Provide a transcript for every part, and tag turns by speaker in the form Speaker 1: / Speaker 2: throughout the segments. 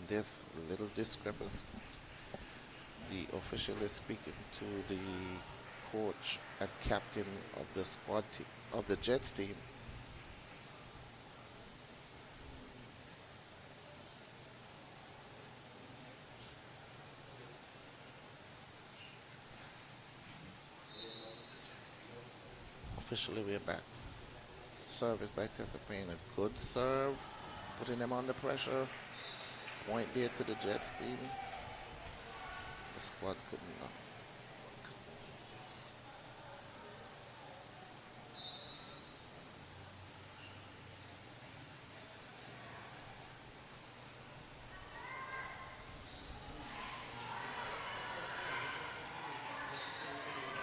Speaker 1: and there's a little discrepancy. The official is speaking to the coach and captain of the squad team, of the Jets team. Officially, we're back. Service by Tessa Payne, a good serve, putting them under pressure. Point there to the Jets team. The squad couldn't knock.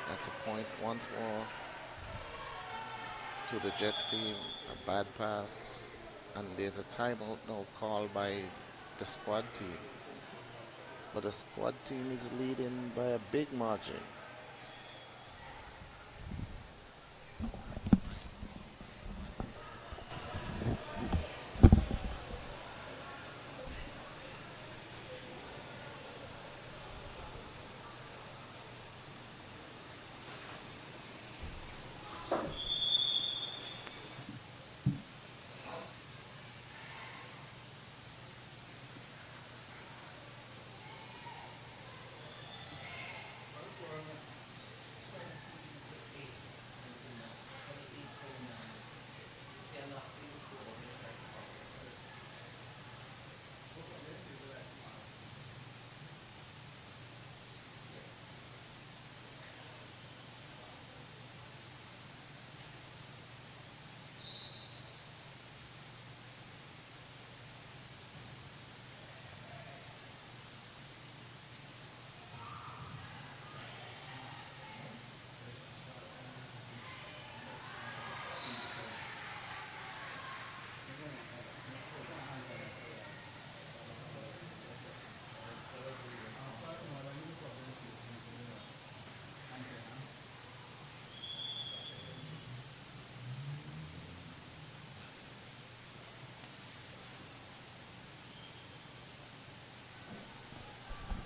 Speaker 1: That's a point once more to the Jets team. A bad pass. And there's a timeout now called by the squad team. But the squad team is leading by a big margin.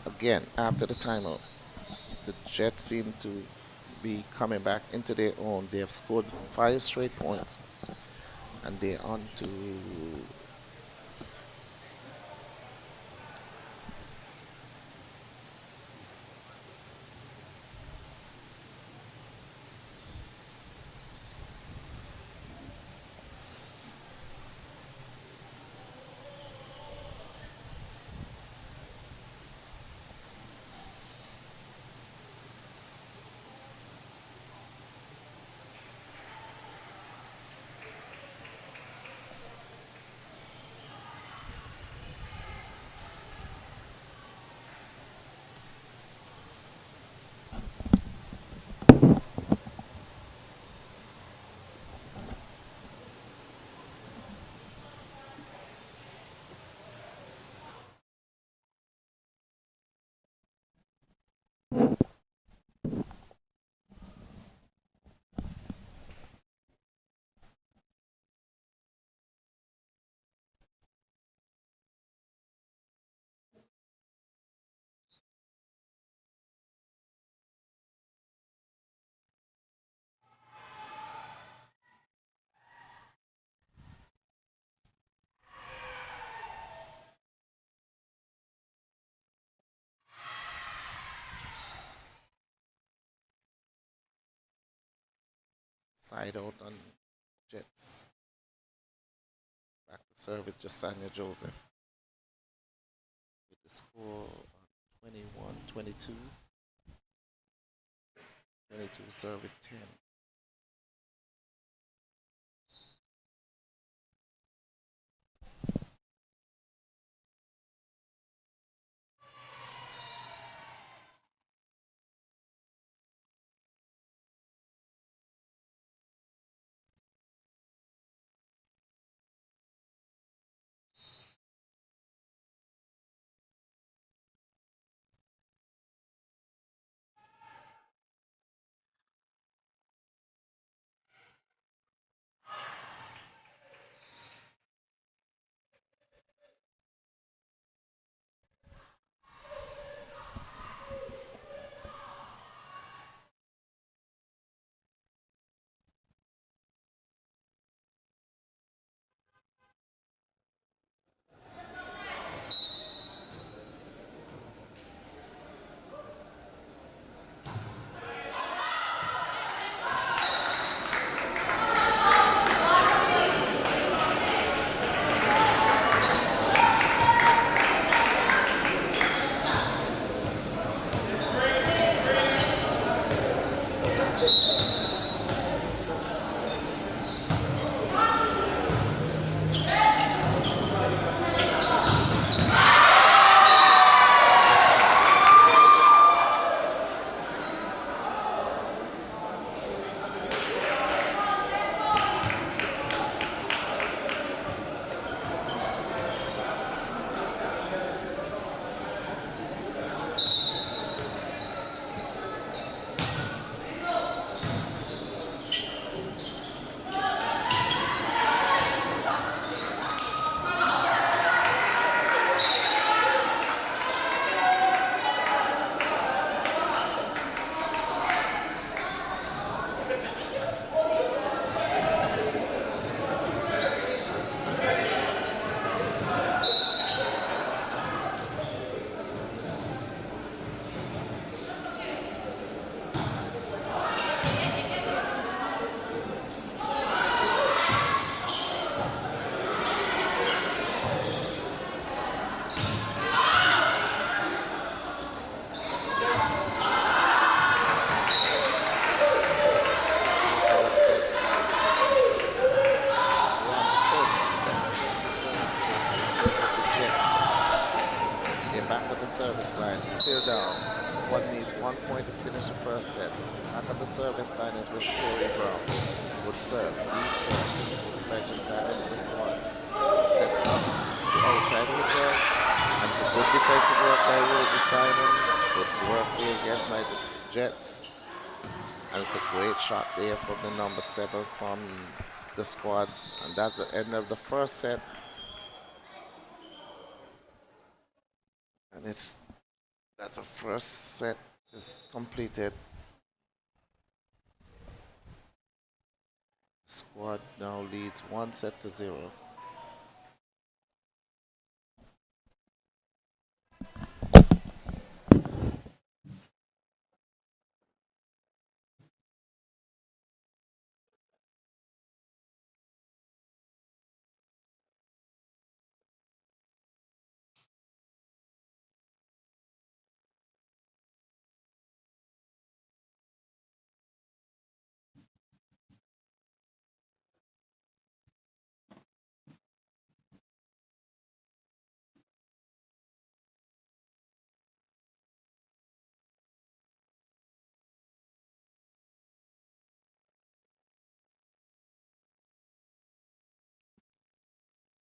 Speaker 1: Again, after the timeout, the Jets seem to be coming back into their own. They have scored 5 straight points, and they're on to side out on Jets. Back to serve with Jasania Joseph with the score 21 22. 22 serve with 10. service line, still down. Squad needs 1 point to finish the first set. Back at the service line is with Corey Brown. Good serve, deep serve. Try to silence the squad. Sets up the outside return. And it's a good defensive work by Rosie Simon. Good work there again by the Jets. And it's a great shot there from the number 7 from the squad. And that's the end of the first set. And that's the first set is completed. Squad now leads 1-0.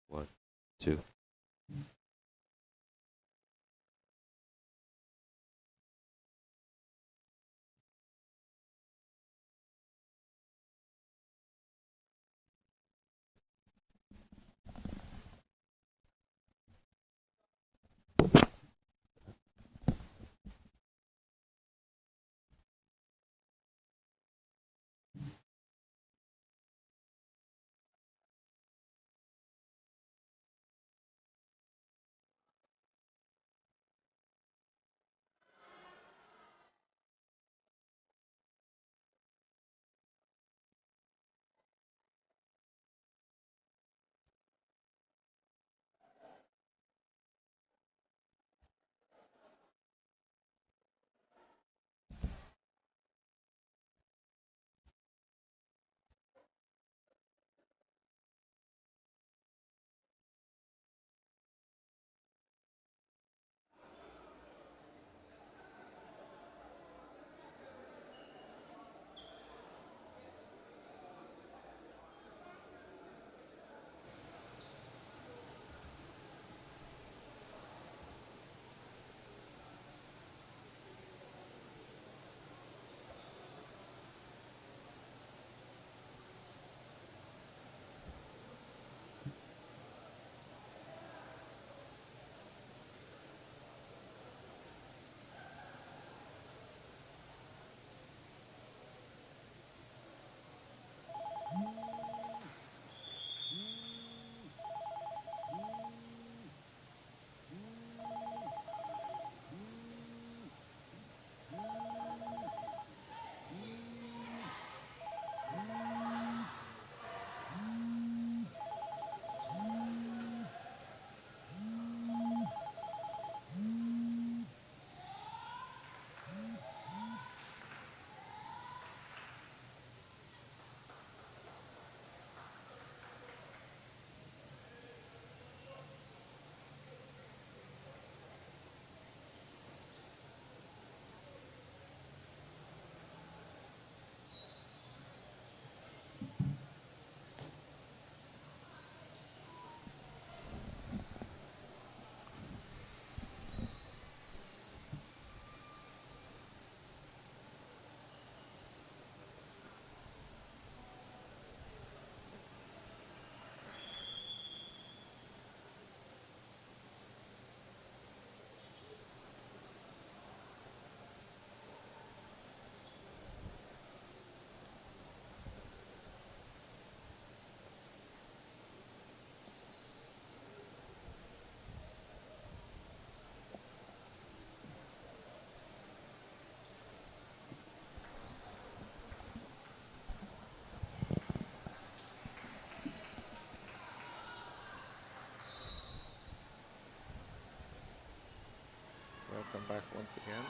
Speaker 2: One, two.
Speaker 1: Welcome back once again.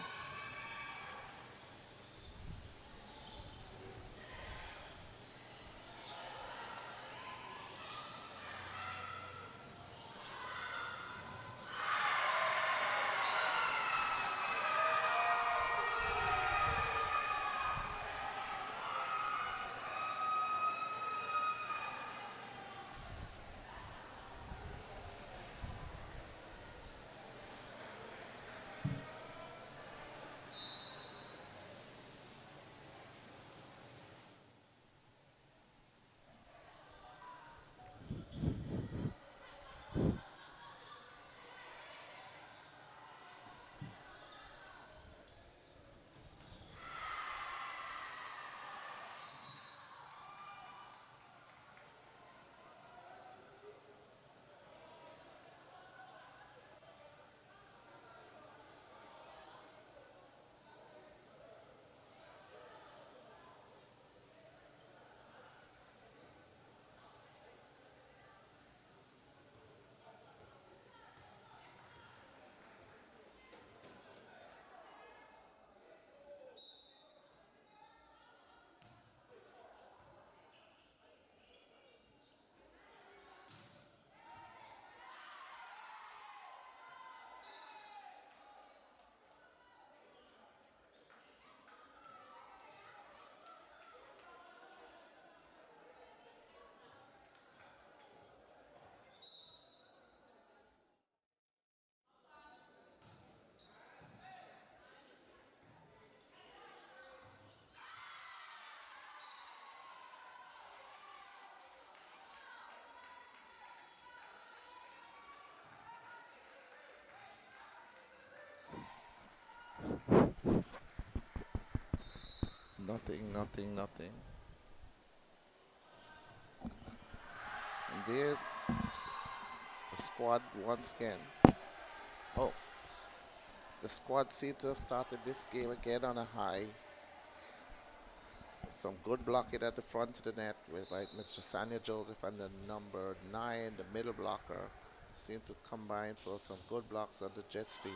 Speaker 1: Nothing, nothing, nothing. And there's the squad once again. Oh, the squad seems to have started this game again on a high. Some good blocking at the front of the net with like Mr. Sanya Joseph and the number 9, the middle blocker. Seem to combine for some good blocks on the Jets team.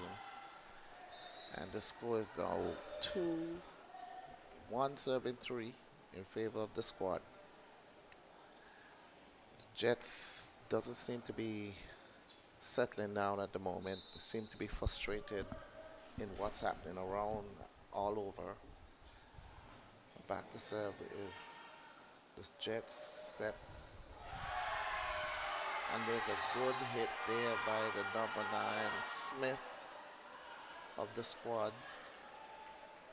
Speaker 1: And the score is now 2-1 serving 3 in favor of the squad. Jets doesn't seem to be settling down at the moment. They seem to be frustrated in what's happening around all over. Back to serve is the Jets set. And there's a good hit there by the number 9, Smith of the squad,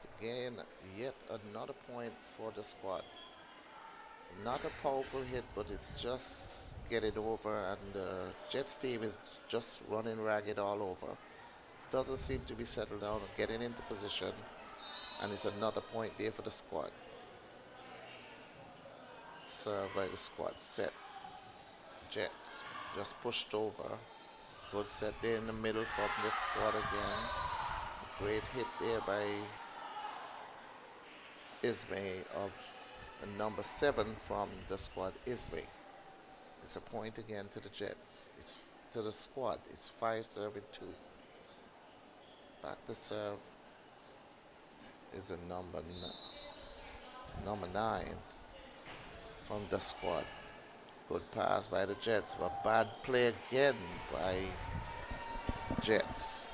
Speaker 1: to gain yet another point for the squad. Not a powerful hit, but it's just getting over, and the Jets team is just running ragged all over. Doesn't seem to be settled down or getting into position, and it's another point there for the squad. Served by the squad. Set. Jets just pushed over. Good set there in the middle from the squad again. Great hit there by Ismay of number 7 from the squad, Ismay. It's a point again to the Jets. It's to the squad. It's 5 serving 2. Back to serve is a number 9 from the squad. Good pass by the Jets, but bad play again by Jets.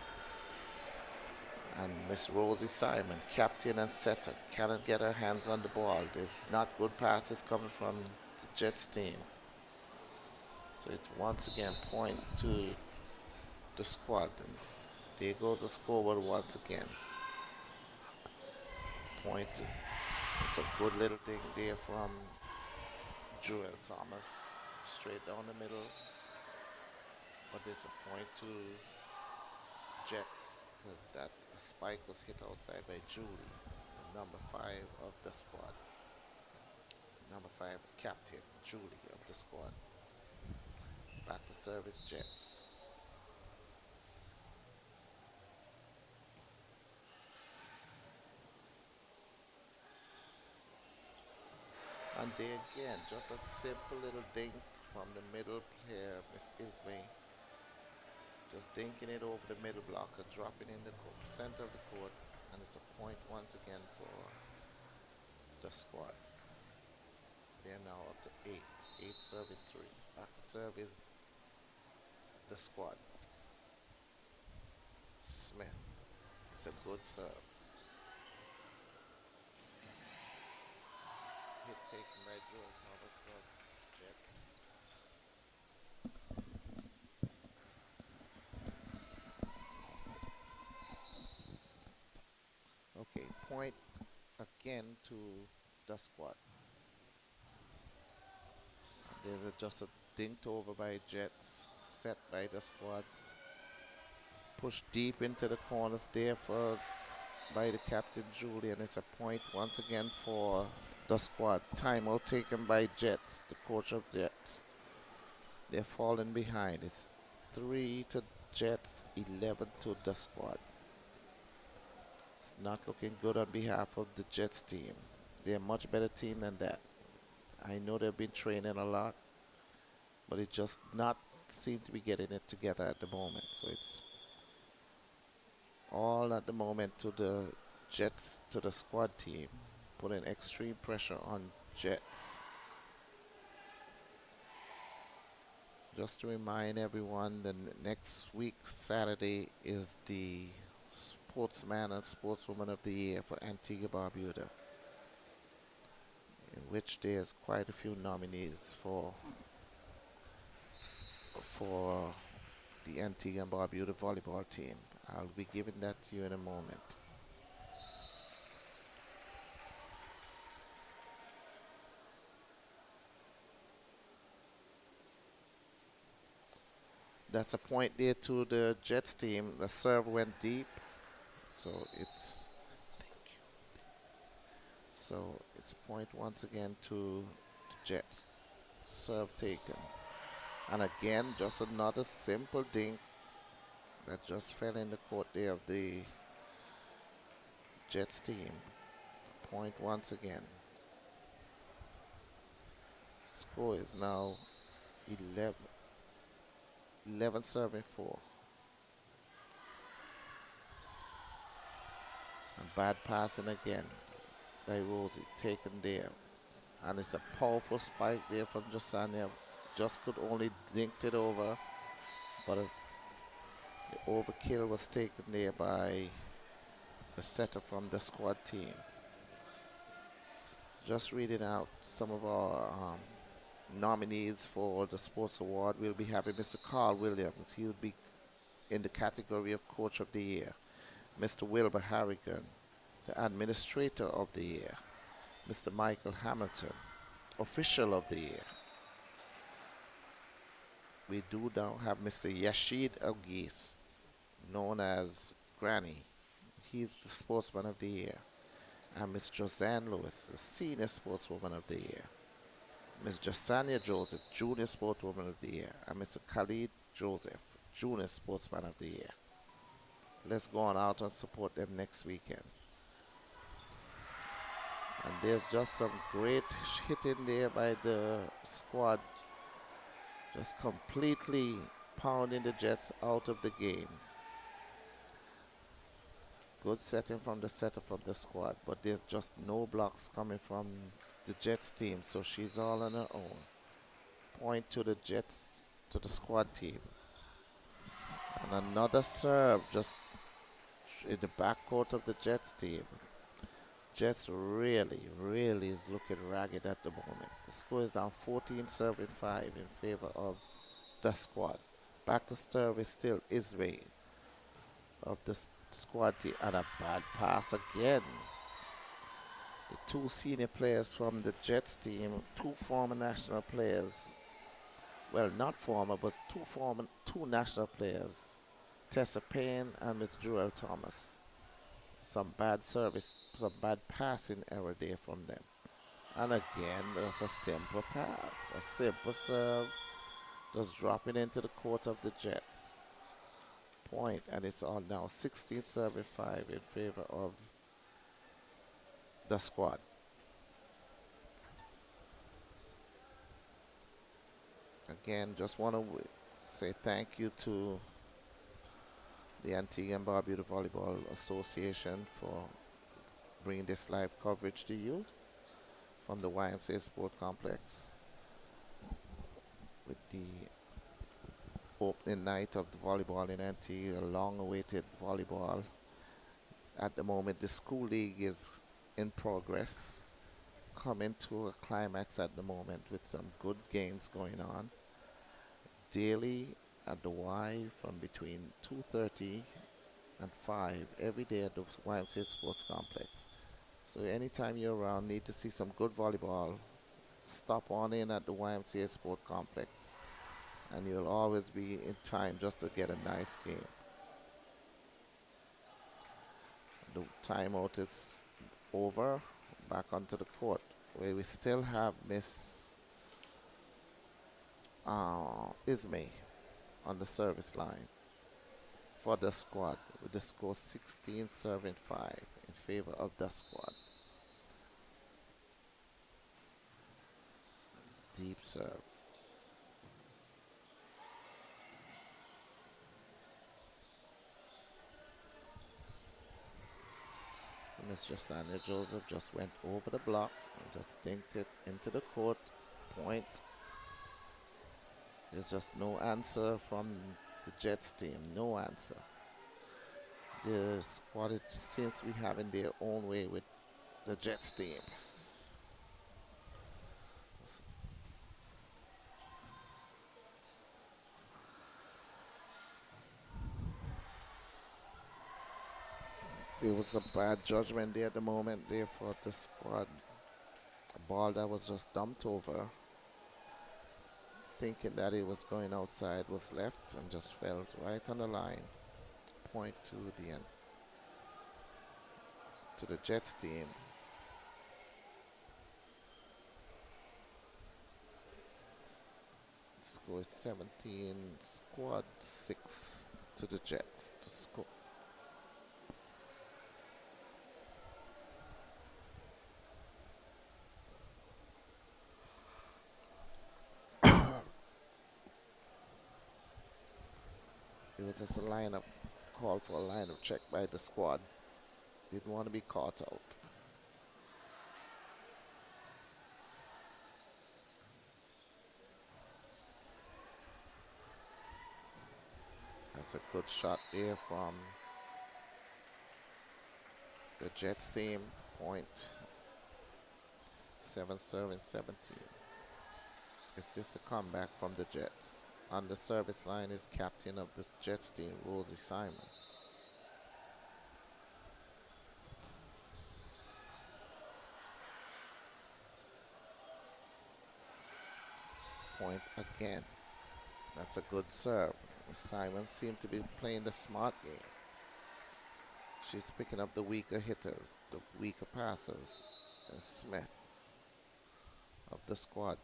Speaker 1: And Miss Rosie Simon, captain and setter, cannot get her hands on the ball. There's not good passes coming from the Jets team. So it's once again point to the squad. And there goes the scoreboard once again. Point to, it's a good little thing there from Joel Thomas, straight down the middle. But there's a point to Jets, because that spike was hit outside by Julie, the number 5 of the squad. Number 5, captain Julie of the squad. Back to service Jets. And there again, just a simple little dink from the middle player, Miss Ismay. Just dinking it over the middle blocker, dropping in the center of the court, and it's a point once again for the squad. They're now up to 8. 8 serving 3. Back to serve is the squad. Smith. It's a good serve. Hit taken by Joel Thomas for Jets. Okay, point again to the squad. There's just a dinked over by Jets, set by the squad. Pushed deep into the corner there by the captain Julie, and it's a point once again for the squad. Timeout taken by Jets, the coach of Jets. They're falling behind. It's 3 to Jets, 11 to the squad. It's not looking good on behalf of the Jets team. They're a much better team than that. I know they've been training a lot, but it just not seem to be getting it together at the moment. So it's all at the moment to the Jets, to the squad team, putting extreme pressure on Jets. Just to remind everyone, the next week, Saturday, is the Sportsman and Sportswoman of the Year for Antigua Barbuda, in which there's quite a few nominees for the Antigua and Barbuda volleyball team. I'll be giving that to you in a moment. That's a point there to the Jets team. The serve went deep, so So it's point once again to the Jets. Serve taken. And again, just another simple dink that just fell in the court there of the Jets team. Point once again. Score is now 11, 11 serving 4. And bad passing again by Rosie, taken there. And it's a powerful spike there from Jasania. Just could only dink it over, but the overkill was taken there by the setter from the squad team. Just reading out some of our nominees for the sports award. We'll be having Mr. Carl Williams. He would be in the category of Coach of the Year. Mr. Wilbur Harrigan, the Administrator of the Year. Mr. Michael Hamilton, Official of the Year. We do now have Mr. Yashid Agis, known as Granny. He's the Sportsman of the Year. And Miss Josanne Lewis, the Senior Sportswoman of the Year. Miss Jasania Joseph, Junior Sportswoman of the Year. And Mr. Khalid Joseph, Junior Sportsman of the Year. Let's go on out and support them next weekend. And there's just some great hitting there by the squad. Just completely pounding the Jets out of the game. Good setting from the setter from the squad, but there's just no blocks coming from the Jets team, so she's all on her own. Point to the Jets, to the squad team. And another serve just in the backcourt of the Jets team. Jets really is looking ragged at the moment. The score is down 14 serving 5 in favor of the squad. Back to serve is still Ismay of the squad team, and a bad pass again. The two senior players from the Jets team, two former national players, well, not former, but two national players, Tessa Payne and Miss Jewel Thomas. Some bad service, some bad passing error there from them. And again, there's a simple pass, a simple serve, just dropping into the court of the Jets. Point, and it's all now 16 serving 5 in favor of the squad. Again, just want to say thank you to the Antigua and Barbuda Volleyball Association for bringing this live coverage to you from the YMCA Sport Complex with the opening night of the volleyball in Antigua, long-awaited volleyball. At the moment, the school league is in progress, coming to a climax at the moment with some good games going on. Daily at the Y from between 2:30 and 5 every day at the YMCA Sports Complex. So anytime you're around, need to see some good volleyball, stop on in at the YMCA Sport Complex, and you'll always be in time just to get a nice game. The timeout is over. Back onto the court, where we still have Miss Ismay on the service line for the squad, with the score 16 serving 5 in favor of the squad. Deep serve. Miss Jasania Joseph just went over the block and just dinked it into the court. Point. There's just no answer from the Jets team. No answer. The squad seems to be having their own way with the Jets team. There was a bad judgment there at the moment there for the squad. A ball that was just dumped over, thinking that it was going outside, was left and just fell right on the line. Point to the end, to the Jets team. Score is 17, squad 6 to the Jets to score. It was just a lineup call for a lineup check by the squad. Didn't want to be caught out. That's a good shot there from the Jets team. Point 7 serving 17. It's just a comeback from the Jets. On the service line is captain of the Jets team, Rosie Simon. Point again. That's a good serve. Simon seemed to be playing the smart game. She's picking up the weaker hitters, the weaker passers. And Smith of the squad.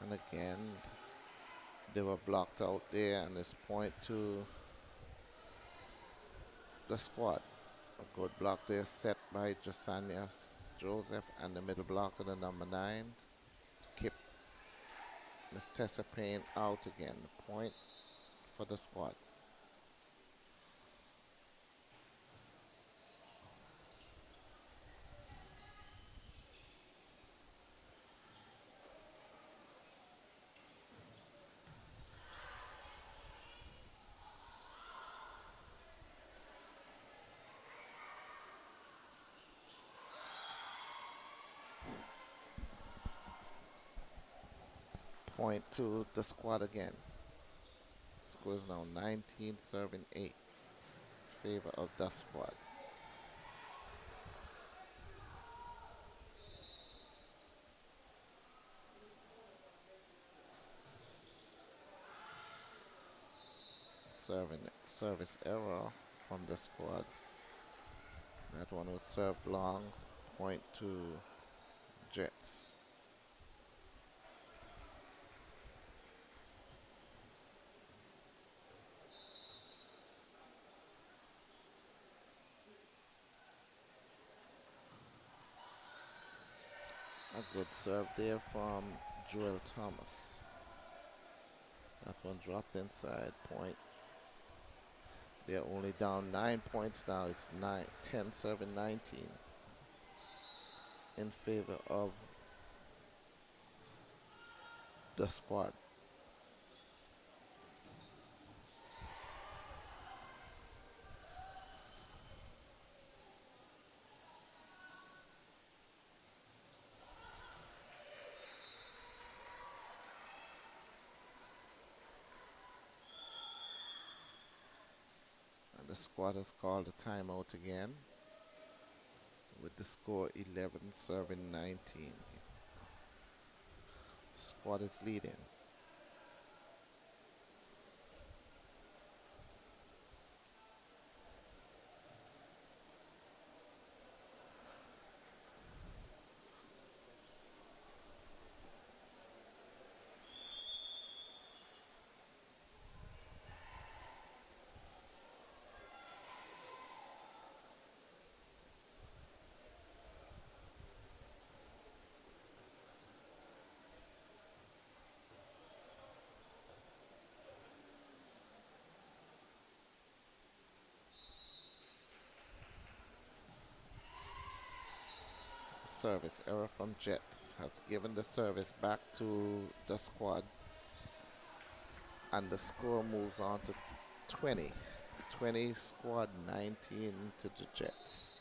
Speaker 1: And again, they were blocked out there, and this point to the squad. A good block there set by Josiah Joseph, and the middle blocker, the number 9, to keep Miss Tessa Payne out again. Point for the squad. Point to the squad again. Score is now 19 serving 8 in favor of the squad. Service error from the squad. That one was served long. Point to Jets. A good serve there from Joel Thomas. That one dropped inside. Point. They're only down 9 points now. It's 10 serving 19 in favor of the squad. And the squad has called a timeout again with the score 11 serving 19. Squad is leading. Service error from Jets has given the service back to the squad, and the score moves on to 20 squad, 19 to the Jets.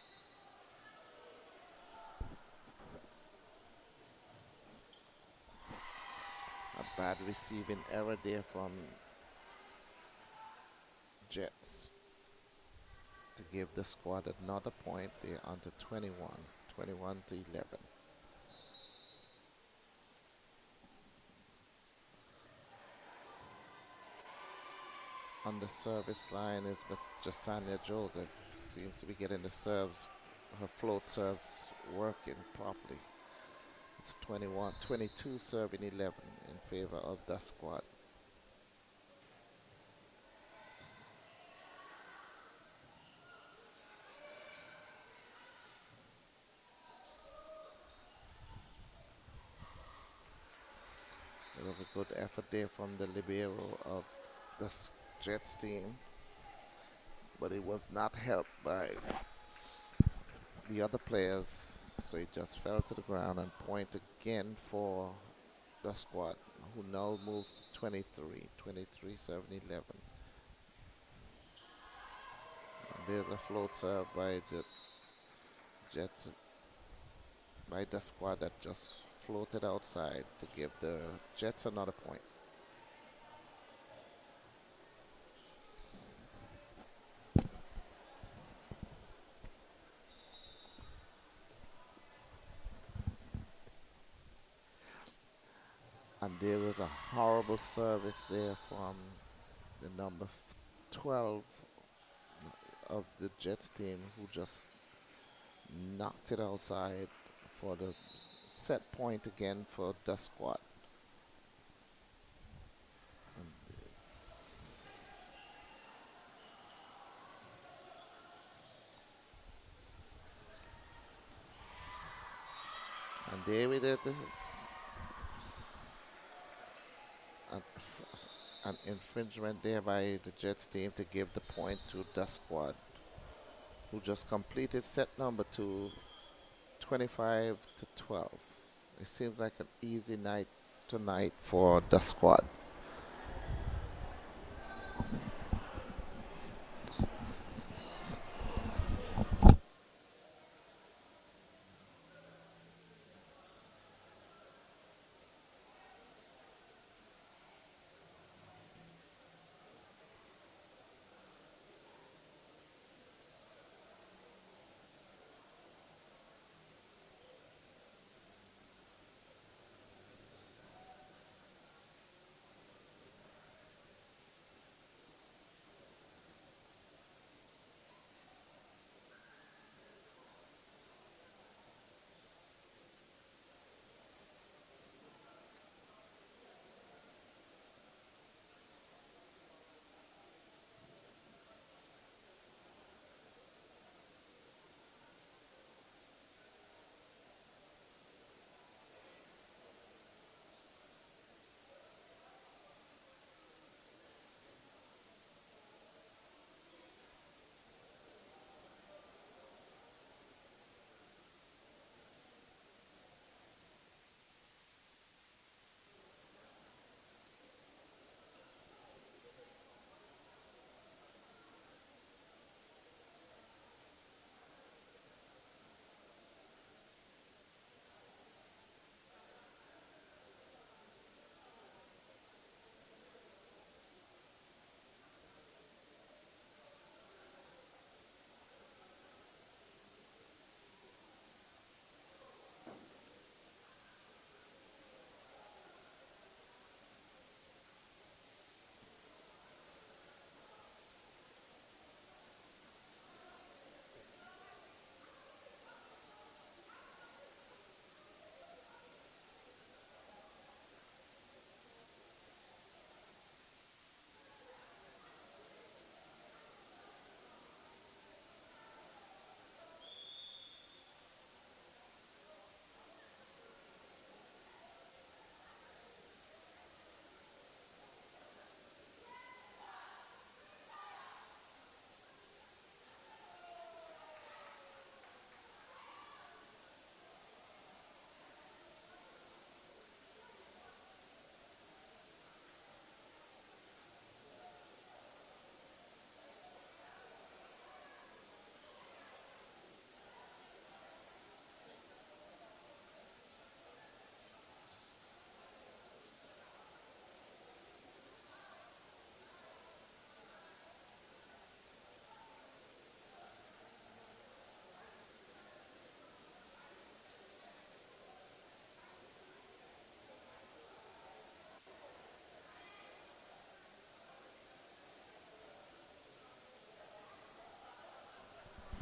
Speaker 1: A bad receiving error there from Jets to give the squad another point. They're on to 21 to 11. On the service line is Miss Jasania Joseph. Seems to be getting the serves, her float serves working properly. It's 21, 22 serving 11 in favor of the squad. It was a good effort there from the libero of the Jets team, but it was not helped by the other players, so it just fell to the ground and point again for the squad, who now moves 23 7 11. And there's a float serve by the Jets, by the squad that just floated outside to give the Jets another point. And there was a horrible service there from the number 12 of the Jets team, who just knocked it outside for the set point again for the squad. And there it is. An, an infringement there by the Jets team to give the point to the squad, who just completed set number 2, 25 to 12. It seems like an easy night tonight for the squad.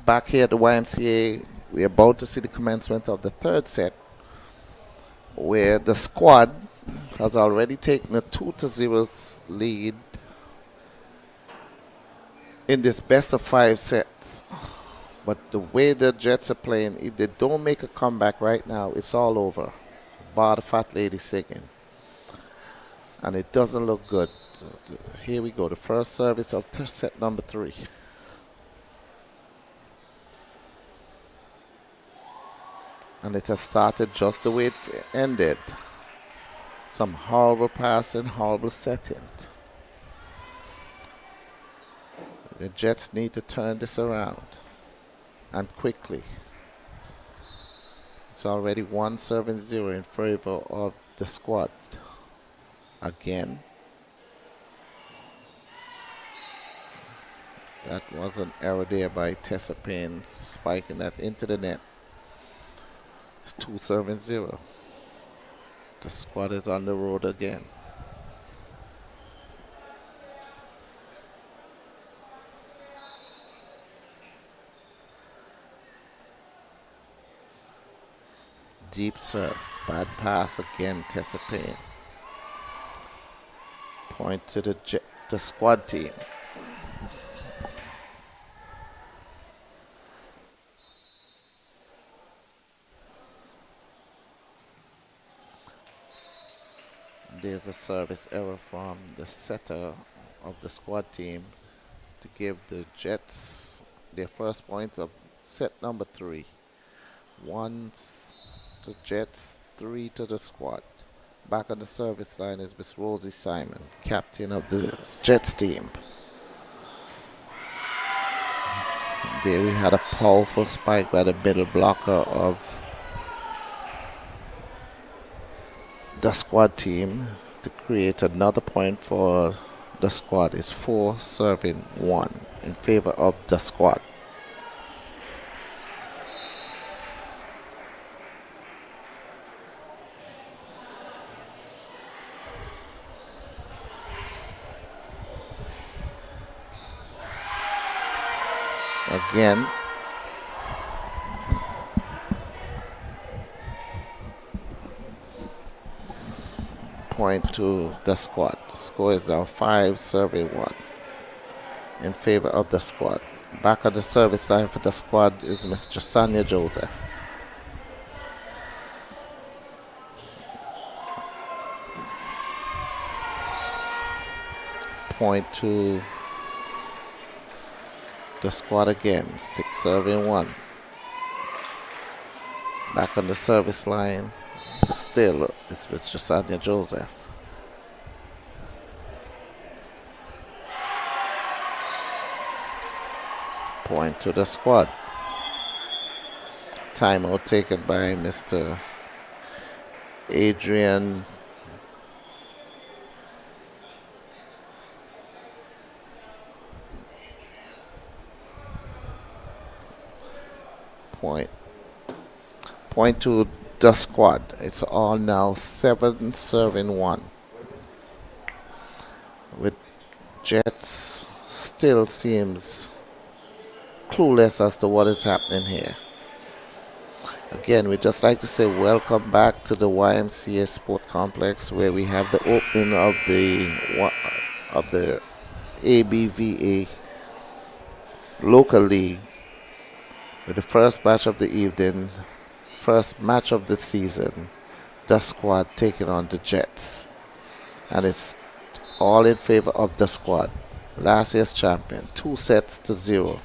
Speaker 1: Back here at the YMCA, we're about to see the commencement of the third set, where the squad has already taken a 2-0 lead in this best of 5 sets. But the way the Jets are playing, if they don't make a comeback right now, it's all over. Bar the fat lady singing. And it doesn't look good. So here we go, the first service of set number 3. And it has started just the way it ended. Some horrible passing, horrible setting. The Jets need to turn this around, and quickly. It's already 1-0 in favor of the squad. Again. That was an error there by Tessa Payne, spiking that into the net. It's 2-0. The squad is on the road again. Deep serve. Bad pass again, Tessa Payne. Point to the squad team. There's a service error from the setter of the squad team to give the Jets their first point of set number 3. 1 to Jets, 3 to the squad. Back on the service line is Miss Rosie Simon, captain of the Jets team. There we had a powerful spike by the middle blocker of the squad team to create another point for the squad. It's 4-1 in favor of the squad. Again, point to the squad. The score is now 5-1 in favor of the squad. Back on the service line for the squad is Miss Jasania Joseph. Point to the squad again, 6-1. Back on the service line, still it's with Jasania Joseph. Point to the squad. Timeout taken by Mr. Adrian Point to the squad. It's all now 7-1. With Jets still seems clueless as to what is happening here. Again, we'd just like to say welcome back to the YMCA Sport Complex, where we have the opening of the ABAVA local league with the first match of the evening, first match of the season, the squad taking on the Jets. And it's all in favor of the squad. Last year's champion, 2-0.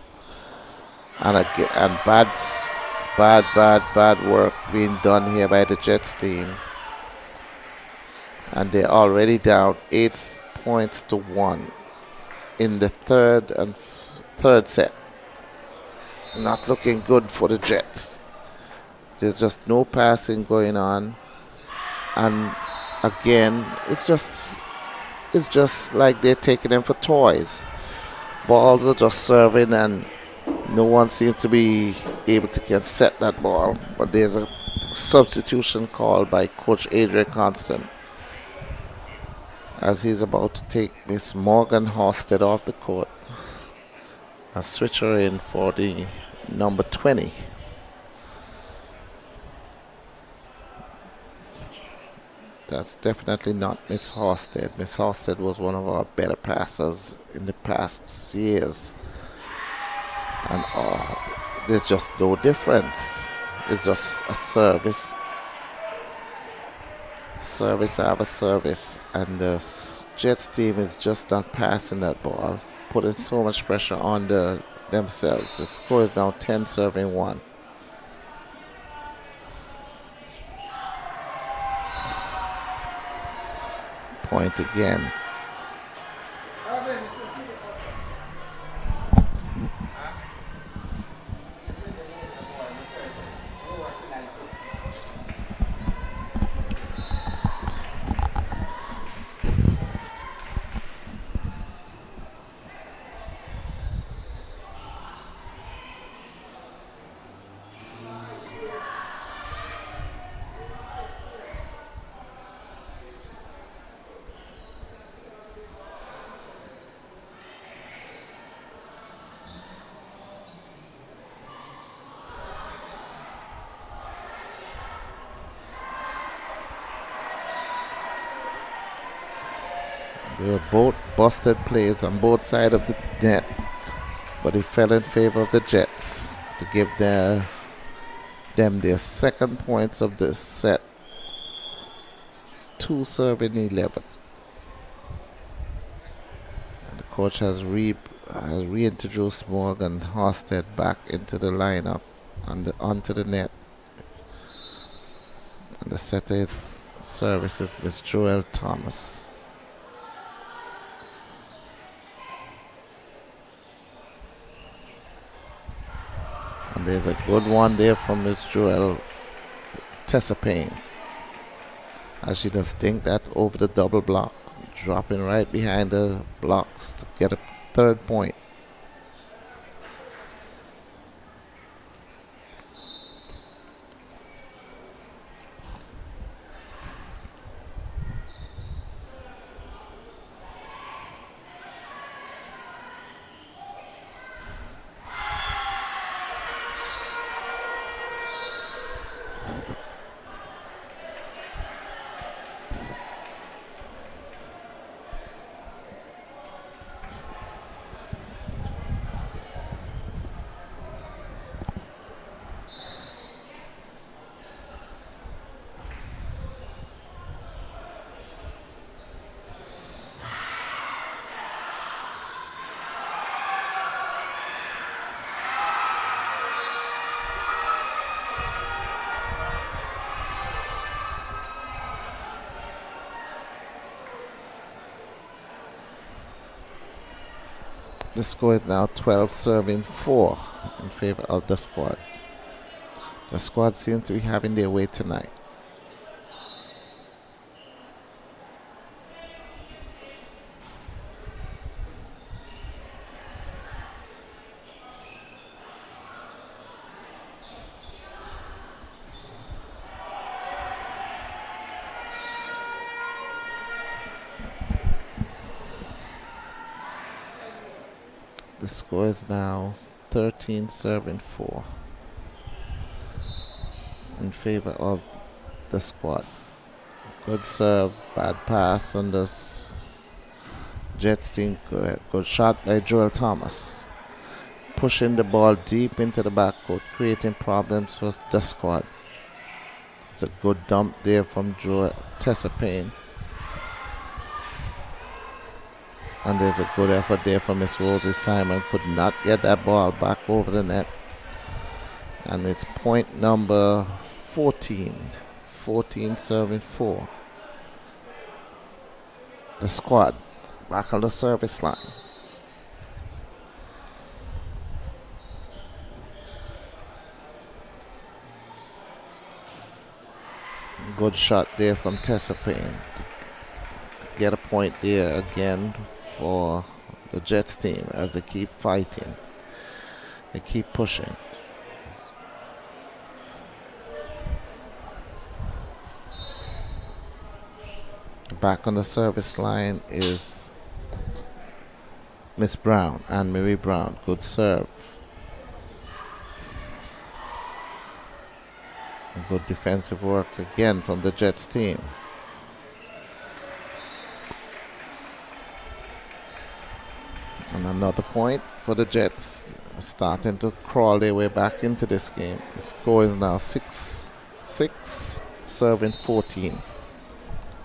Speaker 1: And again, and bad work being done here by the Jets team. And they're already down 8-1 in the third set. Not looking good for the Jets. There's just no passing going on. And again, it's just like they're taking them for toys. Balls are just serving and no one seems to be able to get set that ball. But there's a substitution called by Coach Adrian Constant as he's about to take Miss Morgan Hosted off the court and switch her in for the number 20. That's definitely not Miss Halstead. Miss Halstead was one of our better passers in the past years. And there's just no difference. It's just a service. Service after service. And the Jets team is just not passing that ball, putting so much pressure on themselves. The score is now 10 serving 1. Point again. They were both busted plays on both sides of the net, but it fell in favor of the Jets to give them their second points of the set. 2 serving 11. And the coach has reintroduced Morgan Halstead back into the lineup onto the net. And the setter is services Miss Joel Thomas. And there's a good one there from Miss Joel Tessa Payne, as she does dink that over the double block, dropping right behind the blocks to get a third point. The score is now 12 serving 4 in favor of the squad. The squad seems to be having their way tonight. The score is now 13 serving 4 in favor of the squad. Good serve, bad pass on the Jets team. Good shot by Joel Thomas, pushing the ball deep into the backcourt, creating problems for the squad. It's a good dump there from Tessa Payne. And there's a good effort there from Miss Rosie Simon. Could not get that ball back over the net. And it's point number 14. 14 serving 4. The squad back on the service line. Good shot there from Tessa Payne to get a point there again for the Jets team as they keep fighting. They keep pushing. Back on the service line is Miss Brown, Anne-Marie Brown. Good serve. Good defensive work again from the Jets team. And another point for the Jets, starting to crawl their way back into this game. The score is now 6-6, serving 14.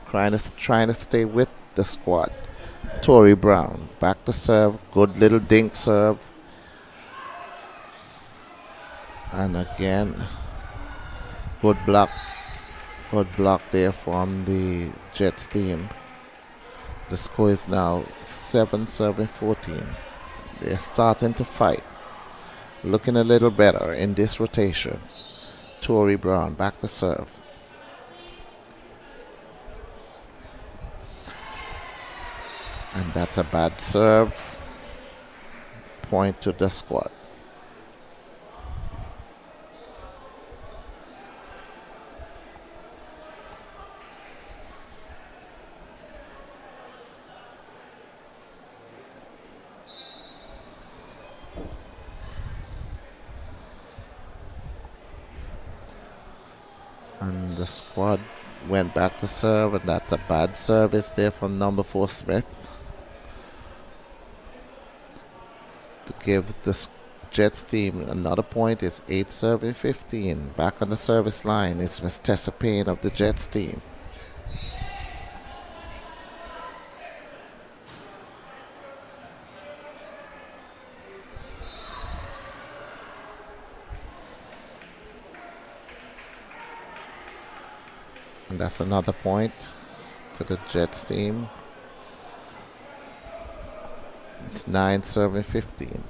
Speaker 1: Trying to stay with the squad. Tory Brown back to serve. Good little dink serve. And again, good block there from the Jets team. The score is now 7 serving 14. They're starting to fight. Looking a little better in this rotation. Tory Brown back to serve. And that's a bad serve. Point to the squad. And the squad went back to serve, and that's a bad service there from number 4 Smith. To give the Jets team another point, it's 8 serving 15. Back on the service line is Miss Tessa Payne of the Jets team. And that's another point to the Jets team. It's 9 serving 15.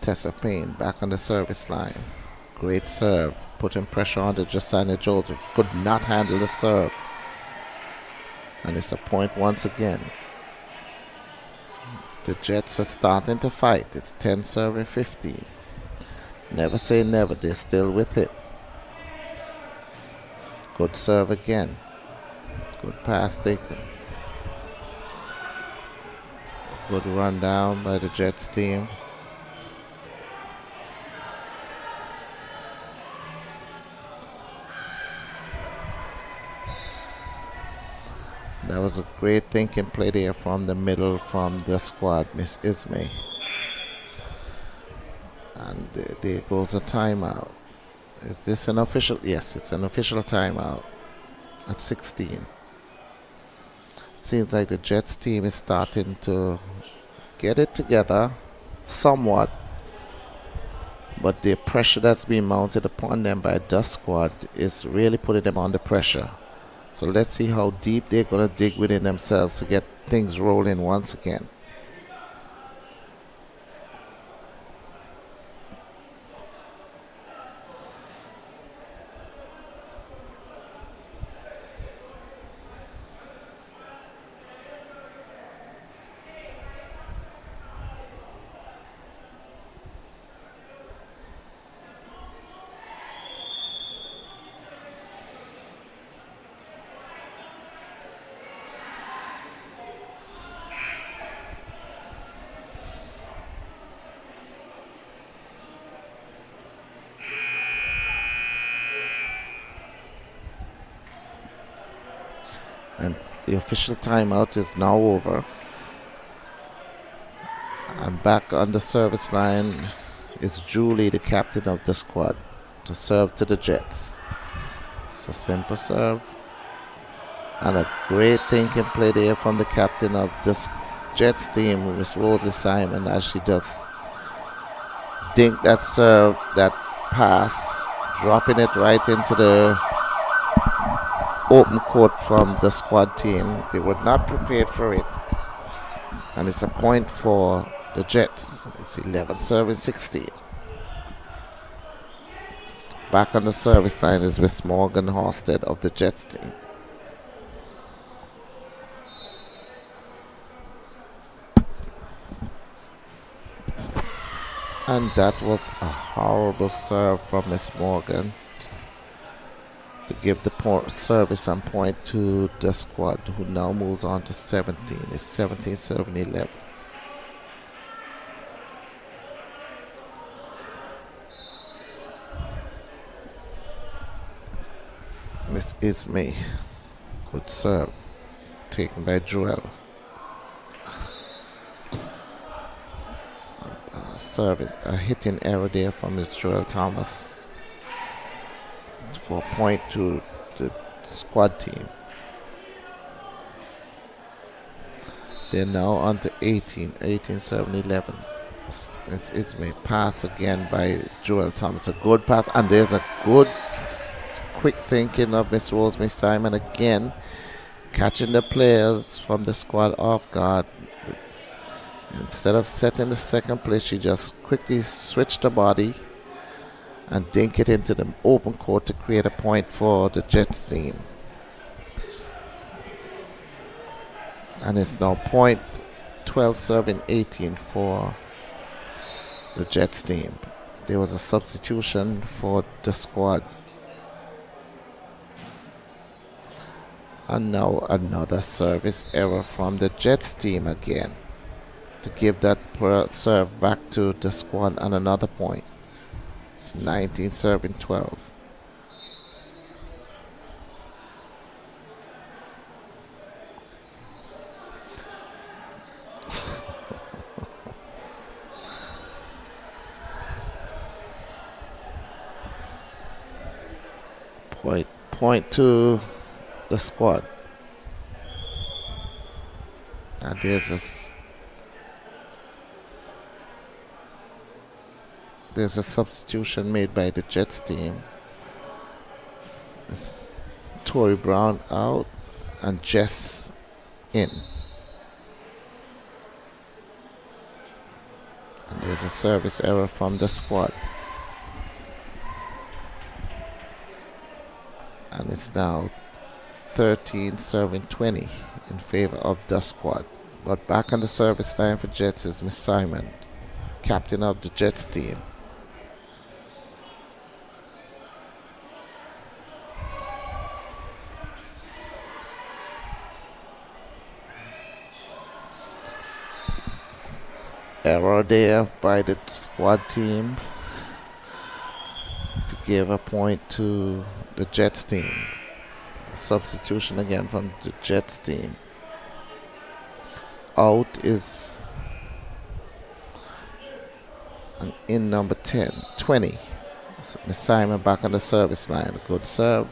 Speaker 1: Tessa Payne back on the service line. Great serve. Putting pressure on the Josiah Joseph. Could not handle the serve. And it's a point once again. The Jets are starting to fight. It's 10 serving 15. Never say never. They're still with it. Good serve again. Good pass taken. Good run down by the Jets team. That was a great thinking play there from the middle from the squad, Miss Ismay. And there goes a timeout. Is this an official? Yes, it's an official timeout at 16. Seems like the Jets team is starting to get it together somewhat, but the pressure that's being mounted upon them by the squad is really putting them under pressure. So let's see how deep they're going to dig within themselves to get things rolling once again. And the official timeout is now over. And back on the service line is Julie, the captain of the squad, to serve to the Jets. So simple serve. And a great thinking play there from the captain of this Jets team, Miss Rosie Simon, as she just dinked that serve, that pass, dropping it right into the open court from the squad team. They were not prepared for it. And it's a point for the Jets. It's 11 serving 16. Back on the service line is Miss Morgan Horsted of the Jets team. And that was a horrible serve from Miss Morgan to give the service and point to the squad, who now moves on to 17. It's 17 serving 11. This is me. Good serve. Taken by Joel. Service. A hitting error there from Miss Joel Thomas. For a point to the squad team. They're now on to 18. 18-7-11. It's Ismay. Pass again by Joel Thomas. A good pass. And there's a good quick thinking of Miss Rosemary Simon again. Catching the players from the squad off guard. Instead of setting the second play, she just quickly switched her body and dink it into the open court to create a point for the Jets team. And it's now point 12-18 for the Jets team. There was a substitution for the squad. And now another service error from the Jets team again to give that serve back to the squad and another point. It's 19-12. Point to the squad. And there's a substitution made by the Jets team. It's Tori Brown out and Jess in. And there's a service error from the squad. And it's now 13-20 in favor of the squad. But back on the service line for Jets is Miss Simon, captain of the Jets team. Error there by the squad team to give a point to the Jets team. Substitution again from the Jets team. Out is in number 20. So Miss Simon back on the service line. Good serve.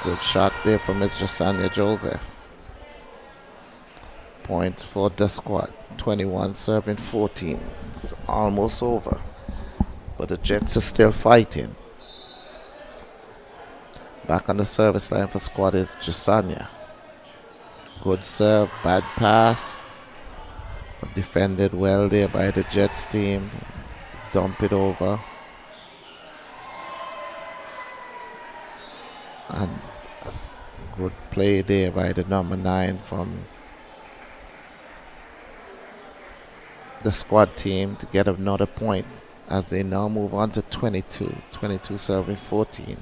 Speaker 1: Good shot there from Miss Jasania Joseph. Points for the squad. 21-14. It's almost over. But the Jets are still fighting. Back on the service line for squad is Jasania. Good serve, bad pass. But defended well there by the Jets team. Dump it over. And a good play there by the number 9 from the squad team to get another point as they now move on to 22-14.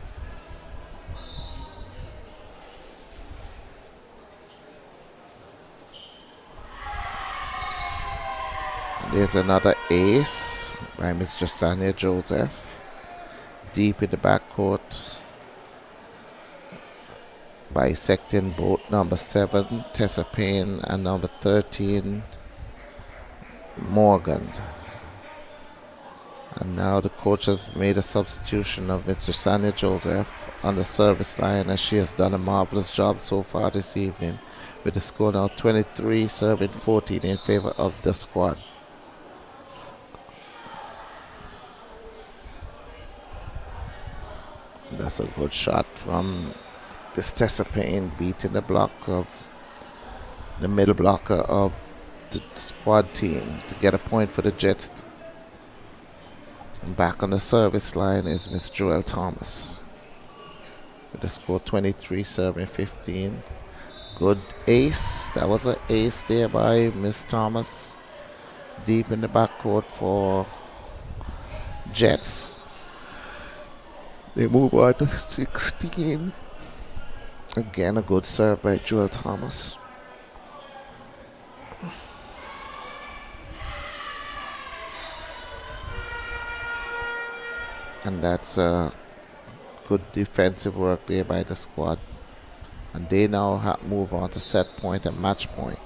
Speaker 1: There's another ace by Miss Jasania Joseph. Deep in the backcourt. Bisecting both number 7, Tessa Payne, and number 13, Morgan. And now the coach has made a substitution of Mr. Jasania Joseph on the service line, and she has done a marvelous job so far this evening, with the score now 23-14 in favor of the squad. That's a good shot from this Tessa Payne, beating the block of the middle blocker of the squad team to get a point for the Jets. And back on the service line is Miss Joel Thomas with the score 23-15. Good ace. That was an ace there by Miss Thomas. Deep in the backcourt for Jets. They move on to 16. Again, a good serve by Joel Thomas. And that's good defensive work there by the squad. And they now move on to set point and match point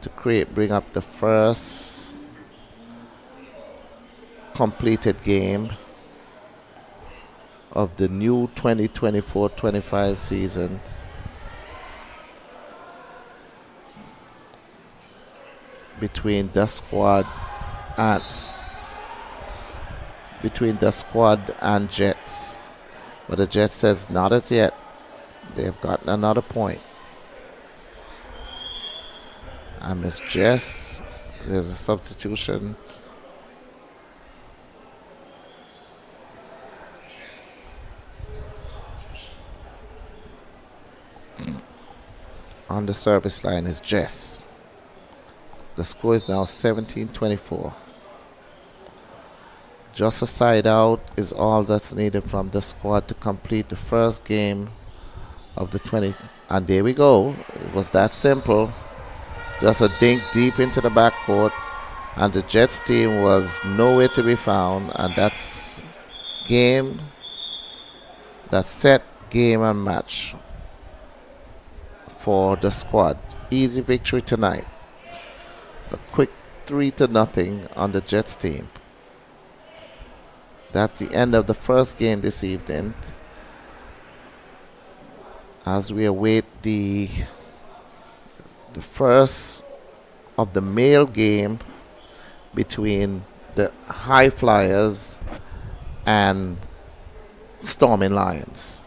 Speaker 1: to bring up the first completed game of the new 2024-25 season between the squad and Jets. But the Jets says not as yet. They've gotten another point. And Miss Jess, there's a substitution. On the service line is Jess. The score is now 17-24. Just a side out is all that's needed from the squad to complete the first game of the 20. And there we go. It was that simple. Just a dink deep into the backcourt. And the Jets team was nowhere to be found. And that's set, game, and match for the squad. Easy victory tonight. A quick 3-0 on the Jets team. That's the end of the first game this evening. As we await the first of the male game between the High Flyers and Storming Lions.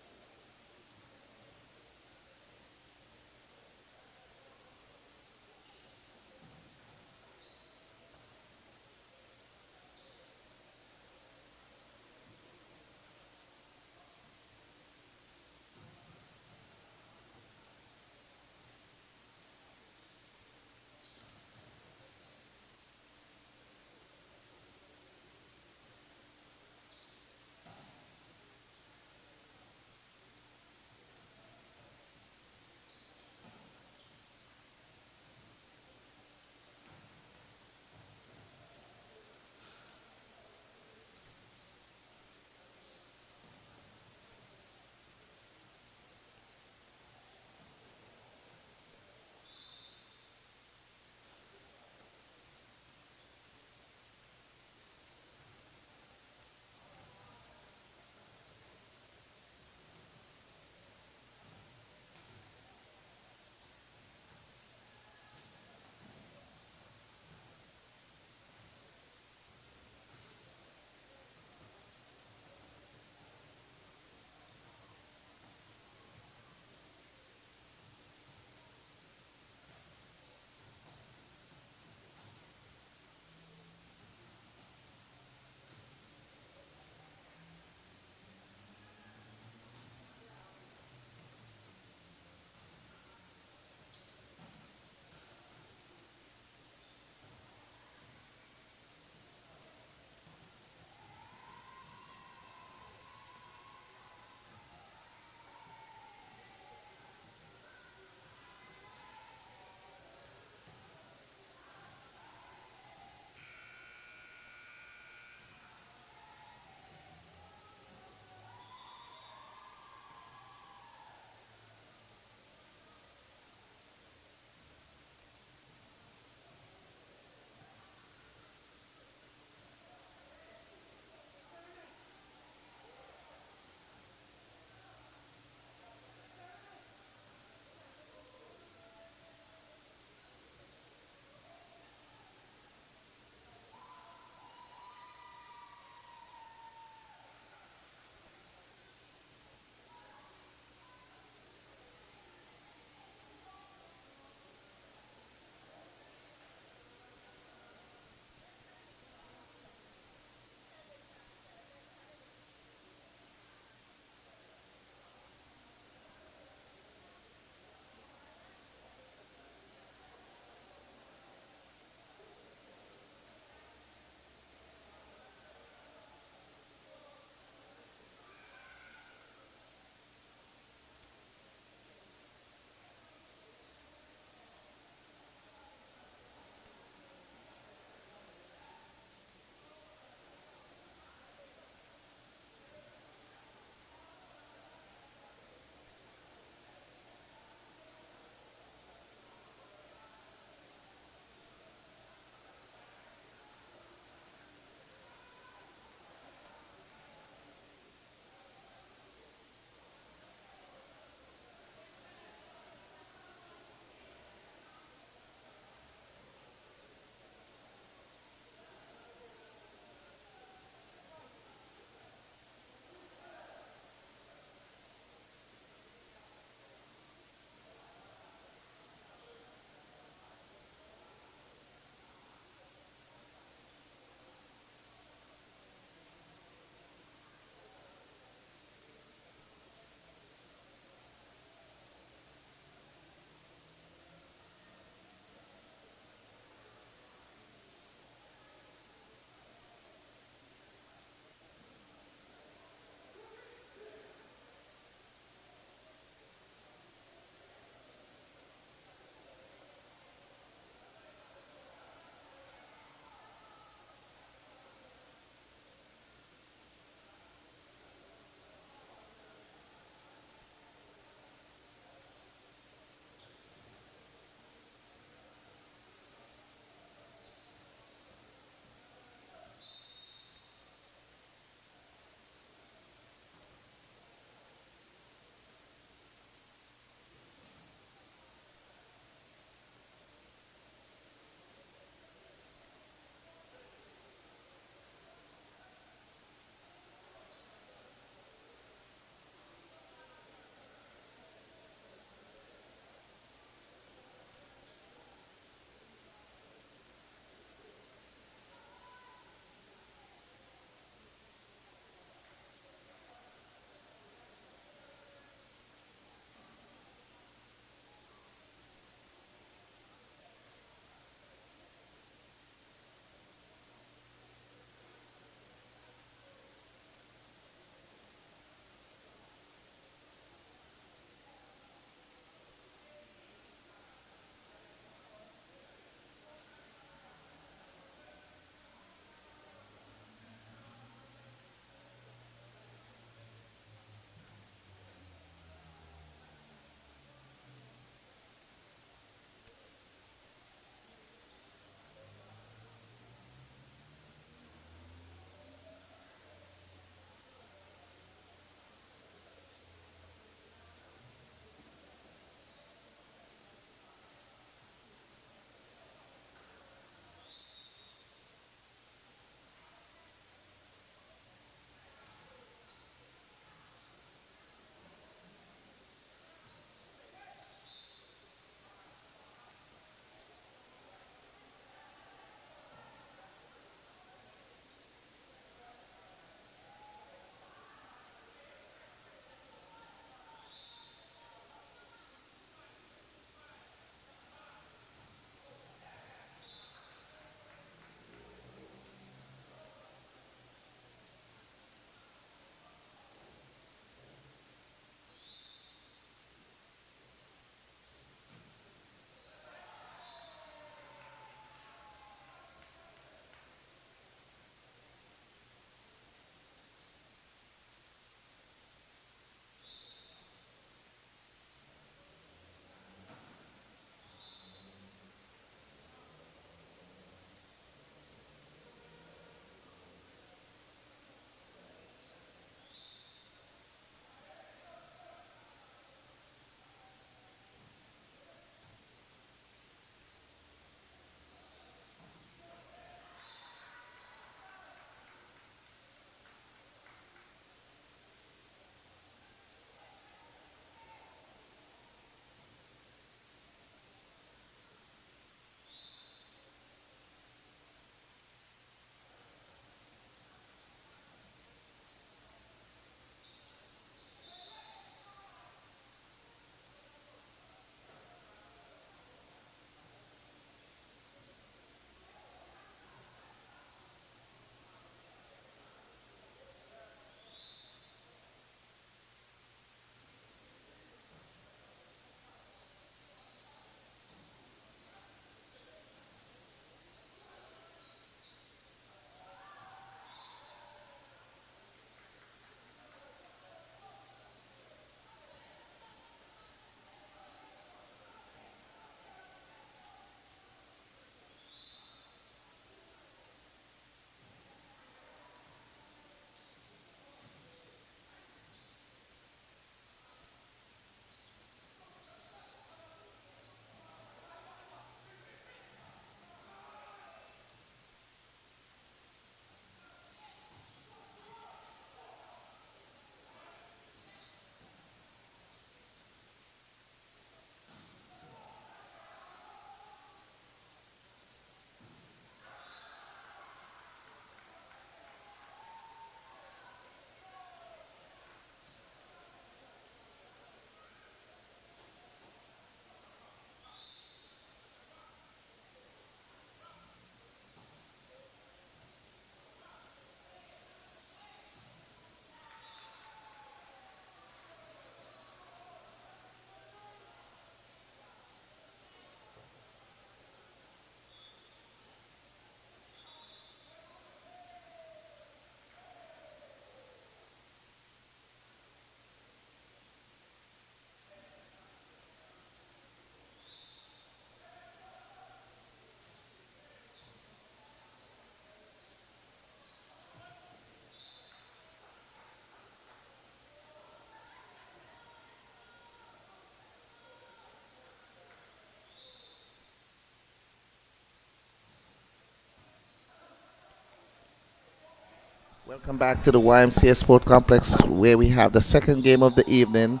Speaker 1: Welcome back to the YMCA Sport Complex, where we have the second game of the evening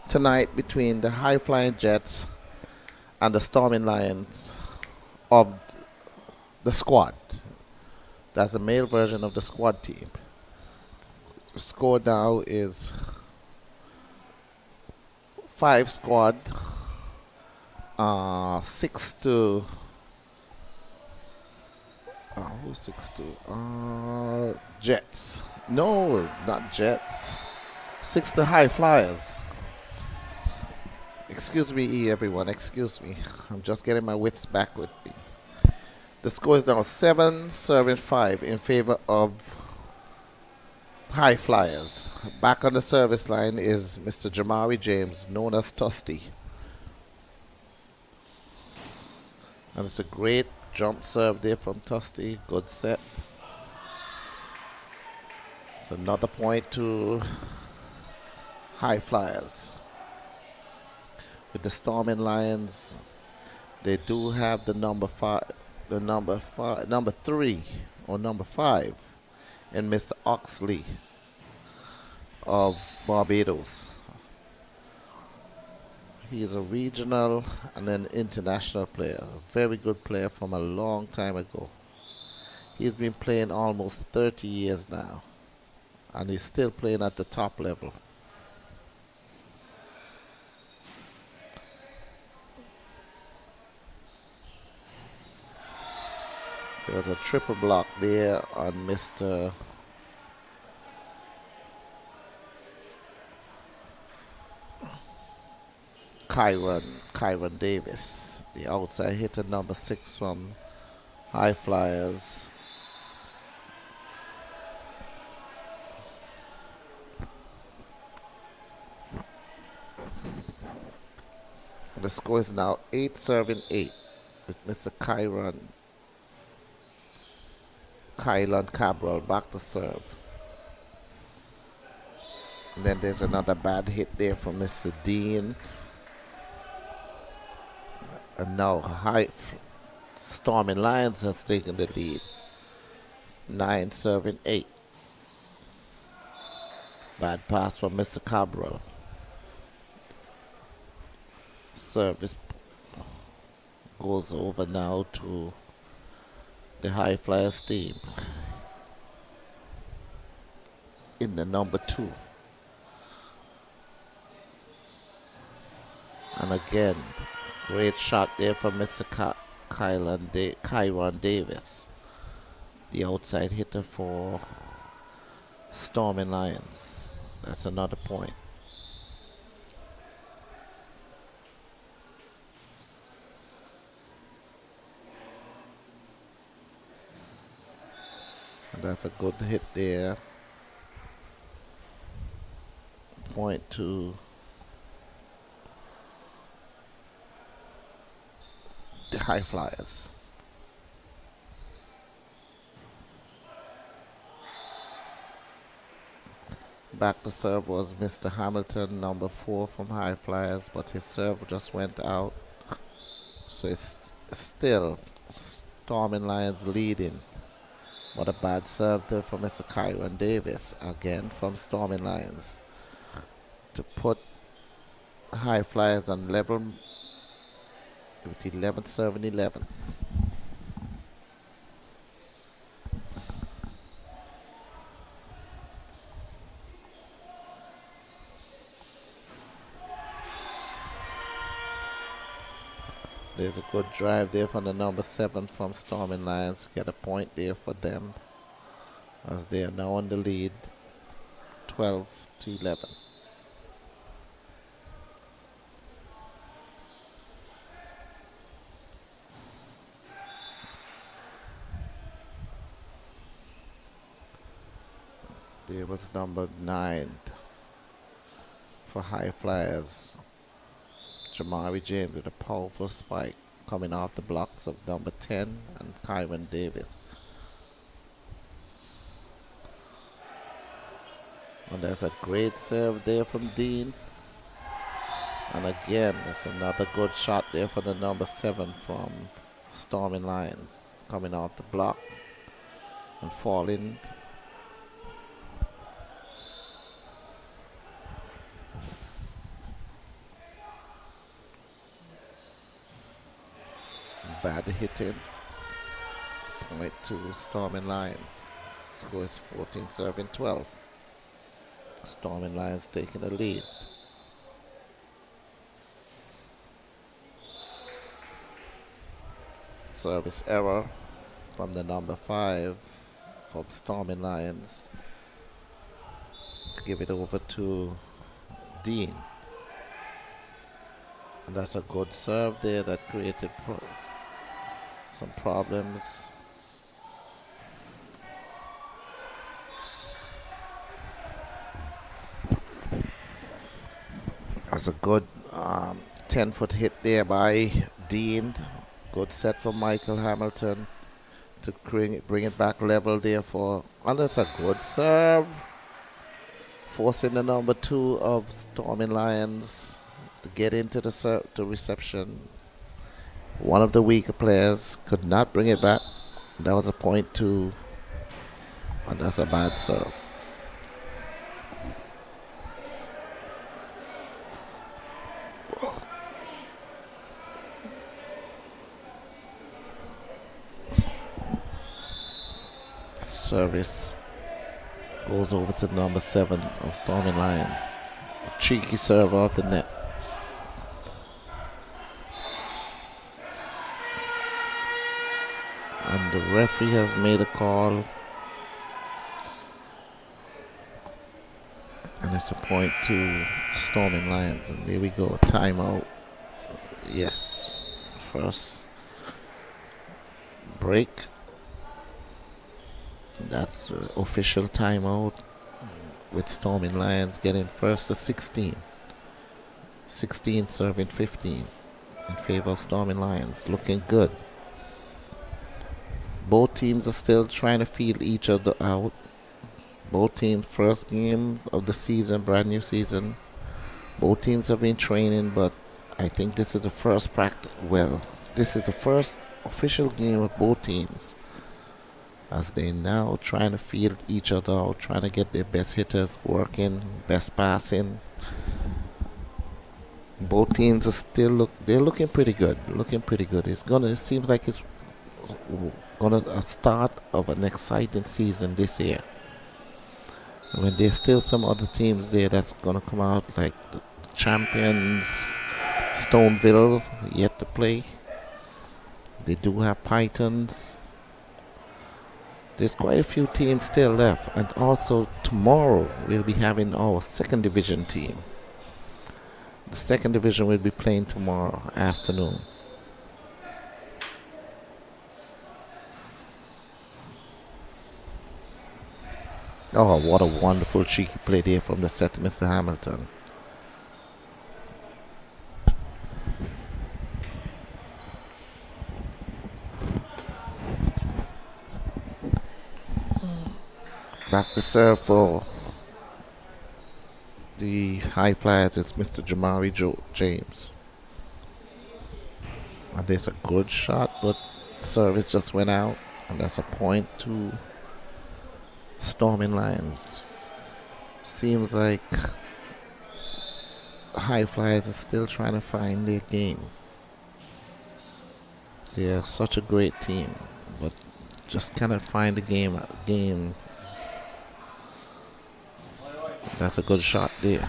Speaker 1: tonight between the High Flying Jets and the Storming Lions of the squad. That's the male version of the squad team. The score now is 5 squad, 6 to. Who's 6 to? Jets. No, not Jets. 6 to High Flyers. Excuse me, everyone. Excuse me. I'm just getting my wits back with me. The score is now 7 serving 5 in favor of High Flyers. Back on the service line is Mr. Jamari James, known as Tusty. And it's a great jump serve there from Tusty. Good set. It's another point to High Flyers. With the Storming Lions, they do have the number 3 or number 5 in Mr. Oxley of Barbados. He is a regional and an international player, a very good player from a long time ago. He's been playing almost 30 years now, and he's still playing at the top level. There's a triple block there on Mr. Kyron Davis. The outside hitter number 6 from High Flyers. The score is now 8 serving 8 with Mr. Kylan Cabral back to serve. And then there's another bad hit there from Mr. Dean. And now Storming Lions has taken the lead. 9 serving 8. Bad pass from Mr. Cabral. Service goes over now to the High Flyers team in the number 2. And again, great shot there from Mr. Kyron Davis, the outside hitter for Storming Lions. That's another point. And that's a good hit there. Point to the High Flyers. Back to serve was Mr. Hamilton, number 4 from High Flyers, but his serve just went out. So it's still Storming Lions leading. What a bad serve there for Mr. Kyron Davis, again from Storming Lions, to put High Flyers on level with 11 serving 11. There's a good drive there from the number 7 from Storming Lions. Get a point there for them as they are now on the lead, 12 to 11. There was number 9 for High Flyers, Jamari James, with a powerful spike coming off the blocks of number 10 and Kyron Davis. And there's a great serve there from Dean. And again, there's another good shot there for the number 7 from Storming Lions, coming off the block and falling Bad hitting. Point to Storming Lions. Score is 14 serving 12. Storming Lions taking the lead. Service error from the number 5 from Storming Lions to give it over to Dean. And that's a good serve there that created some problems. That's a good 10-foot hit there by Dean. Good set from Michael Hamilton to bring it back level there for. And that's a good serve. Forcing the number 2 of Storming Lions to get into the reception. One of the weaker players could not bring it back. That was a point 2. And that's a bad serve. Service goes over to number 7 of Storming Lions. A cheeky serve off the net. And the referee has made a call. And it's a point to Storming Lions. And there we go, a timeout. Yes, first break. That's the official timeout with Storming Lions getting first to 16. 16 serving 15 in favor of Storming Lions. Looking good. Both teams are still trying to feel each other out. Both teams first game of the season, brand new season. Both teams have been training, but I think this is the first practice. Well, this is the first official game of both teams, as they now trying to feel each other out, trying to get their best hitters working, best passing. Both teams are still they're looking pretty good. It seems like it's gonna a start of an exciting season this year. When there's still some other teams there that's gonna come out, like the champions, Stoneville, yet to play. They do have Pythons. There's quite a few teams still left. And also tomorrow we'll be having our second division team. The second division will be playing tomorrow afternoon. Oh, what a wonderful cheeky play there from the set, Mr. Hamilton. Back to serve for the High Flyers is Mr. Jamari James. And there's a good shot, but service just went out. And that's a point to Storming Lions. Seems like High Flyers are still trying to find their game. They are such a great team, but just cannot find the game. That's a good shot there.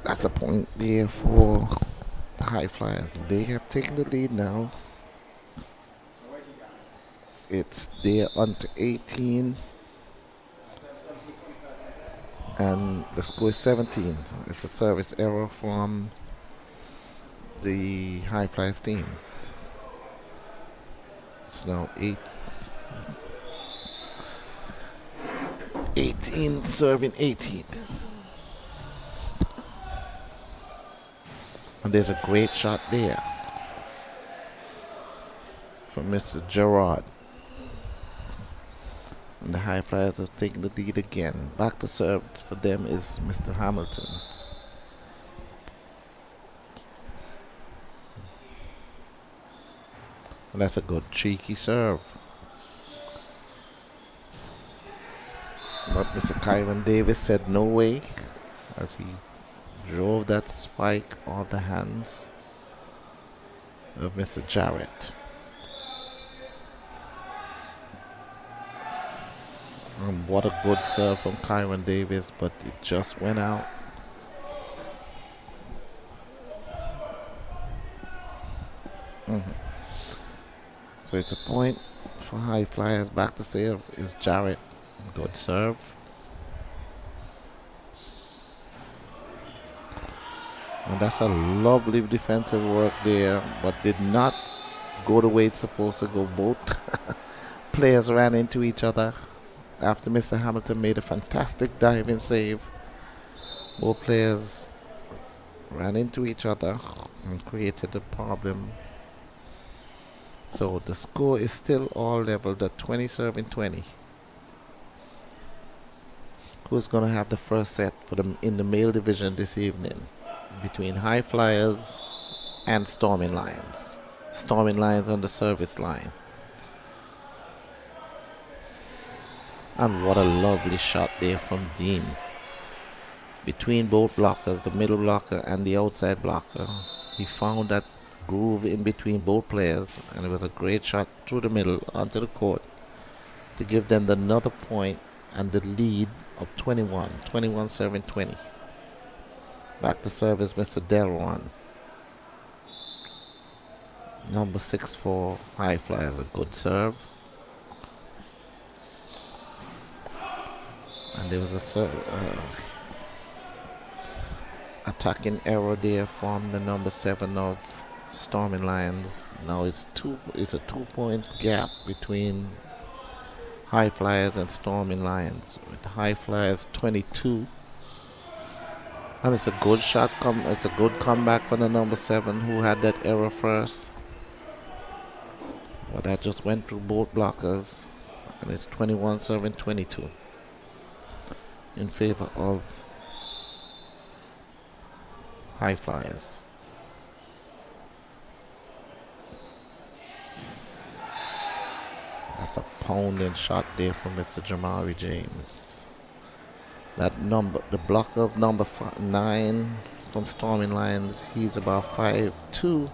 Speaker 1: That's a point there for the High Flyers. They have taken the lead now. It's there under 18. And the score is 17. It's a service error from the High Flyers team. It's now 18 serving 18. And there's a great shot there from Mr. Gerard. And the High Flyers are taking the lead again. Back to serve for them is Mr. Hamilton. That's a good cheeky serve. But Mr. Kyron Davis said no way as he drove that spike off the hands of Mr. Jarrett. And what a good serve from Kyron Davis, but it just went out. So it's a point for high flyers. Back to serve is Jarrett. Good serve. And that's a lovely defensive work there, but did not go the way it's supposed to go. Both players ran into each other after Mr. Hamilton made a fantastic diving save. Both players ran into each other and created a problem. So the score is still all leveled at 20-20. Who's going to have the first set for them in the male division this evening between High Flyers and Storming Lions? Storming Lions on the service line. And what a lovely shot there from Dean. Between both blockers, the middle blocker and the outside blocker, he found that groove in between both players, and it was a great shot through the middle onto the court to give them another point and the lead of 21 serving 20. Back to service Mr. Delron. Number 6 for High Flyers, a good serve. And there was a attacking error there from the number 7 of Storming Lions. Now it's a 2-point gap between High Flyers and Storming Lions. With High Flyers 22. And it's a good shot. It's a good comeback for the number 7 who had that error first. But that just went through both blockers. And it's 21 serving 22 in favor of High Flyers. That's a pounding shot there from Mr. Jamari James. That number, the blocker of number 9 from Storming Lions, he's about 5'2",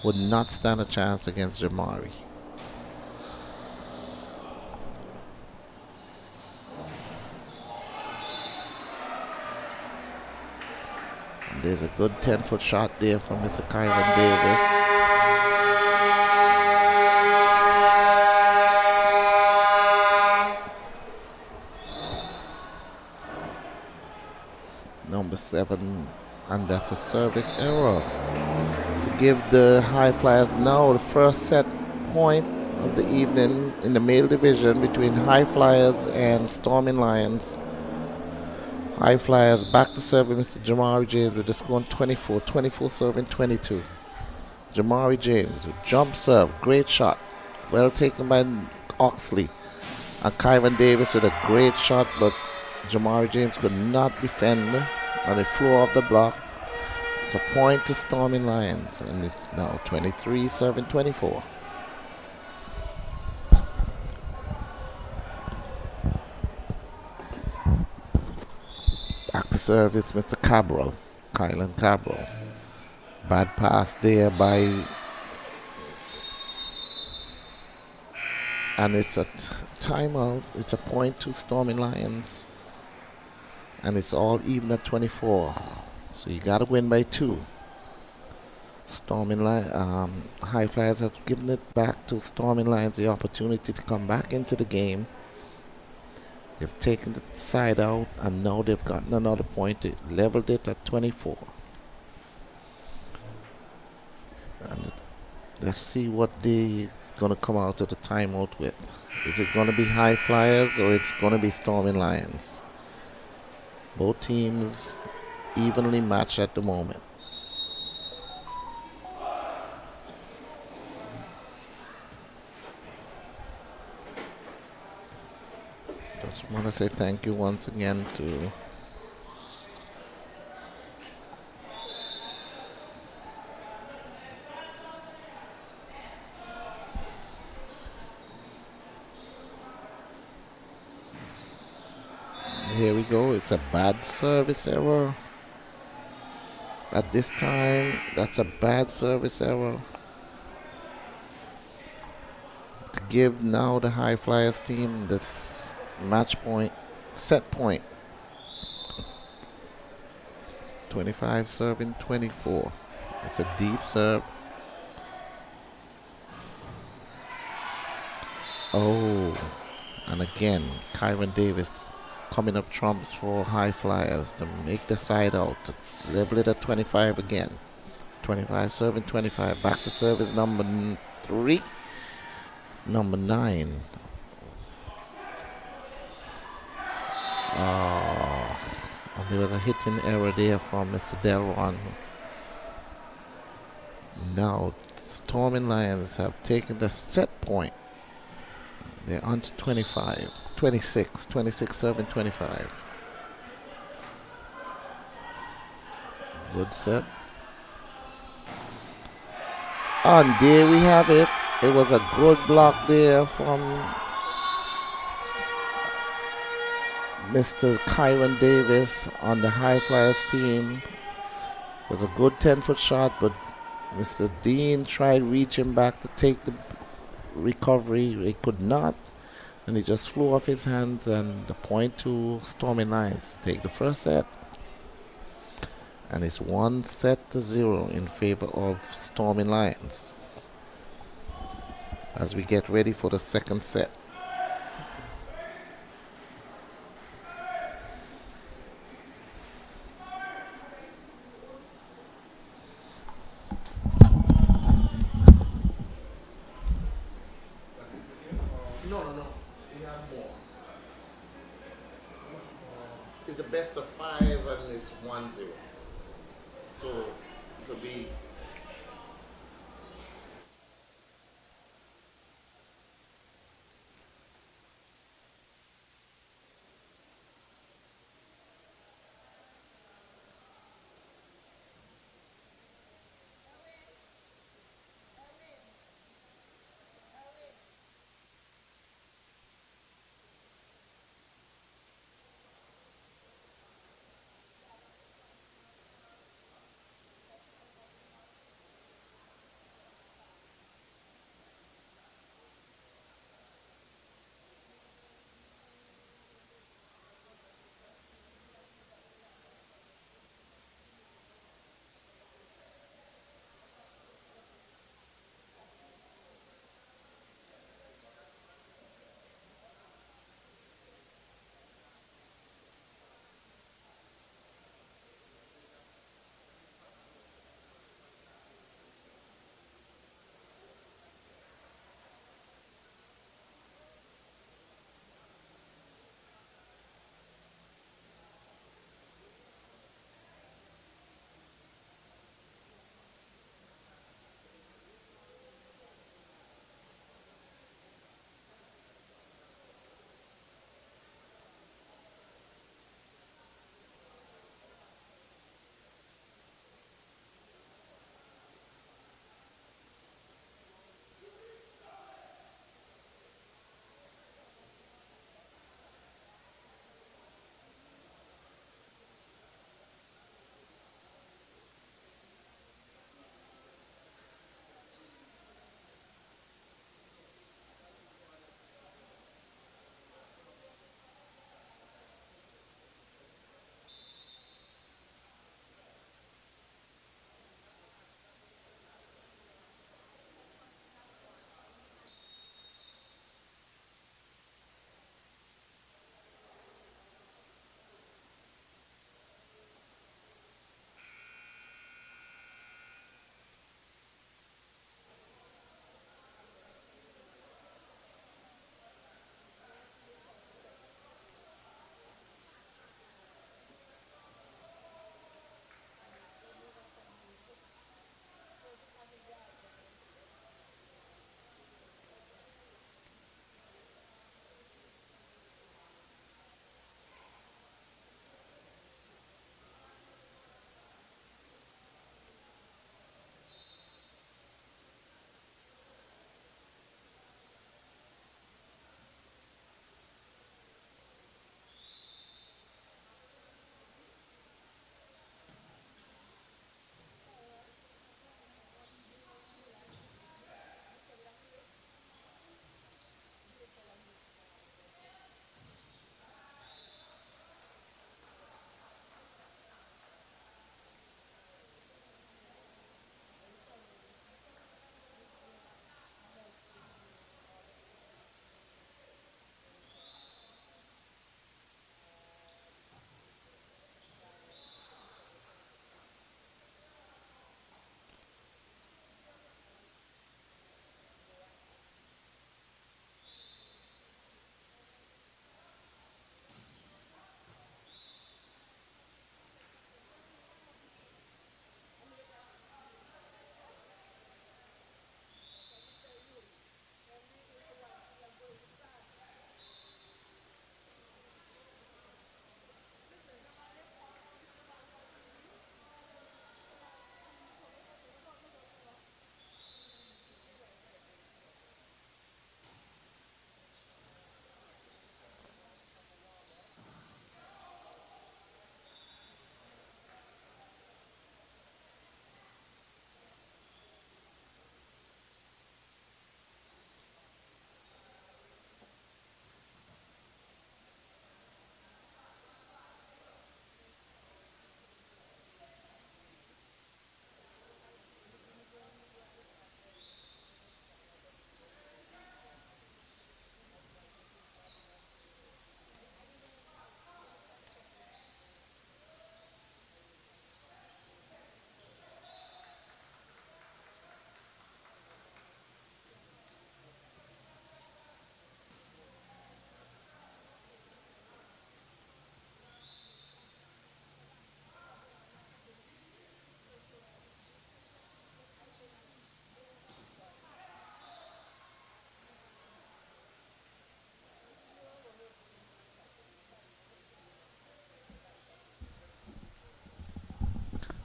Speaker 1: would not stand a chance against Jamari. And there's a good 10-foot shot there from Mr. Kyron Davis. Number 7, and that's a service error to give the High Flyers now the first set point of the evening in the male division between High Flyers and Storming Lions. High Flyers back to serving Mr. Jamari James with the score 24 serving 22. Jamari James with jump serve, great shot, well taken by Oxley, and Kyron Davis with a great shot, but Jamari James could not defend on the floor of the block. It's a point to Storming Lions, and it's now 23 serving 24. Back to service, Mr. Cabral, Kylan Cabral. Bad pass there by, and it's a timeout. It's a point to Storming Lions. And it's all even at 24. So you got to win by 2. High Flyers have given it back to Storming Lions the opportunity to come back into the game. They've taken the side out, and now they've gotten another point. They leveled it at 24. And let's see what they're going to come out of the timeout with. Is it going to be High Flyers or it's going to be Storming Lions? Both teams evenly matched at the moment. Just want to say thank you once again to there we go. It's a bad service error. At this time, that's a bad service error. To give now the High Flyers team this match point, set point. 25 serving 24. It's a deep serve. Oh, and again, Kyron Davis coming up trumps for High Flyers to make the side out, to level it at 25 again. It's 25 serving 25. Back to service number 3, number 9. Oh, and there was a hitting error there from Mr. Delron. Now, Storming Lions have taken the set point. They're on to 25, 26 serving 25. Good set. And there we have it. It was a good block there from Mr. Kyron Davis on the High Flyers team. It was a good 10-foot shot, but Mr. Dean tried reaching back to take the recovery. He could not, and he just flew off his hands, and the point to Storming Lions take the first set. And it's 1-0 in favor of Storming Lions as we get ready for the second set. No. We have more. It's a best of 5 and it's 1-0. So it could be.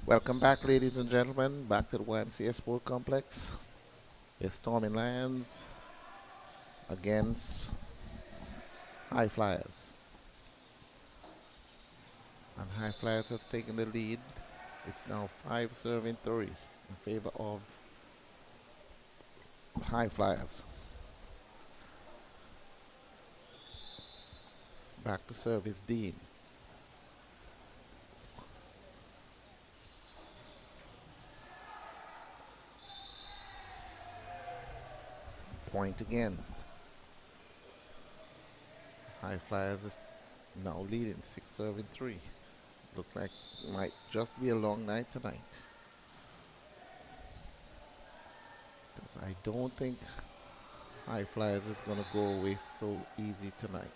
Speaker 1: Welcome back, ladies and gentlemen, back to the YMCA Sport Complex. It's Storming Lions against High Flyers. And High Flyers has taken the lead. It's now 5-3 in favor of High Flyers. Back to service Dean. Point again. High Flyers is now leading 6-3. Look like it might just be a long night tonight. Because I don't think High Flyers is going to go away so easy tonight.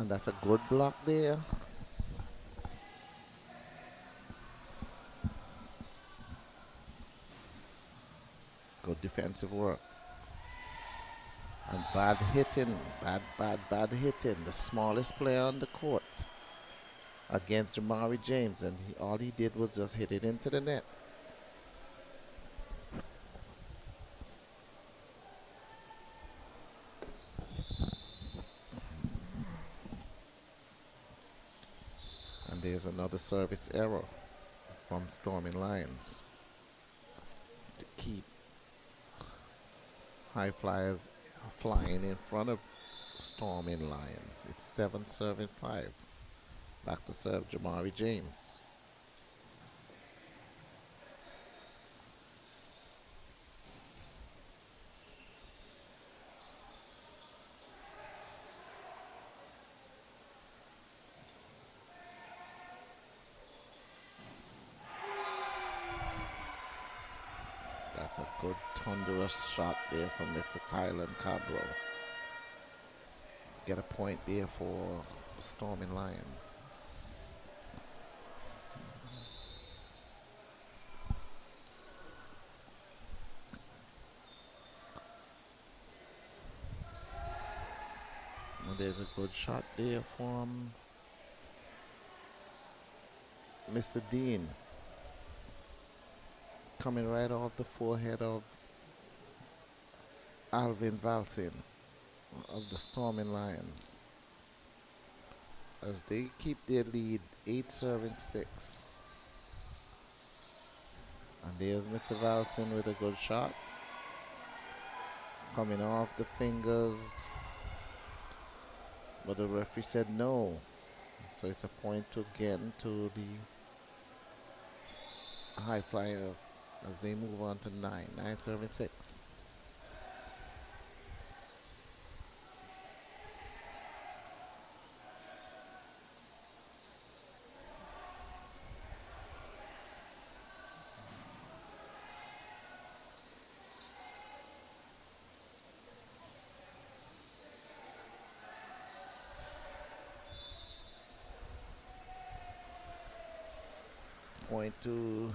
Speaker 1: And that's a good block there. Good defensive work. And bad hitting. Bad hitting. The smallest player on the court against Jamari James. And all he did was just hit it into the net. And there's another service error from Storming Lions to keep High Flyers flying in front of Storming Lions. It's 7-5. Back to serve Jamari James. That's a good thunderous shot there from Mr. Kylan Cabral. Get a point there for Storming Lions. And there's a good shot there from Mr. Dean. Coming right off the forehead of Alvin Valsin of the Storming Lions. As they keep their lead 8-6. And there's Mr. Valsin with a good shot. Coming off the fingers. But the referee said no. So it's a point again to the High Flyers as they move on to 9-6. Point to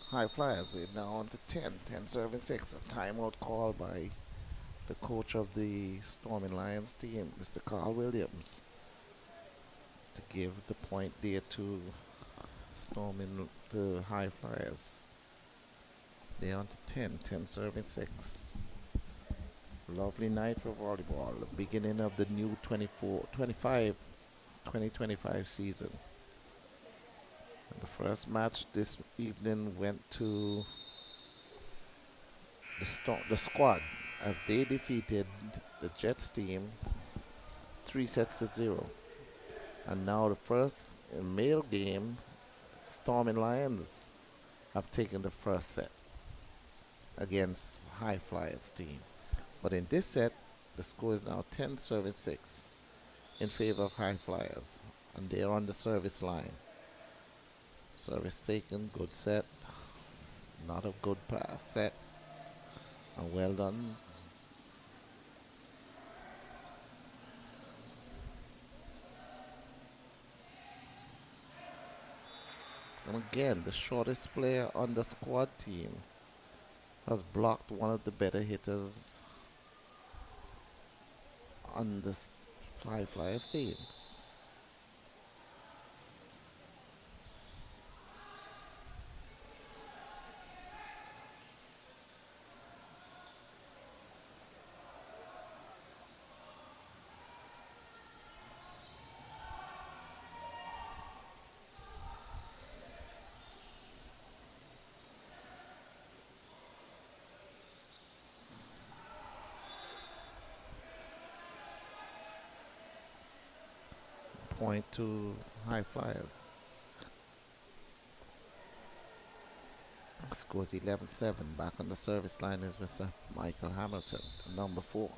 Speaker 1: High Flyers. They're now on to 10-6. A timeout call by the coach of the Storming Lions team, Mr. Carl Williams, to give the point there to High Flyers. They're on to 10-6. Lovely night for volleyball. The beginning of the new 2025 season. The first match this evening went to the squad as they defeated the Jets team 3-0. And now the first male game, Storming Lions have taken the first set against High Flyers team. But in this set, the score is now 10-6 in favor of High Flyers. And they are on the service line. Service taken, good set. Not a good pass set. And well done. And again, the shortest player on the squad team has blocked one of the better hitters on the Fly Flyers team. Point to High Flyers. Scores 11-7. Back on the service line is Mr. Michael Hamilton, number 4.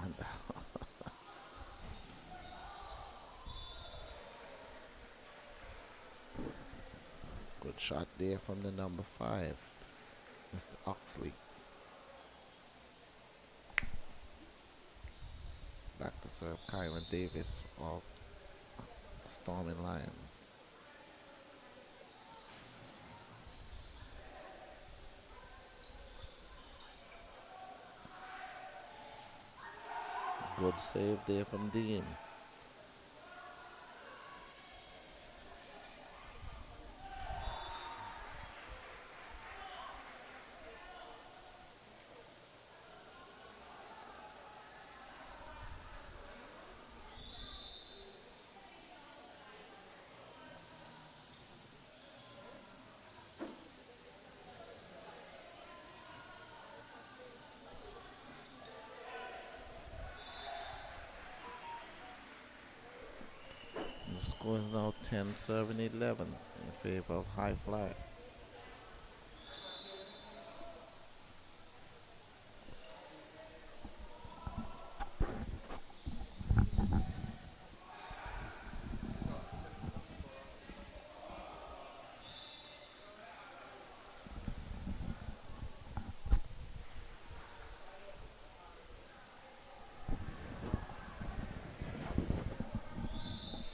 Speaker 1: And good shot there from the number 5, Mr. Oxley. Back to serve Kyron Davis of Storming Lions. Good save there from Dean. The score is now 10-7-11 in favor of High Fly.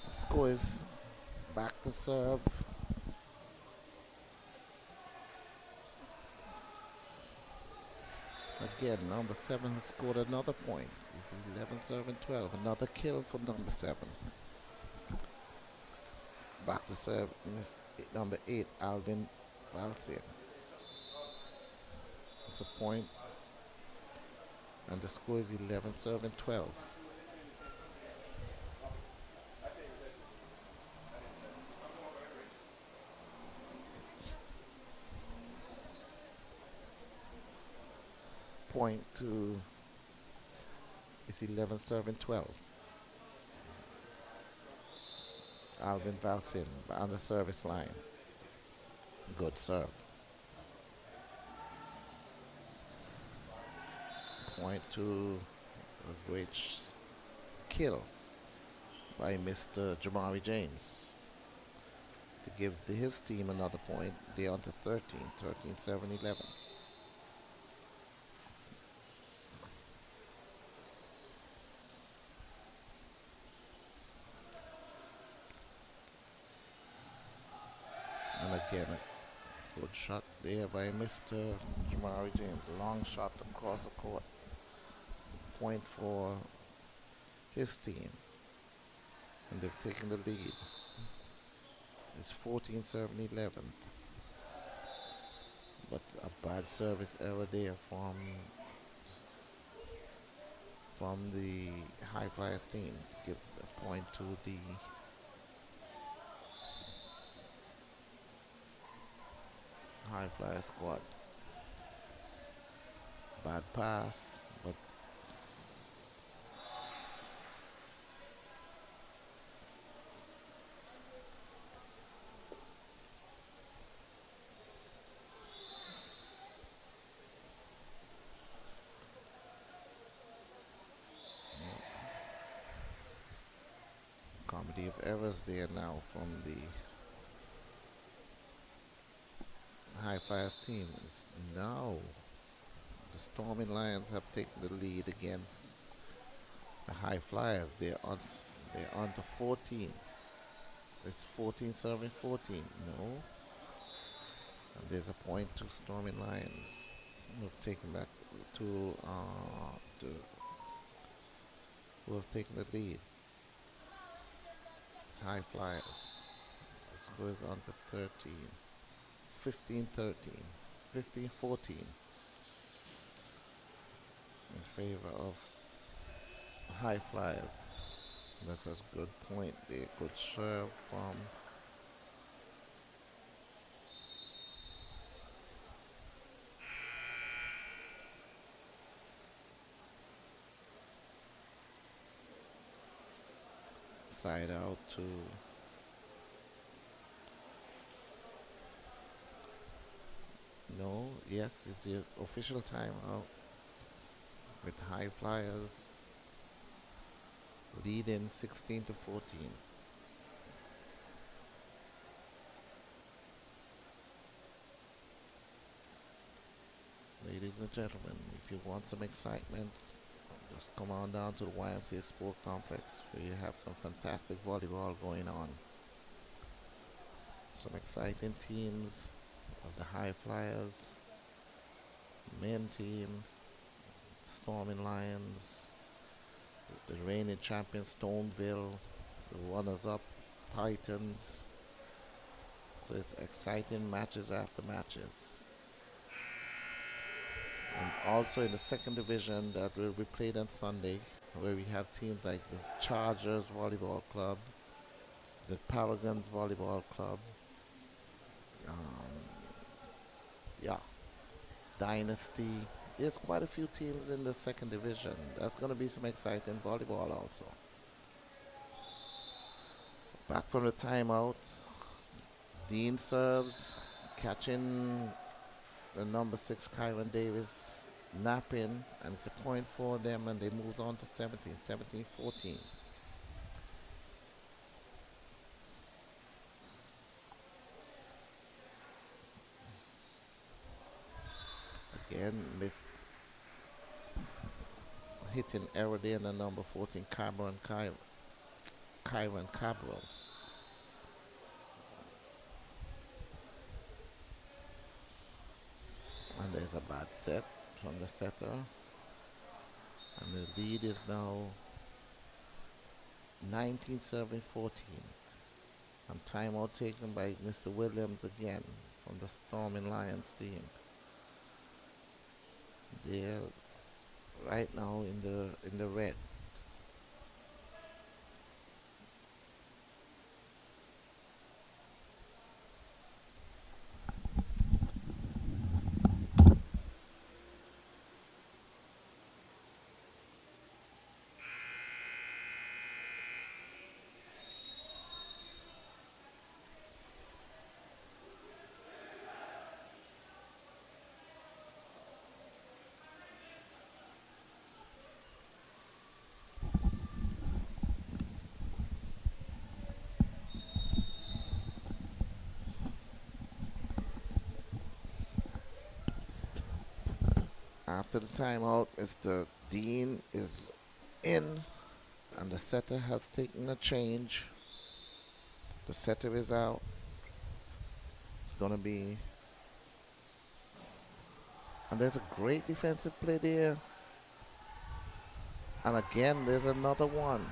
Speaker 1: Score is back to serve. Again, number 7 has scored another point. It's 11-7-12. Another kill from number 7. Back to serve number 8, Alvin Valsian. It's a point, and the score is 11-7-12. Point to it's 11-7-12. Alvin Valsin on the service line. Good serve. Point to a great kill by Mr. Jamari James to give his team another point. They're on to 13-7-11. And again, a good shot there by Mr. Jamari James. Long shot across the court. Point for his team. And they've taken the lead. It's 14-7-11. But a bad service error there from the High Flyers team to give the point to the High Flyer squad. Bad pass, but I believe errors there now from the High Flyers team. It's now the Storming Lions have taken the lead against the High Flyers. They're on to 14. It's 14 serving 14. No. And there's a point to Storming Lions. Who have taken back to who have taken the lead. It's High Flyers. The score is on to 13. 15-13. 15-14 in favor of High Flyers. That's a good point there. Good serve from side out to no, yes, it's your official timeout with High Flyers leading 16-14. Ladies and gentlemen, if you want some excitement, just come on down to the YMCA Sport Complex where you have some fantastic volleyball going on. Some exciting teams of the High Flyers, men team, Storming Lions, the reigning champion Stoneville, the runners-up Titans. So it's exciting matches after matches. And also in the second division that will be played on Sunday, where we have teams like the Chargers Volleyball Club, the Paragons Volleyball Club, yeah, Dynasty. There's quite a few teams in the second division. That's going to be some exciting volleyball also. Back from the timeout, Dean serves, catching the number 6 Kyron Davis napping, and it's a point for them, and they move on to 17-14. Again, missed hitting error there in the number 14 Kyron Cabral. And there's a bad set from the setter. And the lead is now 19-14. And timeout taken by Mr. Williams again from the Storming Lions team. They're right now in the red. After the timeout, Mr. Dean is in, and the setter has taken a change. The setter is out. It's going to be... And there's a great defensive play there. And again, there's another one.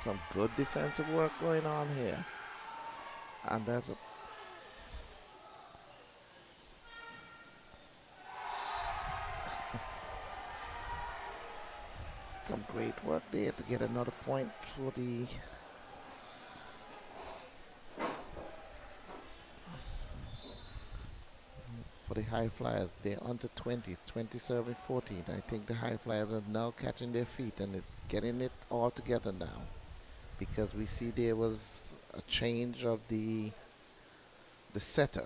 Speaker 1: Some good defensive work going on here. And there's a... some great work there to get another point for the High Flyers. They're on to 20-14. I think the High Flyers are now catching their feet, and it's getting it all together now, because we see there was a change of the setter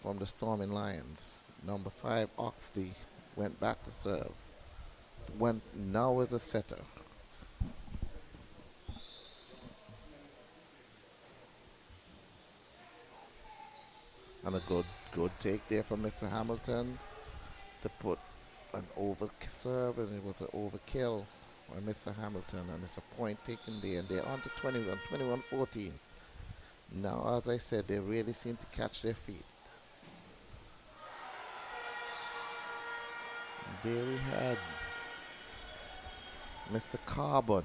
Speaker 1: from the Storming Lions. Number 5 Oxley went back to serve. Now is a setter. And a good take there from Mr. Hamilton to put an over serve, and it was an overkill by Mr. Hamilton, and it's a point taken there, and they're on to 21-14. Now, as I said, they really seem to catch their feet. There we had Mr. Carbon,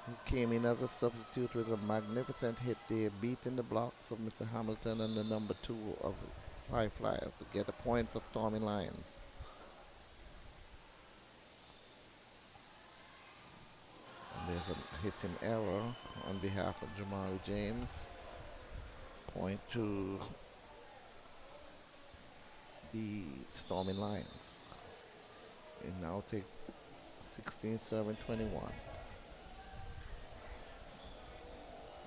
Speaker 1: who came in as a substitute with a magnificent hit there, beating the blocks of Mr. Hamilton and the number 2 of High Flyers to get a point for Stormy Lions. And there's a hitting error on behalf of Jamari James. Point to the Stormy Lions. They now take 16-7-21.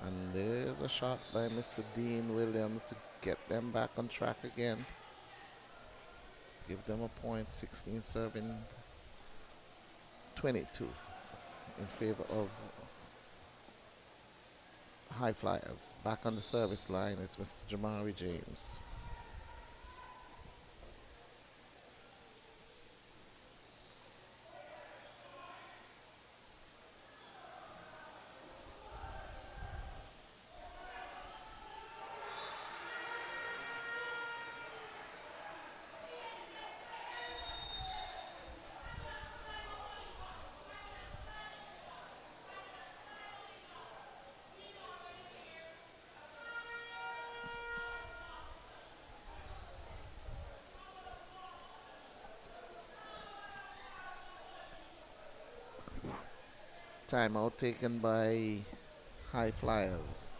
Speaker 1: And there's a shot by Mr. Dean Williams to get them back on track again. Give them a point, 16-7-22 in favor of High Flyers. Back on the service line, it's Mr. Jamari James. Timeout taken by High Flyers,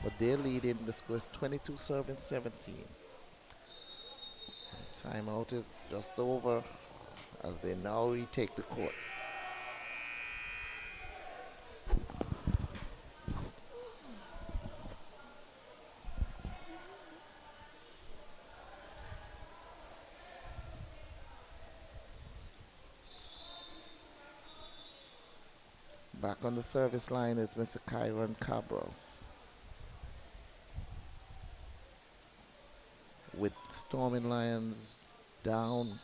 Speaker 1: but they're leading. The score is 22-17. Timeout is just over as they now retake the court. Back on the service line is Mr. Kyron Cabral, with Storming Lions down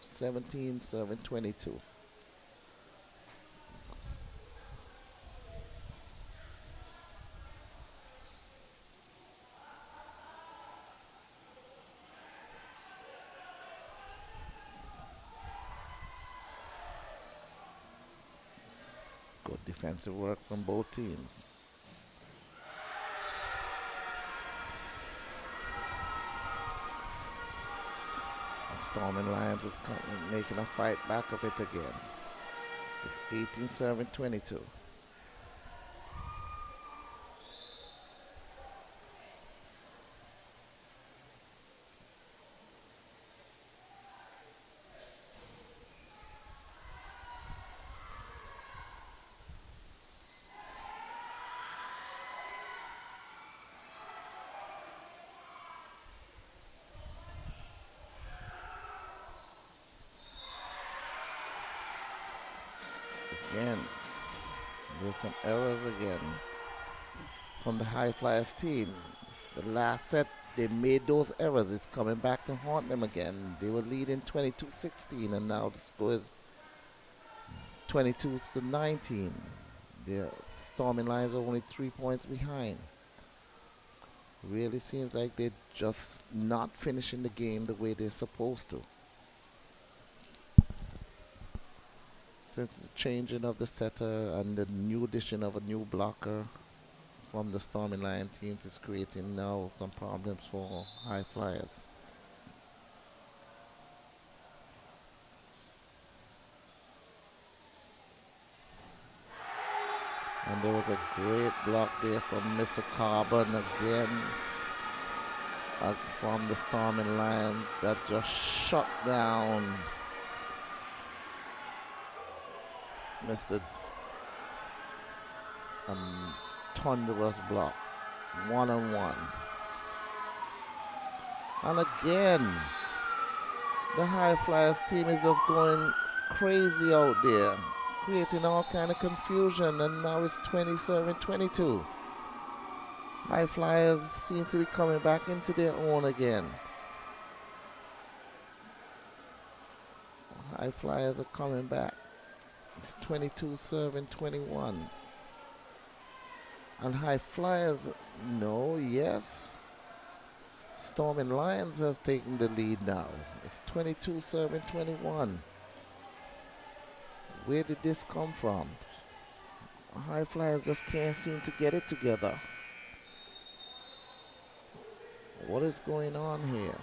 Speaker 1: 17-7-22. Good defensive work from both teams. Storming Lions is making a fight back of it again. It's 18-7-22. Again, there's some errors again from the High Flyers team. The last set, they made those errors. It's coming back to haunt them again. They were leading 22-16, and now the score is 22-19. The Storming Lions are only 3 points behind. Really seems like they're just not finishing the game the way they're supposed to. Since the changing of the setter and the new addition of a new blocker from the Storming Lion teams is creating now some problems for High Flyers. And there was a great block there from Mr. Carbon again from the Storming Lions that just shut down Mr. Thunderous block, one-on-one. And again, the High Flyers team is just going crazy out there, creating all kind of confusion, and now it's 27-22. High Flyers seem to be coming back into their own again. High Flyers are coming back. It's 22 serving 21. And High Flyers, no, yes. Storming Lions has taken the lead now. It's 22 serving 21. Where did this come from? High Flyers just can't seem to get it together. What is going on here?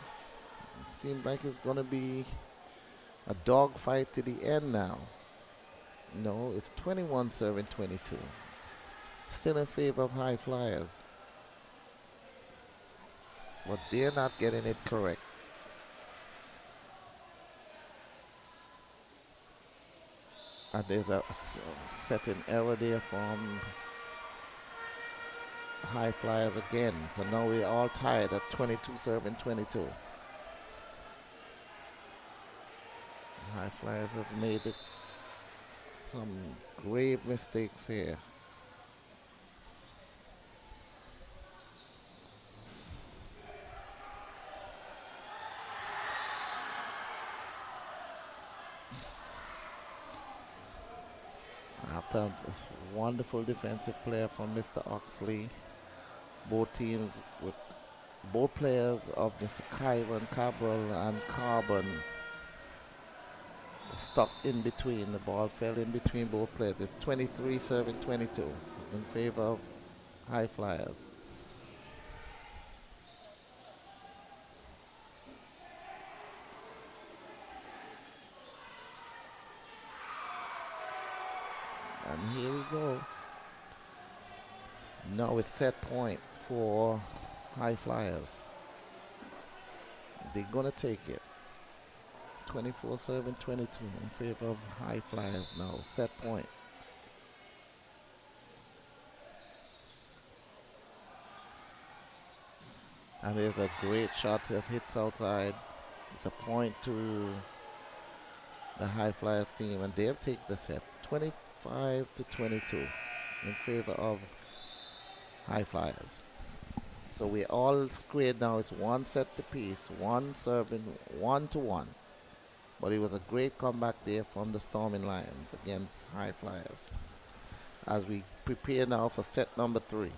Speaker 1: It seems like it's going to be a dogfight to the end now. No, it's 21 serving 22. Still in favor of High Flyers. But they're not getting it correct. And there's a setting error there from High Flyers again. So now we're all tied at 22 serving 22. High Flyers has made some grave mistakes here. After a wonderful defensive player from Mr. Oxley, both teams with both players of Mr. Kyron Cabral and Carbon stuck in between. The ball fell in between both players. It's 23 serving 22 in favor of High Flyers. And here we go. Now it's set point for High Flyers. They're gonna take it. 24 serving 22 in favor of High Flyers now. Set point. And there's a great shot that hits outside. It's a point to the High Flyers team, and they'll take the set. 25 to 22 in favor of High Flyers. So we're all squared now. It's one set to piece, one serving 1-1. But it was a great comeback there from the Storming Lions against High Flyers. As we prepare now for set number 3.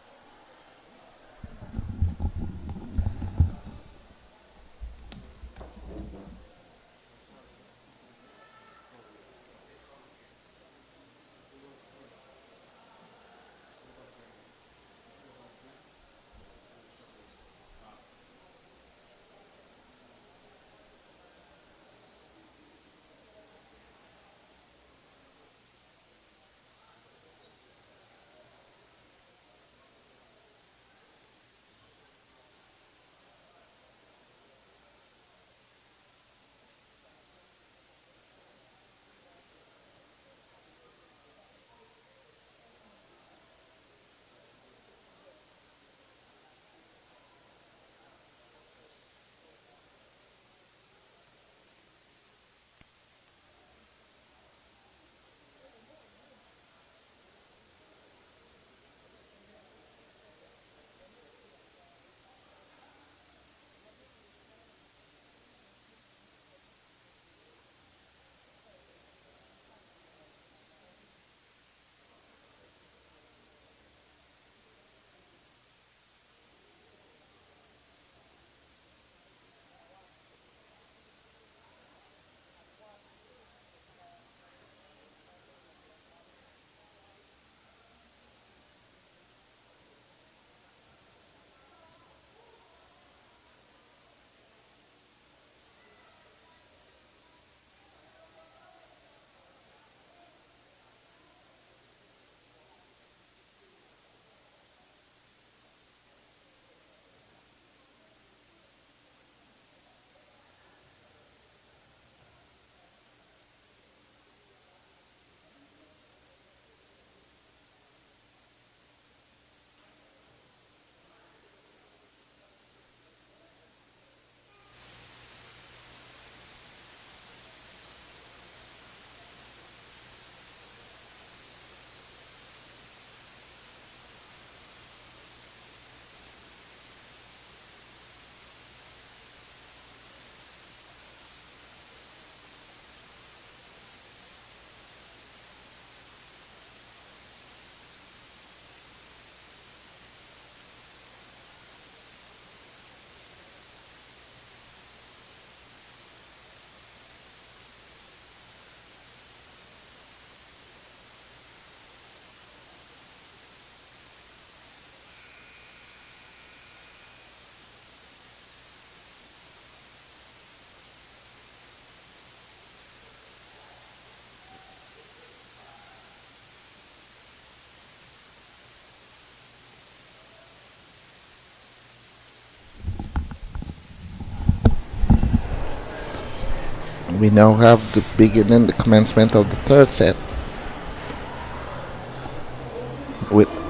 Speaker 1: We now have the beginning, the commencement of the third set.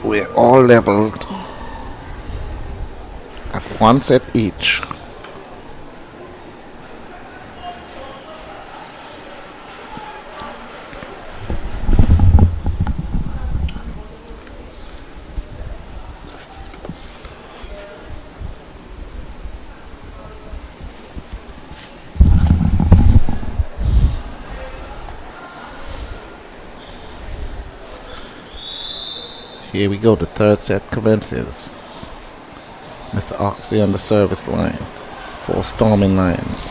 Speaker 1: We're all leveled at one set each. Here we go, the third set commences. Mr. Oxley on the service line. 4 storming lines.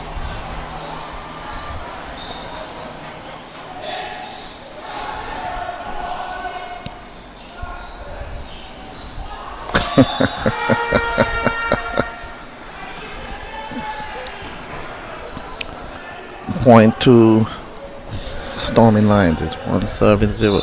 Speaker 1: Point 2 storming lines. It's 1 serving 0.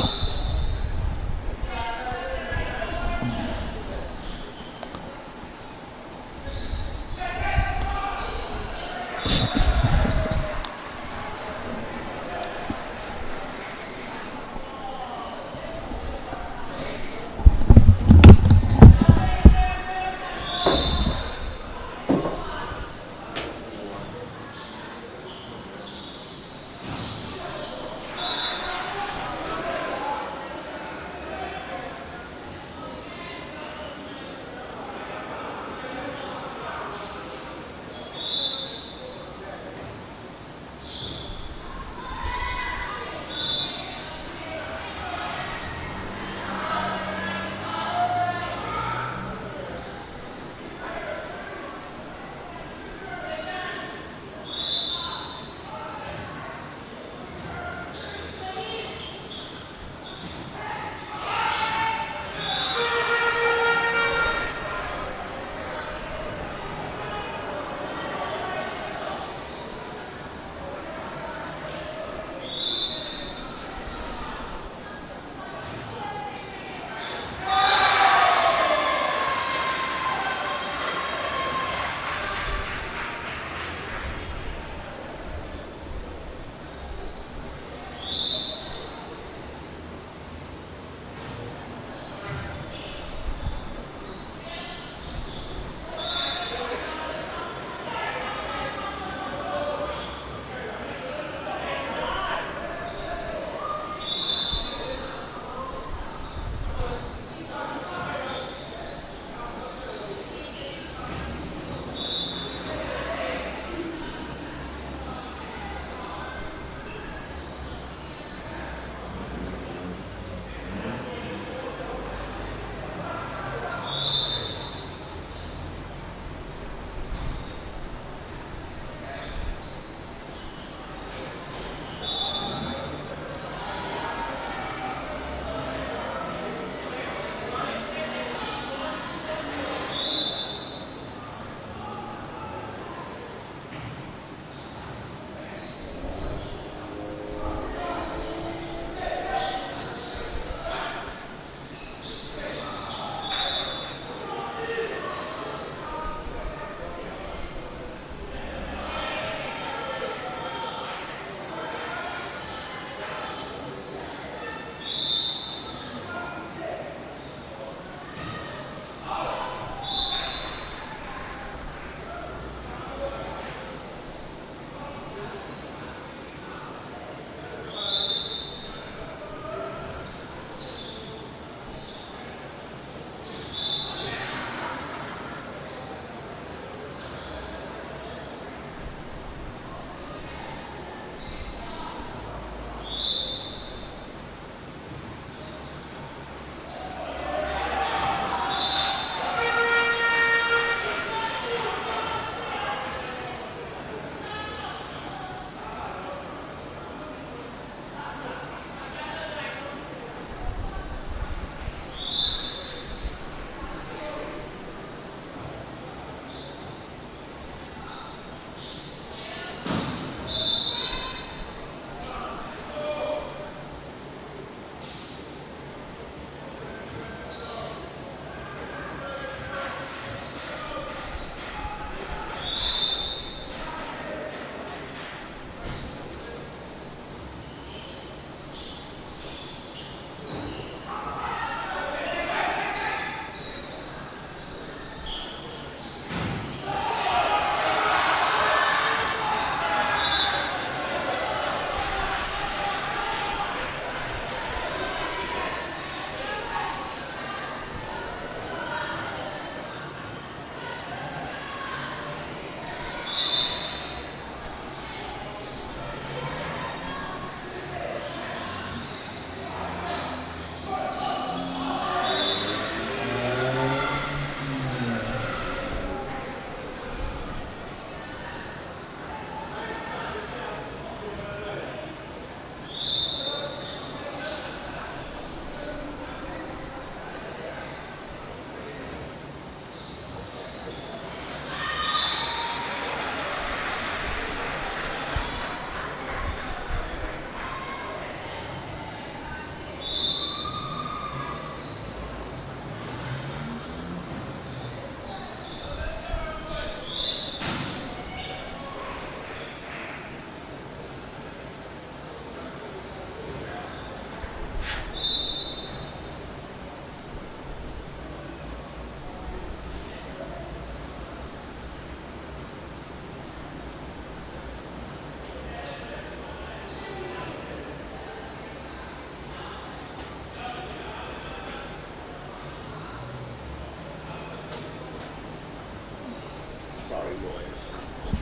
Speaker 1: Sorry, boys.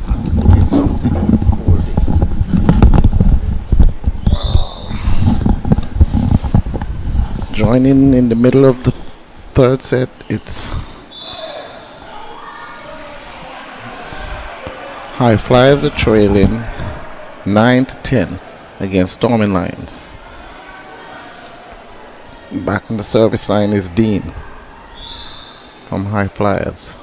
Speaker 1: I have to put in something holding. Joining in the middle of the third set, it's High Flyers are trailing 9-10 against Storming Lions. Back on the service line is Dean from High Flyers.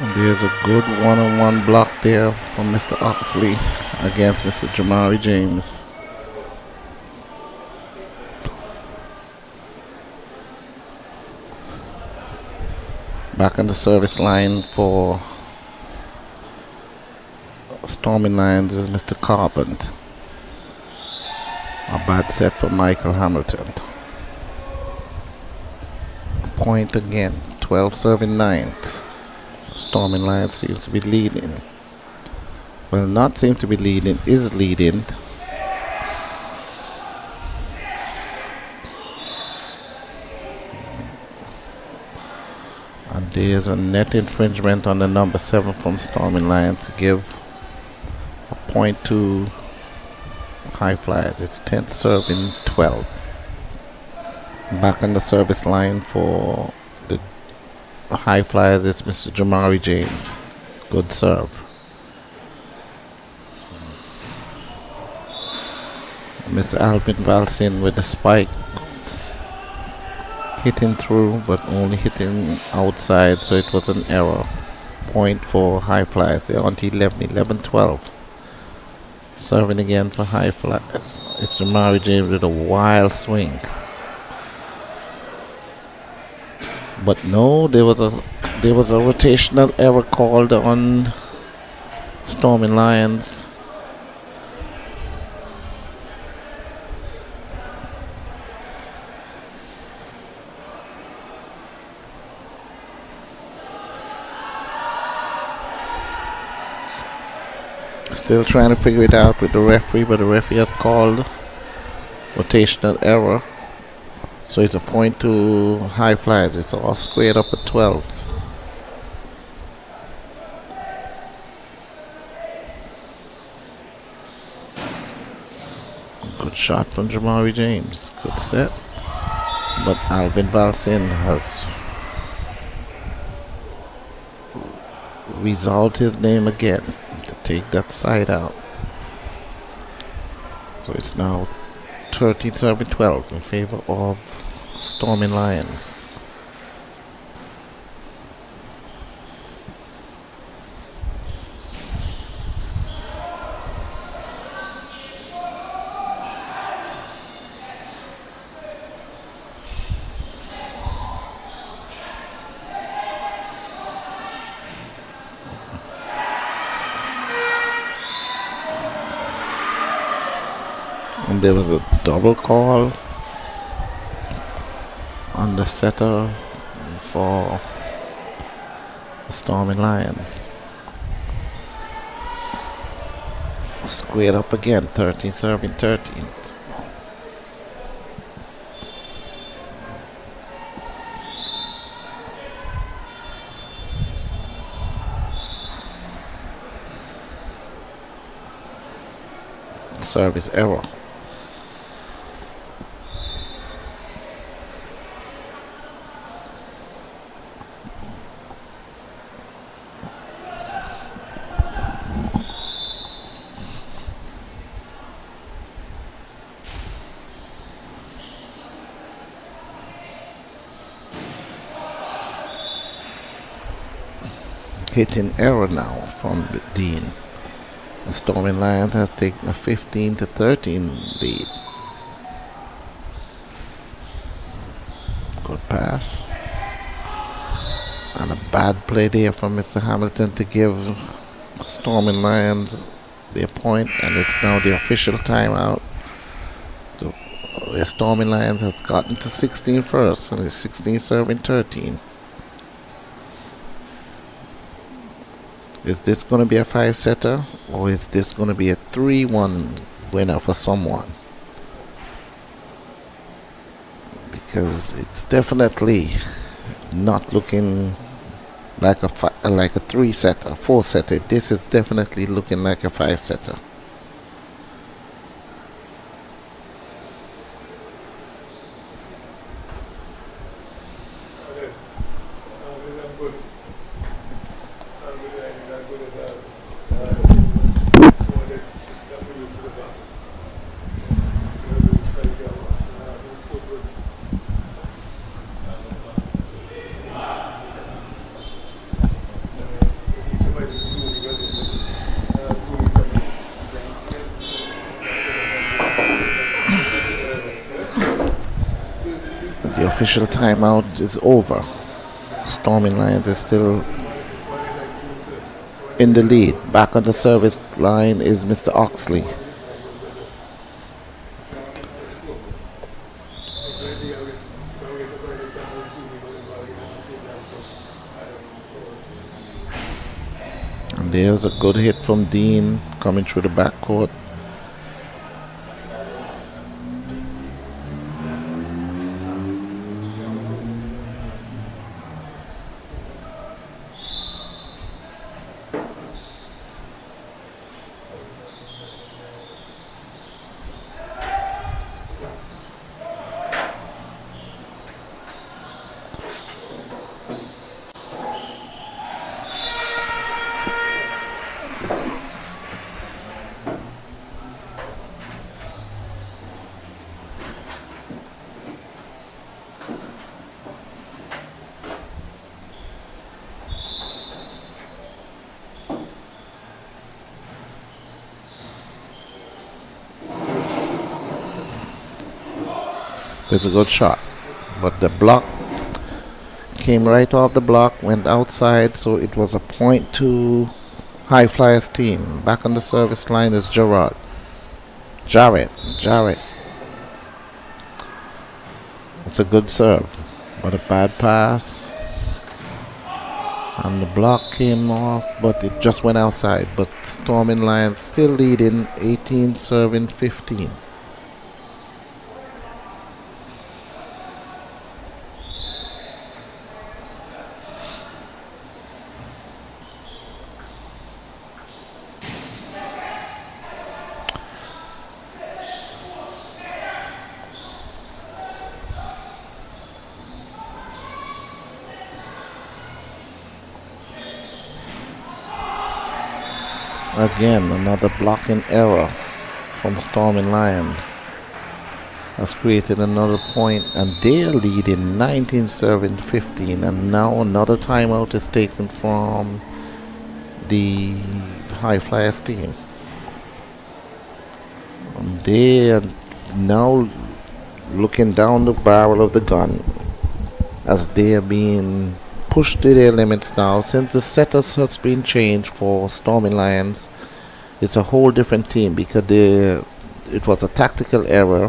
Speaker 1: And there's a good one-on-one block there from Mr. Oxley against Mr. Jamari James. Back on the service line for Storming Lions is Mr. Carpent. A bad set for Michael Hamilton. Point again, 12 serving 9. Storming Lions seems to be leading. Well, not seem to be leading, is leading. And there's a net infringement on the number 7 from Storming Lions to give a point to High Flyers. It's 10th serving 12. Back on the service line for the High Flyers, it's Mr. Jamari James. Good serve. Mr. Alvin Valsin with the spike. Hitting through, but only hitting outside, so it was an error. Point for High Flyers. They're on to 11-12. Serving again for High Flyers. It's Jamari James with a wild swing. But no, there was a rotational error called on Storming Lions. Still trying to figure it out with the referee, but the referee has called rotational error. So it's a point to High Flyers. It's all squared up at 12. Good shot from Jamari James. Good set. But Alvin Valsin has resolved his name again to take that side out. So it's now 13-12 in favor of Storming Lions. And there was a double call on the setter for the Storming Lions. Squared up again, 13-13. Service error. Hitting error now from the Dean. The Storming Lions has taken a 15-13 lead. Good pass. And a bad play there from Mr. Hamilton to give Storming Lions their point, and it's now the official timeout. The Storming Lions has gotten to 16 first, and it's 16-13. Is this going to be a 5-setter? Or is this going to be a 3-1 winner for someone? Because it's definitely not looking like like a 3-setter, 4-setter. This is definitely looking like a 5-setter. The official timeout is over. Storming Lions is still in the lead. Back on the service line is Mr. Oxley. And there's a good hit from Dean coming through the backcourt. It's a good shot, but the block came right off the block, went outside, so it was a point to High Flyers team. Back on the service line is Jarrett. It's a good serve, but a bad pass, and the block came off, but it just went outside. But Storming Lions still leading 18 serving 15. Again, another blocking error from Storming Lions has created another point, and they're leading 19 serving 15. And now another timeout is taken from the High Flyers team. And they are now looking down the barrel of the gun as they are being pushed to their limits now. Since the setters has been changed for Storming Lions, it's a whole different team, because it was a tactical error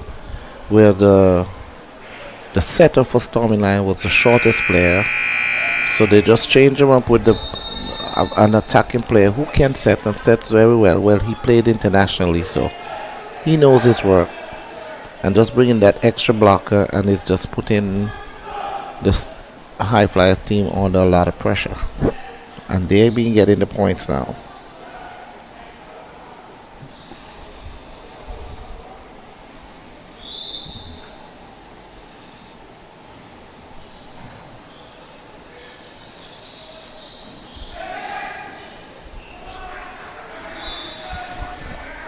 Speaker 1: where the setter for Storming Lions was the shortest player, so they just changed him up with an attacking player who can set and set very well. Well, he played internationally, so he knows his work, and just bringing that extra blocker, and it's just putting this High Flyers team under a lot of pressure, and they've been getting the points now.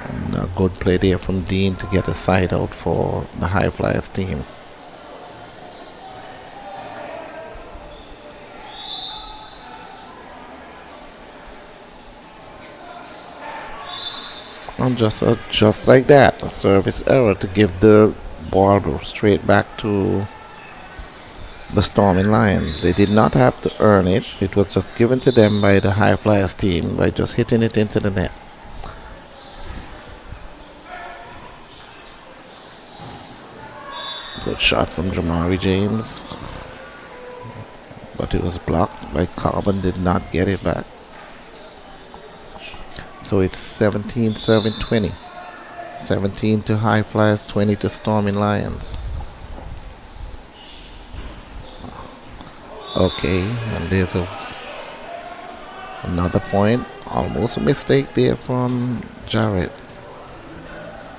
Speaker 1: And a good play there from Dean to get a side out for the High Flyers team. And just like that, a service error to give the ball straight back to the Storming Lions. They did not have to earn it. It was just given to them by the High Flyers team by just hitting it into the net. Good shot from Jamari James, but it was blocked by Carbon, did not get it back. So it's 17 serving 20. 17 to High Flyers, 20 to Storming Lions. Okay, and there's another point. Almost a mistake there from Jarrett.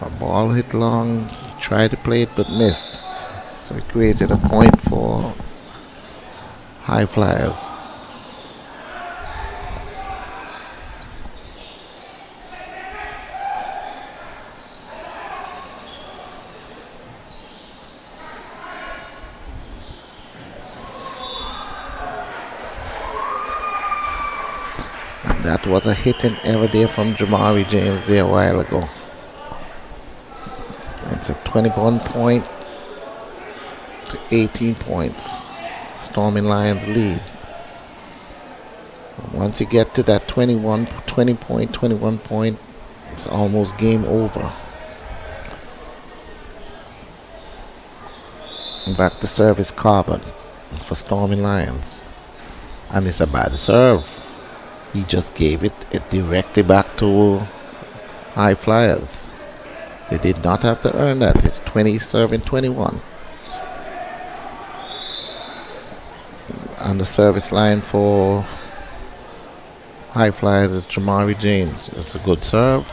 Speaker 1: A ball hit long, tried to play it but missed. So it created a point for High Flyers. That was a hit and error there from Jamari James there a while ago. It's a 21 point to 18 points. Storming Lions lead. Once you get to that 21 point, it's almost game over. Back to serve is Carbon for Storming Lions. And it's a bad serve. He just gave it directly back to High Flyers. They did not have to earn that. It's 20 serving 21. And the service line for High Flyers is Jamari James. It's a good serve.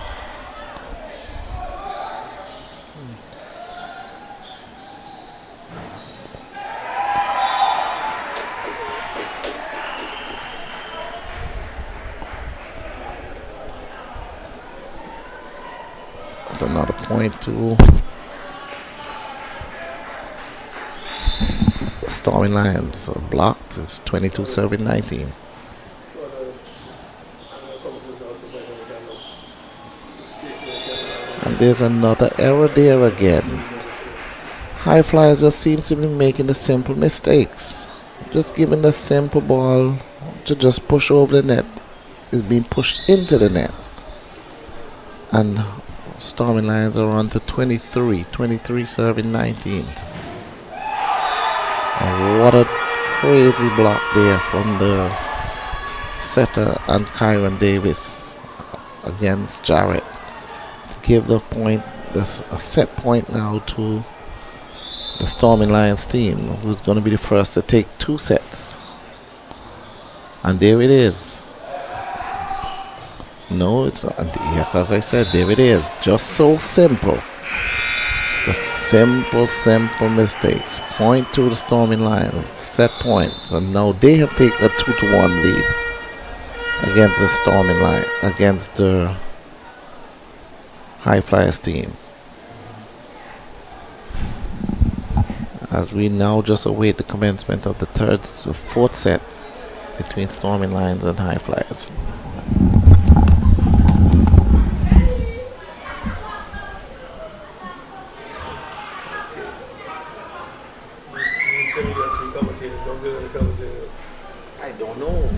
Speaker 1: That's another point to Storming Lions. Blocked. It's 22 serving 19. And there's another error there again. High Flyers just seems to be making the simple mistakes. Just giving the simple ball to just push over the net is being pushed into the net. And Storming Lions are on to 23 serving 19. And what a crazy block there from the setter and Kyron Davis against Jarrett to give the point, a set point now to the Storming Lions team, who's going to be the first to take 2 sets. And there it is. No, it's not. Yes, as I said, there it is. Just so simple. The simple mistakes. Point to the Storming Lions. Set points. And now they have taken a 2-1 lead against the Storming Lions, against the High Flyers team. As we now just await the commencement of the 4th set between Storming Lions and High Flyers. I don't know.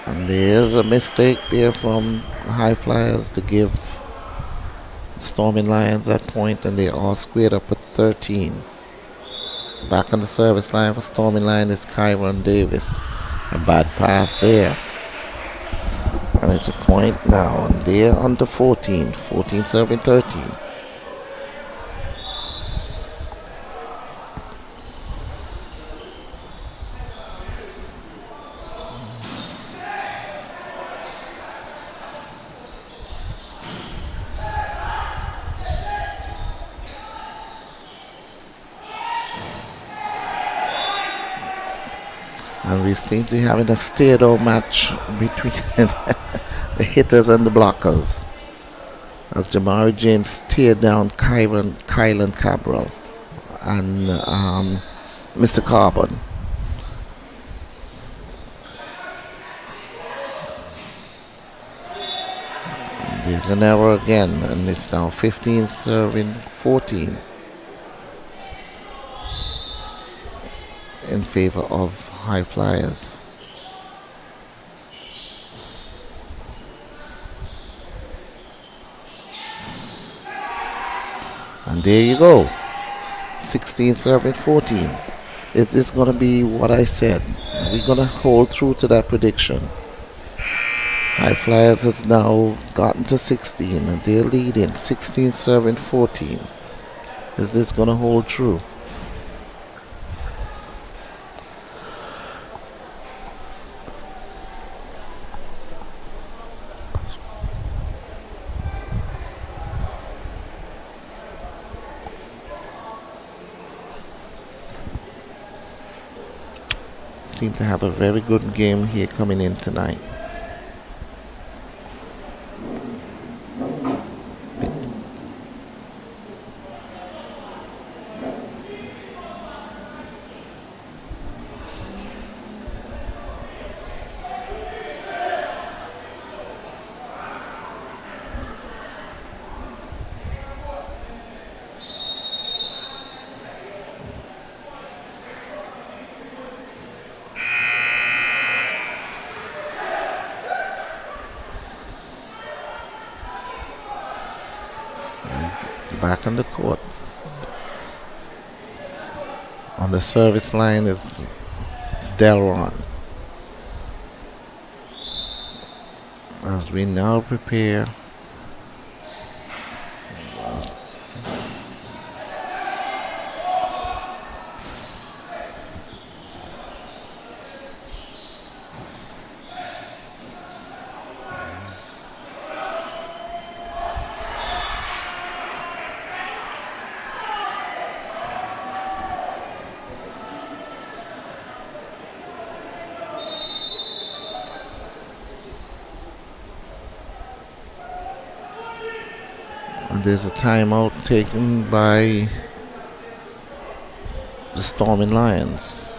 Speaker 1: And there's a mistake there from High Flyers to give Storming Lions that point, and they all squared up at 13. Back on the service line for Storming Lion is Kyron Davis. A bad pass there. And it's a point now. And they're under 14. 14 serving 13. And we seem to be having a stare-down match between the hitters and the blockers, as Jamari James stared down Kylan Cabral and Mr. Carbon. And there's an error again, and it's now 15 serving 14 in favor of High Flyers. And there you go. 16 serving 14. Is this going to be what I said? Are we going to hold true to that prediction? High Flyers has now gotten to 16 and they're leading 16 serving 14. Is this going to hold true? Seem to have a very good game here coming in tonight. Back on the court. On the service line is Delron. As we now prepare and there's a timeout taken by the Storming Lions.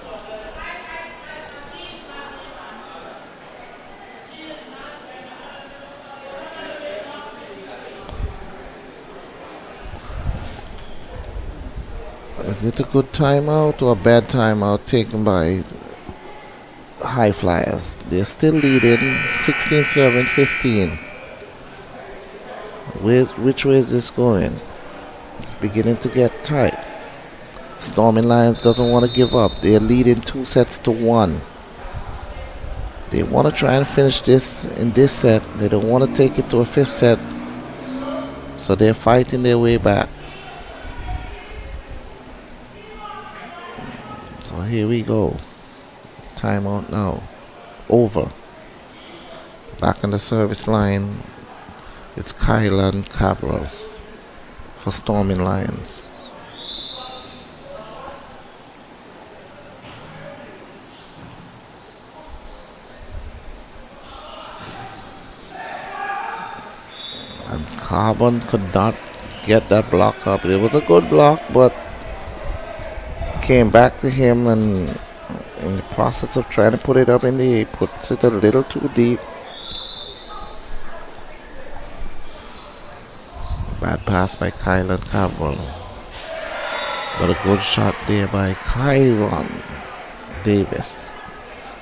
Speaker 1: Is it a good timeout or a bad timeout taken by High Flyers? They're still leading 16 serving 15. Which way is this going? It's beginning to get tight. Storming Lions doesn't want to give up. They're leading 2 sets to 1. They want to try and finish this in this set. They don't want to take it to a 5th set. So they're fighting their way back. So here we go. Timeout now. Over. Back on the service line. It's Kylan Cabral for Storming Lions. And Carbon could not get that block up. It was a good block, but came back to him, and in the process of trying to put it up in the air, puts it a little too deep. Bad pass by Kylan Cabral. But a good shot there by Kyron Davis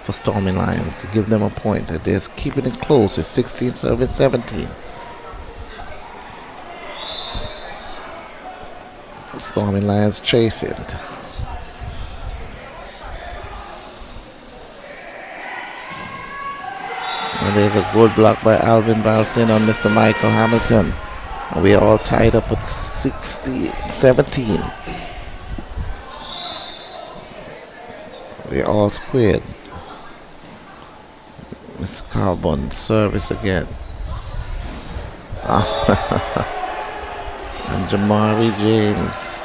Speaker 1: for Storming Lions to give them a point. They're just keeping it close. It's 16 serving 17. Storming Lions chasing. And there's a good block by Alvin Valsin on Mr. Michael Hamilton. And we are all tied up at 17. We're all squared. Mr. Carbon, service again. And Jamari James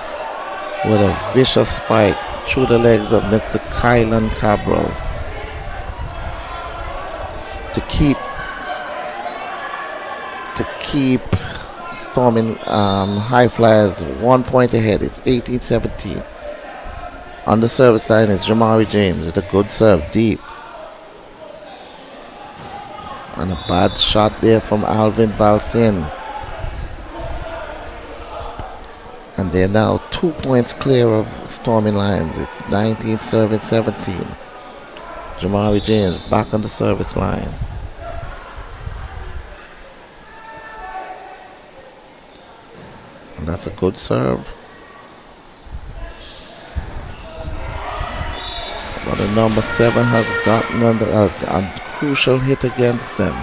Speaker 1: with a vicious spike through the legs of Mr. Kylan Cabral to keep Storming High Flyers 1 point ahead. It's 18-17. On the service line is Jamari James with a good serve deep. And a bad shot there from Alvin Valsin. And they're now 2 points clear of Storming Lions. It's 19 serving 17. Jamari James back on the service line. And that's a good serve. But the number 7 has gotten under a crucial hit against them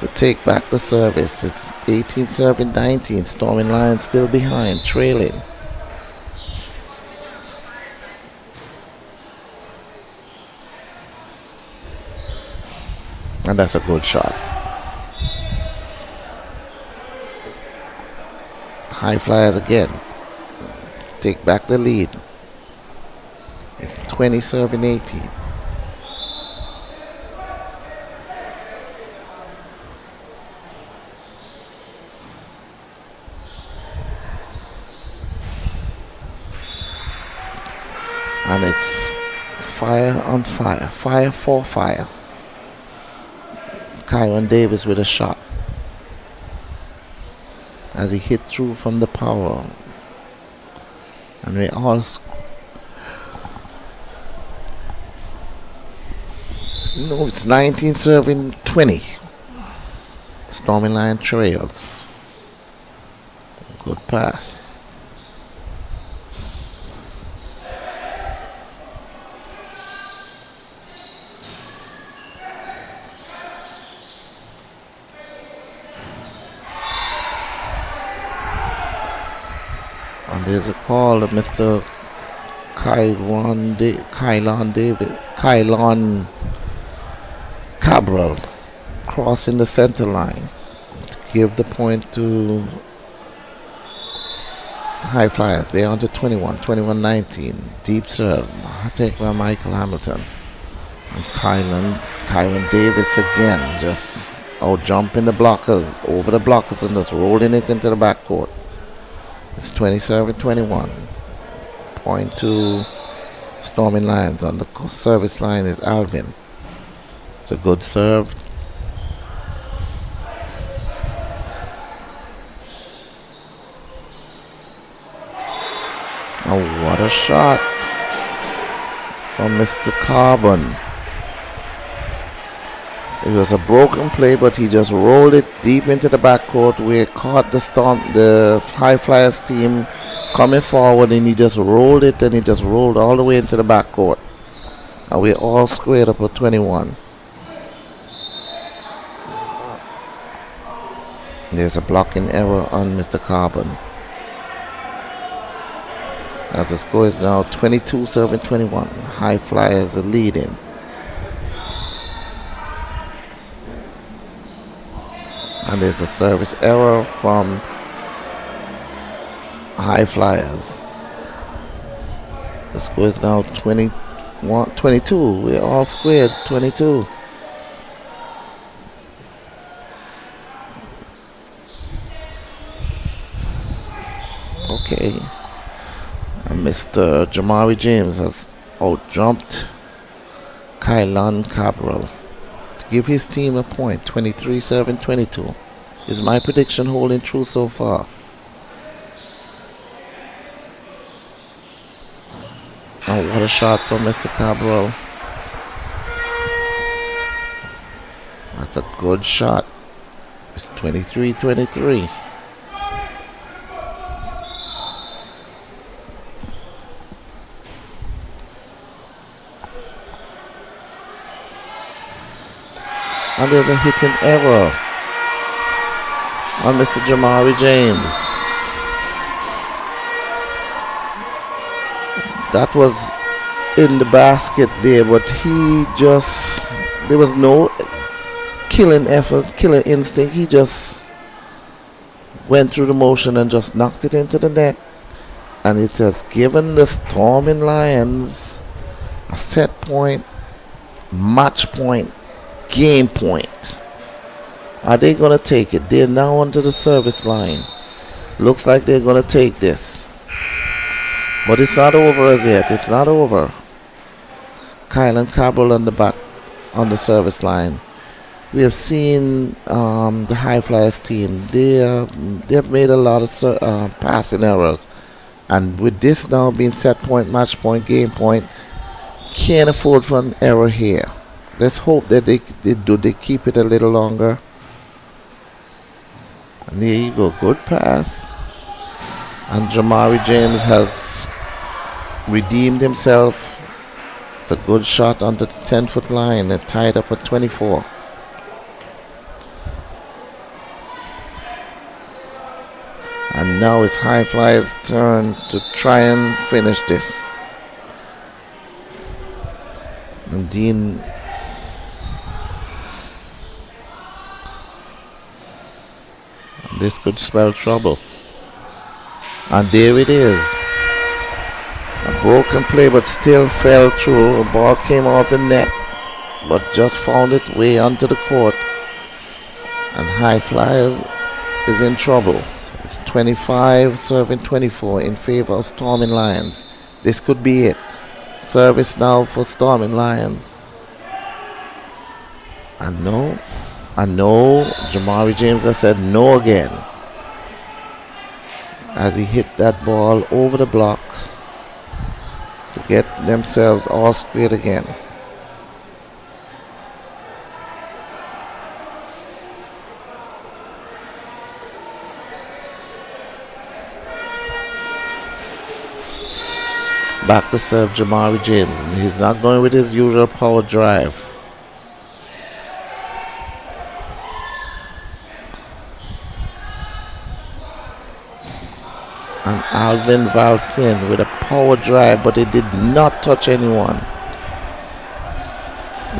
Speaker 1: to take back the service. It's 18 serving 19. Storming Lions still behind, trailing. And that's a good shot. High Flyers again take back the lead. It's 20 serving 18. And it's fire on fire, fire for fire. Kyron Davis with a shot as he hit through from the power. And we all it's 19 serving 20. Storming Lion trails. Good pass. And there's a call of Mr. Kylan Cabral crossing the center line to give the point to High Flyers. They're on to 21-19. Deep serve. Take by Michael Hamilton. And Kyron Davis again just out jumping the blockers, over the blockers and just rolling it into the backcourt. It's 20-21. Point to Storming Lions. On the service line is Alvin. It's a good serve. Oh, what a shot from Mr. Carbon. It was a broken play, but he just rolled it deep into the backcourt where it caught the High Flyers team coming forward, and he just rolled it, and he just rolled all the way into the backcourt. And we're all squared up at 21. There's a blocking error on Mr. Carbon. As the score is now 22-21. High Flyers are leading. And there's a service error from High Flyers. The score is now 22. We're all squared, 22. Okay. And Mr. Jamari James has out-jumped Kylan Cabral to give his team a point, 23-22. Is my prediction holding true so far? Oh, what a shot from Mr. Cabral. a good shot. It's 23-23. And there's a hitting error on Mr. Jamari James. That was in the basket there, but there was no killing effort, killing instinct. He just went through the motion and just knocked it into the net. And it has given the Storming Lions a set point, match point, game point. Are they going to take it? They're now onto the service line. Looks like they're going to take this. But it's not over as yet. It's not over. Kylan Cabral on the back on the service line. We have seen the High Flyers team. They have made a lot of passing errors. And with this now being set point, match point, game point, can't afford for an error here. Let's hope that they keep it a little longer. And there you go, good pass. And Jamari James has redeemed himself. It's a good shot on the 10-foot line and tied up at 24. And now it's High Flyers' turn to try and finish this. And Dean this could spell trouble. And there it is. A broken play but still fell through. A ball came off the net but just found its way onto the court. And High Flyers is in trouble. It's 25 serving 24 in favor of Storming Lions. This could be it. Service now for Storming Lions. And no, Jamari James has said no again as he hit that ball over the block to get themselves all squared again. Back to serve Jamari James, and he's not going with his usual power drive. And Alvin Valsin with a power drive, but it did not touch anyone.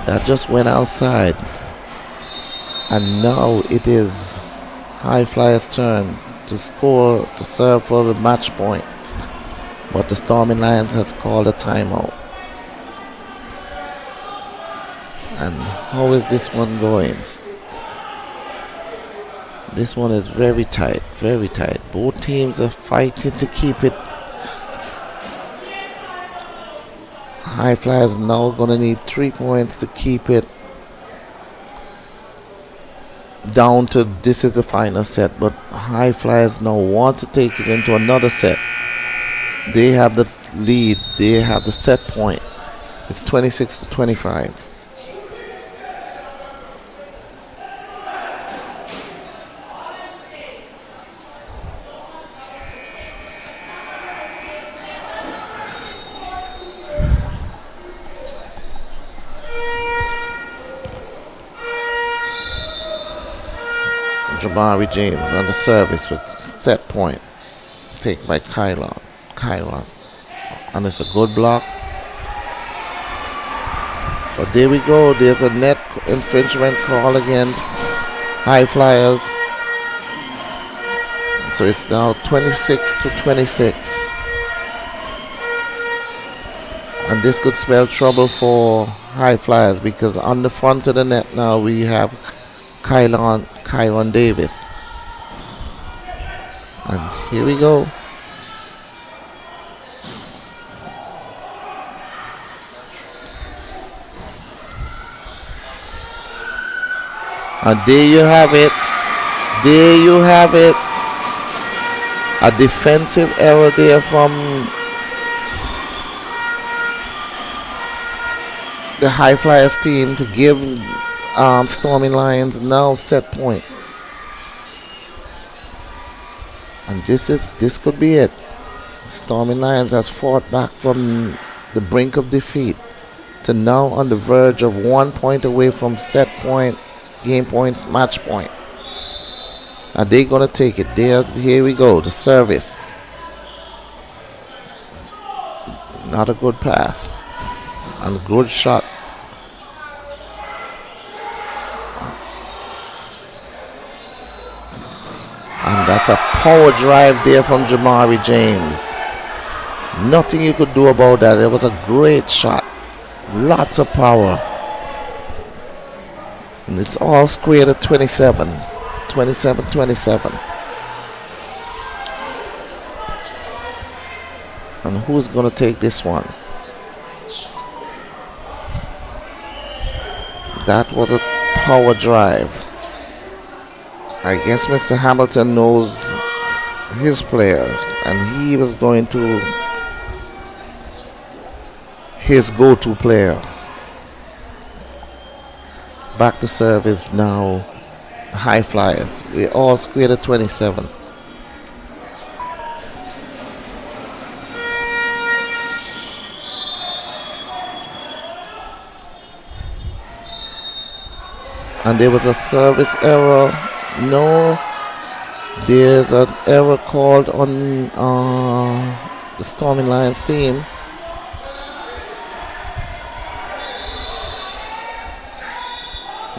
Speaker 1: That just went outside. And now it is High Flyers' turn to score, to serve for the match point. But the Storming Lions has called a timeout. And how is this one going? This one is very tight, very tight. Both teams are fighting to keep it. High Flyers now going to need 3 points to keep it down to this is the final set. But High Flyers now want to take it into another set. They have the lead. They have the set point. It's 26-25. Jamari James on the service with set point. Take by Kyron. And it's a good block. But there we go. There's a net infringement call against High Flyers. So it's now 26-26. And this could spell trouble for High Flyers because on the front of the net now we have Kyron Davis. And here we go. And there you have it. There you have it. A defensive error there from the High Flyers team to give Storming Lions now set point, and this could be it. Storming Lions has fought back from the brink of defeat to now on the verge of 1 point away from set point, game point, match point. Are they gonna take it? Here we go. The service. Not a good pass. And a good shot. And that's a power drive there from Jamari James. Nothing you could do about that. It was a great shot. Lots of power. And it's all squared at 27. 27-27. And who's going to take this one? That was a power drive. I guess Mr. Hamilton knows his players, and he was going to his go-to player. Back to service now. High Flyers. We all squared at 27. And there was a service error. No, there's an error called on the Storming Lions team.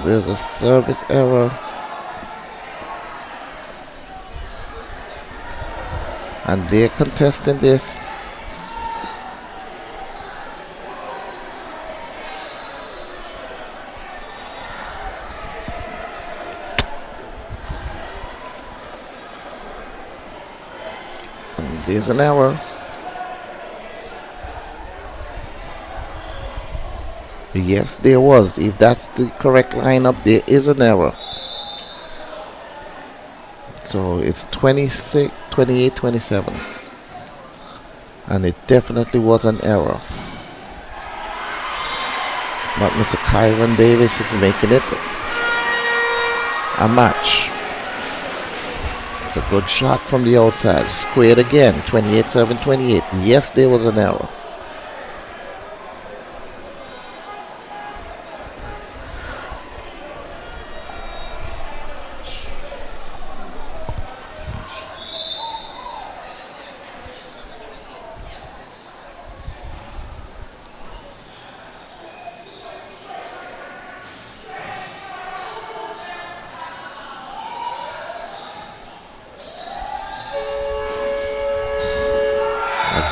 Speaker 1: There's a service error. And they're contesting this. And there's an error. Yes, there was. If that's the correct lineup, there is an error. So it's 28-27. And it definitely was an error. But Mr. Kyron Davis is making it a match. It's a good shot from the outside. Squared again. 28-7-28. Yes, there was an error.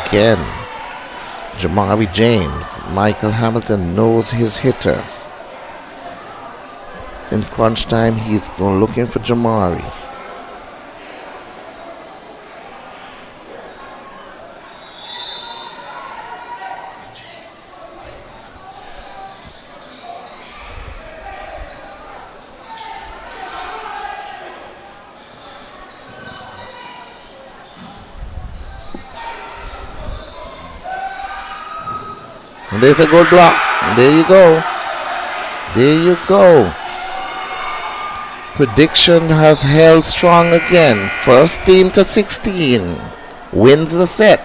Speaker 1: Again, Jamari James. Michael Hamilton knows his hitter. In crunch time, he's going looking for Jamari. And there's a good block. There you go. There you go. Prediction has held strong again. First team to 16 wins the set.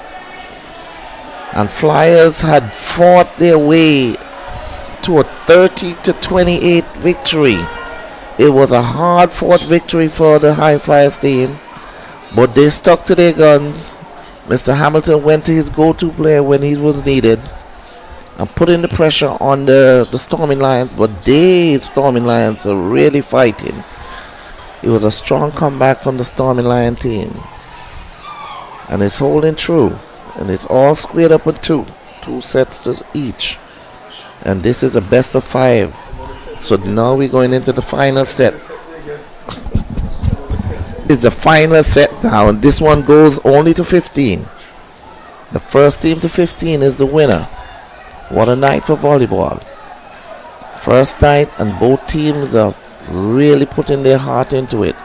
Speaker 1: And Flyers had fought their way to a 30-28 victory. It was a hard-fought victory for the High Flyers team, but they stuck to their guns. Mr. Hamilton went to his go-to player when he was needed and putting the pressure on the Storming Lions, but they, Storming Lions, are really fighting. It was a strong comeback from the Storming Lion team. And it's holding true. And it's all squared up with two sets to each. And this is a best of 5. So now we're going into the final set. It's the final set now, and this one goes only to 15. The first team to 15 is the winner. What a night for volleyball. First night, and both teams are really putting their heart into it.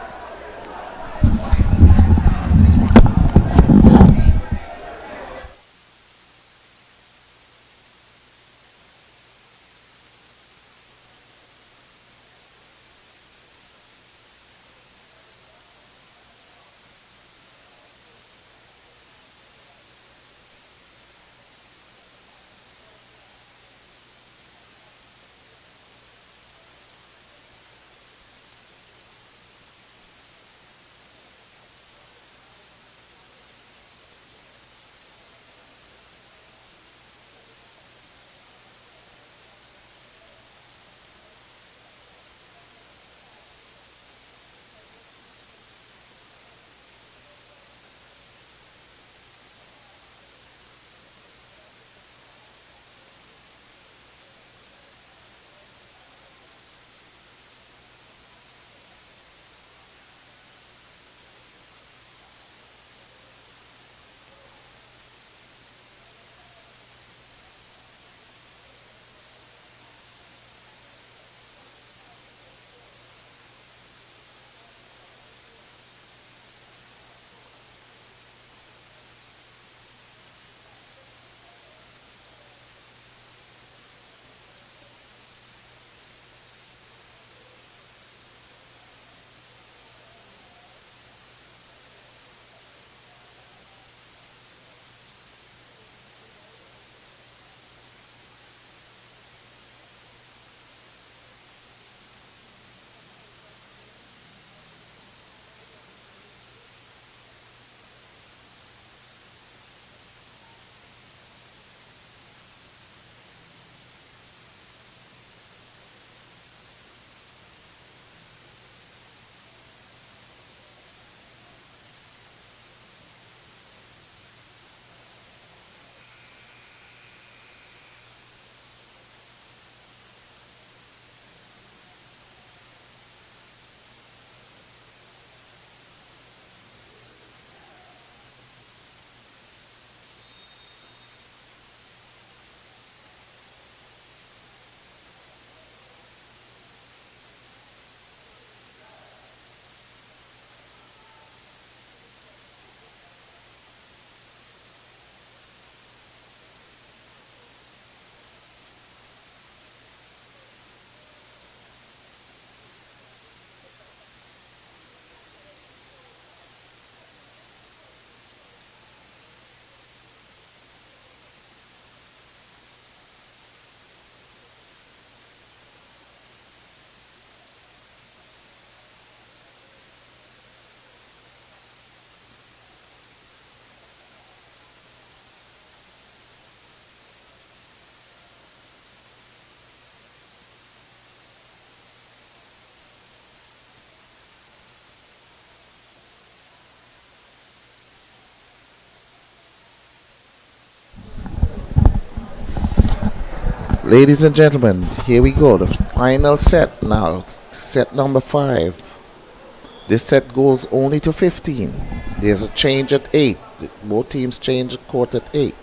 Speaker 1: Ladies and gentlemen, here we go. The final set now. Set number 5. This set goes only to 15. There's a change at 8. Both teams change the court at 8.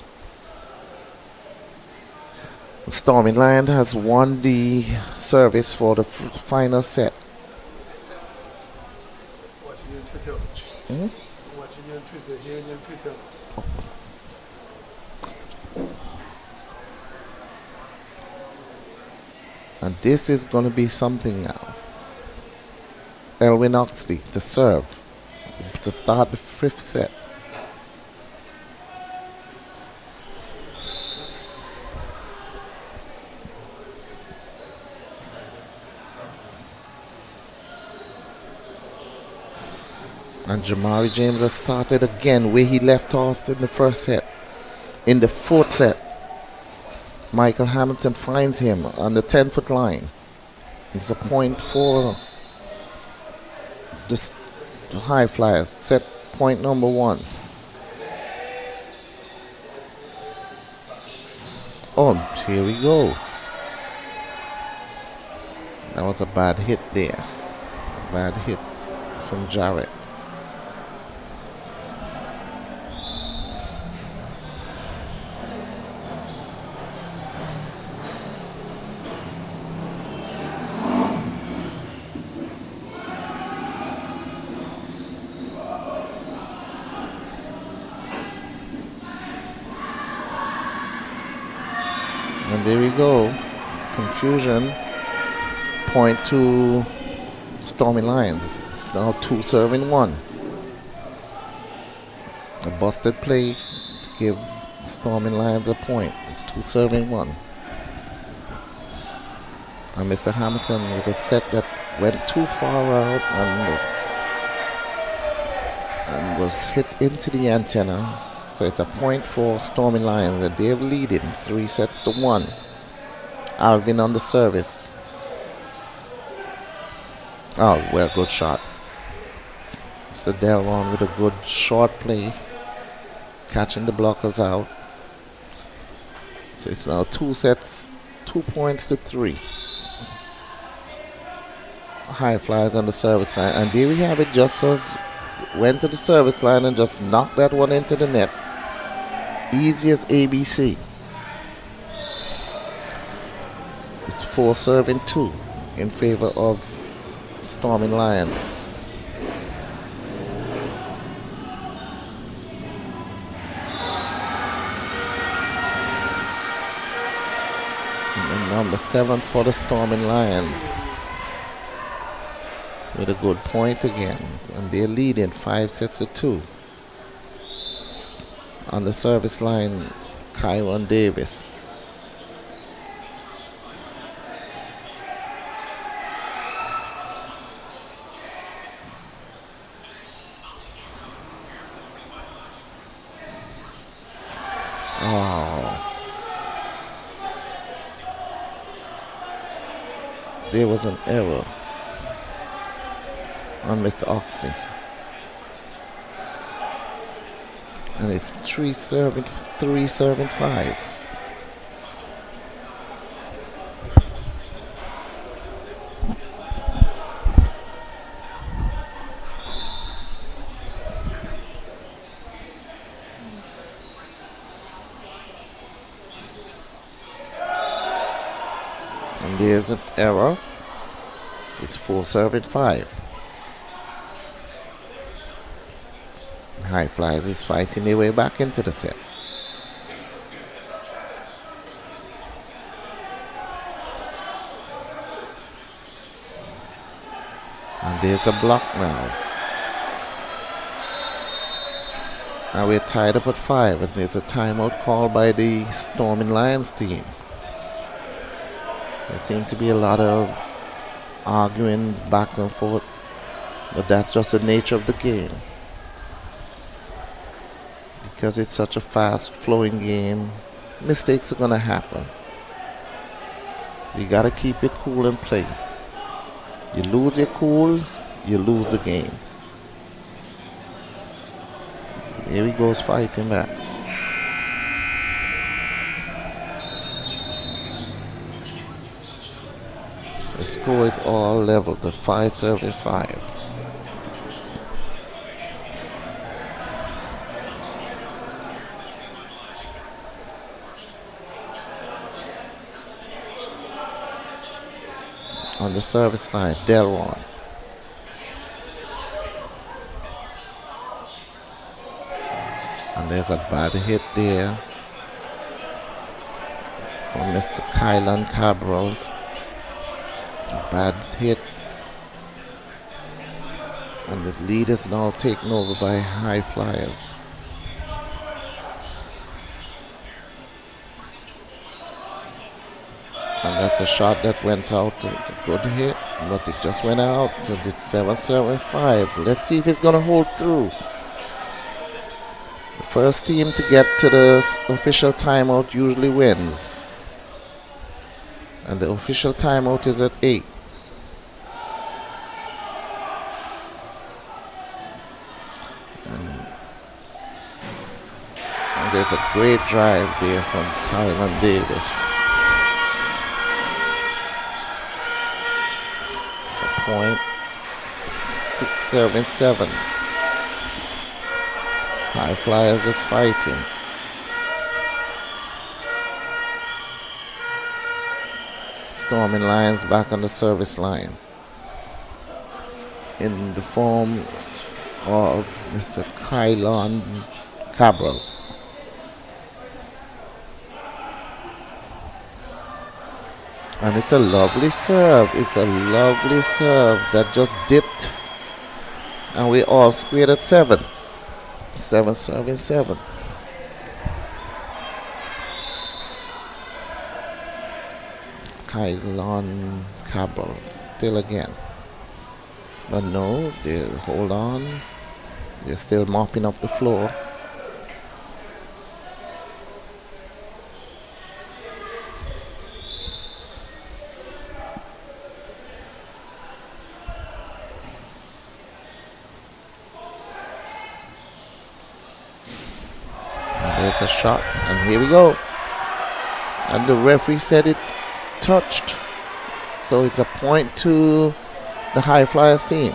Speaker 1: Storming Lion has won the service for the final set. Hmm? And this is going to be something now. Elwin Oxley to serve to start the 5th set. And Jamari James has started again where he left off in the 1st set. In the 4th set, Michael Hamilton finds him on the 10-foot line. It's a point for the High Flyers. Set point number 1. Oh, here we go. That was a bad hit there. Bad hit from Jarrett. And there we go. Confusion. Point to Stormy Lions. It's now 2 serving 1. A busted play to give Stormy Lions a point. It's 2 serving 1. And Mr. Hamilton with a set that went too far out and was hit into the antenna. So it's a point for Stormy Lions, and they're leading 3 sets to 1. Alvin on the service. Oh, well, good shot. Mr. Delron with a good short play, catching the blockers out. So it's now 2 sets, 2 points to 3. High Flyers on the service line, and there we have it. Just as went to the service line and just knocked that one into the net. Easy as ABC. It's 4 serving 2 in favor of Storming Lions. And then number 7 for the Storming Lions with a good point again, and they're leading 5 sets to 2. On the service line, Kyron Davis. Oh. There was an error on Mr. Oxley. And it's 3 serving 5. And there's an error. It's 4 serving 5. High Flyers is fighting their way back into the set. And there's a block now. And we're tied up at 5, and there's a timeout called by the Storming Lions team. There seems to be a lot of arguing back and forth, but that's just the nature of the game. Because it's such a fast-flowing game, mistakes are going to happen. You got to keep your cool and play. You lose your cool, you lose the game. Here he goes fighting back. The score is all level. The 5-5. On the service line, Delron. And there's a bad hit there from Mr. Kylan Cabral. A bad hit. And the lead is now taken over by High Flyers. And that's a shot that went out. A good hit, but it just went out. So it's 7-5. Let's see if it's going to hold through. The first team to get to the official timeout usually wins. And the official timeout is at 8. And there's a great drive there from Kylan Davis. It's a point. 6-7. High Flyers is fighting. Storming Lions back on the service line in the form of Mr. Kylan Cabral. And it's a lovely serve. It's a lovely serve that just dipped. And we all squared at 7. 7-7. Kylan Cabral still again. But no, they hold on. They're still mopping up the floor. There's a shot, and here we go. And the referee said it touched. So it's a point to the High Flyers team.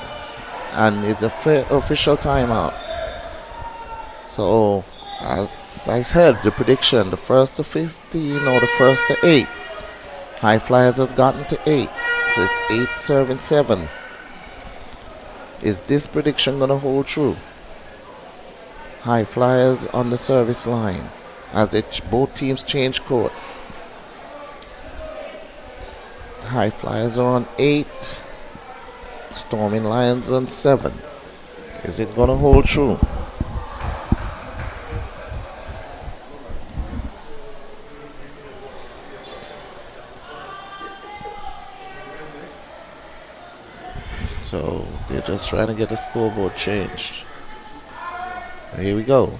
Speaker 1: And it's a official timeout. So, as I said, the prediction, the first to 15 or the first to 8. High Flyers has gotten to 8. So it's 8-7. Is this prediction going to hold true? High Flyers on the service line as both teams change court. High Flyers are on 8. Storming Lions on 7. Is it going to hold true? So they're just trying to get the scoreboard changed. Here we go.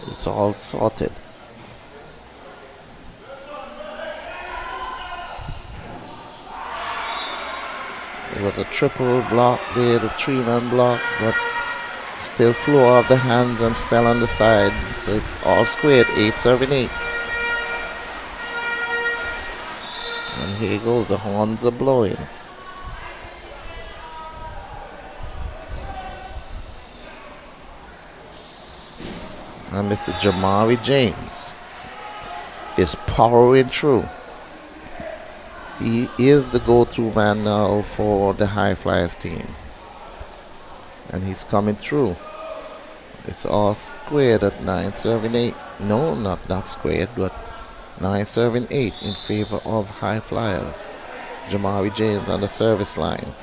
Speaker 1: It's all sorted. It was a triple block there, the 3-man block, but still flew off the hands and fell on the side. So it's all squared, 8-8. And here goes, the horns are blowing. And Mr. Jamari James is powering through. He is the go-through man now for the High Flyers team. And he's coming through. It's all squared at 9-8. No, not squared, but 9-8 in favor of High Flyers. Jamari James on the service line.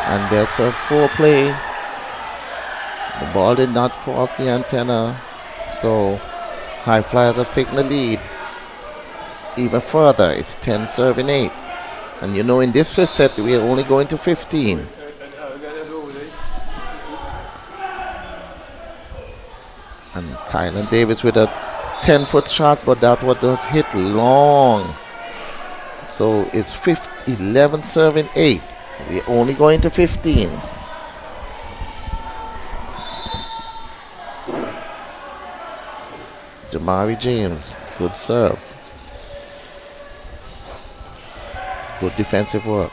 Speaker 1: And that's a foreplay. The ball did not cross the antenna, so High Flyers have taken the lead even further. It's 10-8. And you know, in this fifth set, we are only going to 15. And Kylan Davis with a 10-foot shot, but that was hit long. So it's 11-8. We're only going to 15. Jamari James, good serve. Good defensive work.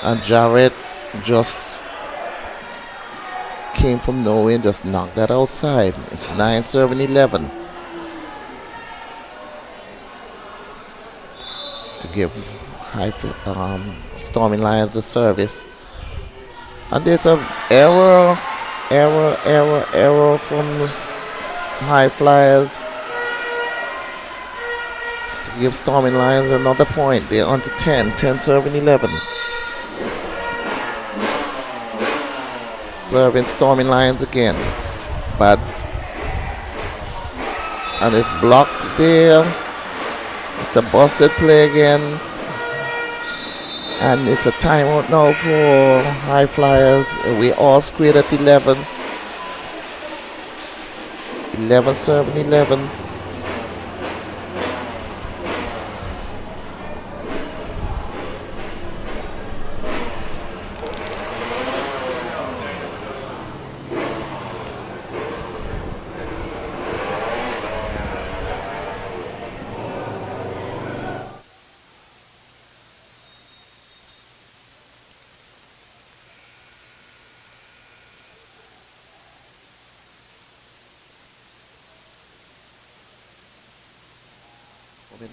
Speaker 1: And Jarrett just came from nowhere and just knocked that outside. It's 9-11 to give Storming Lions the service. And there's an error from the High Flyers to give Storming Lions another point. They're on to 10-11. Serving Storming Lions again. But and it's blocked there. It's a busted play again. And it's a timeout now for High Flyers. We all squared at 11. 11-11.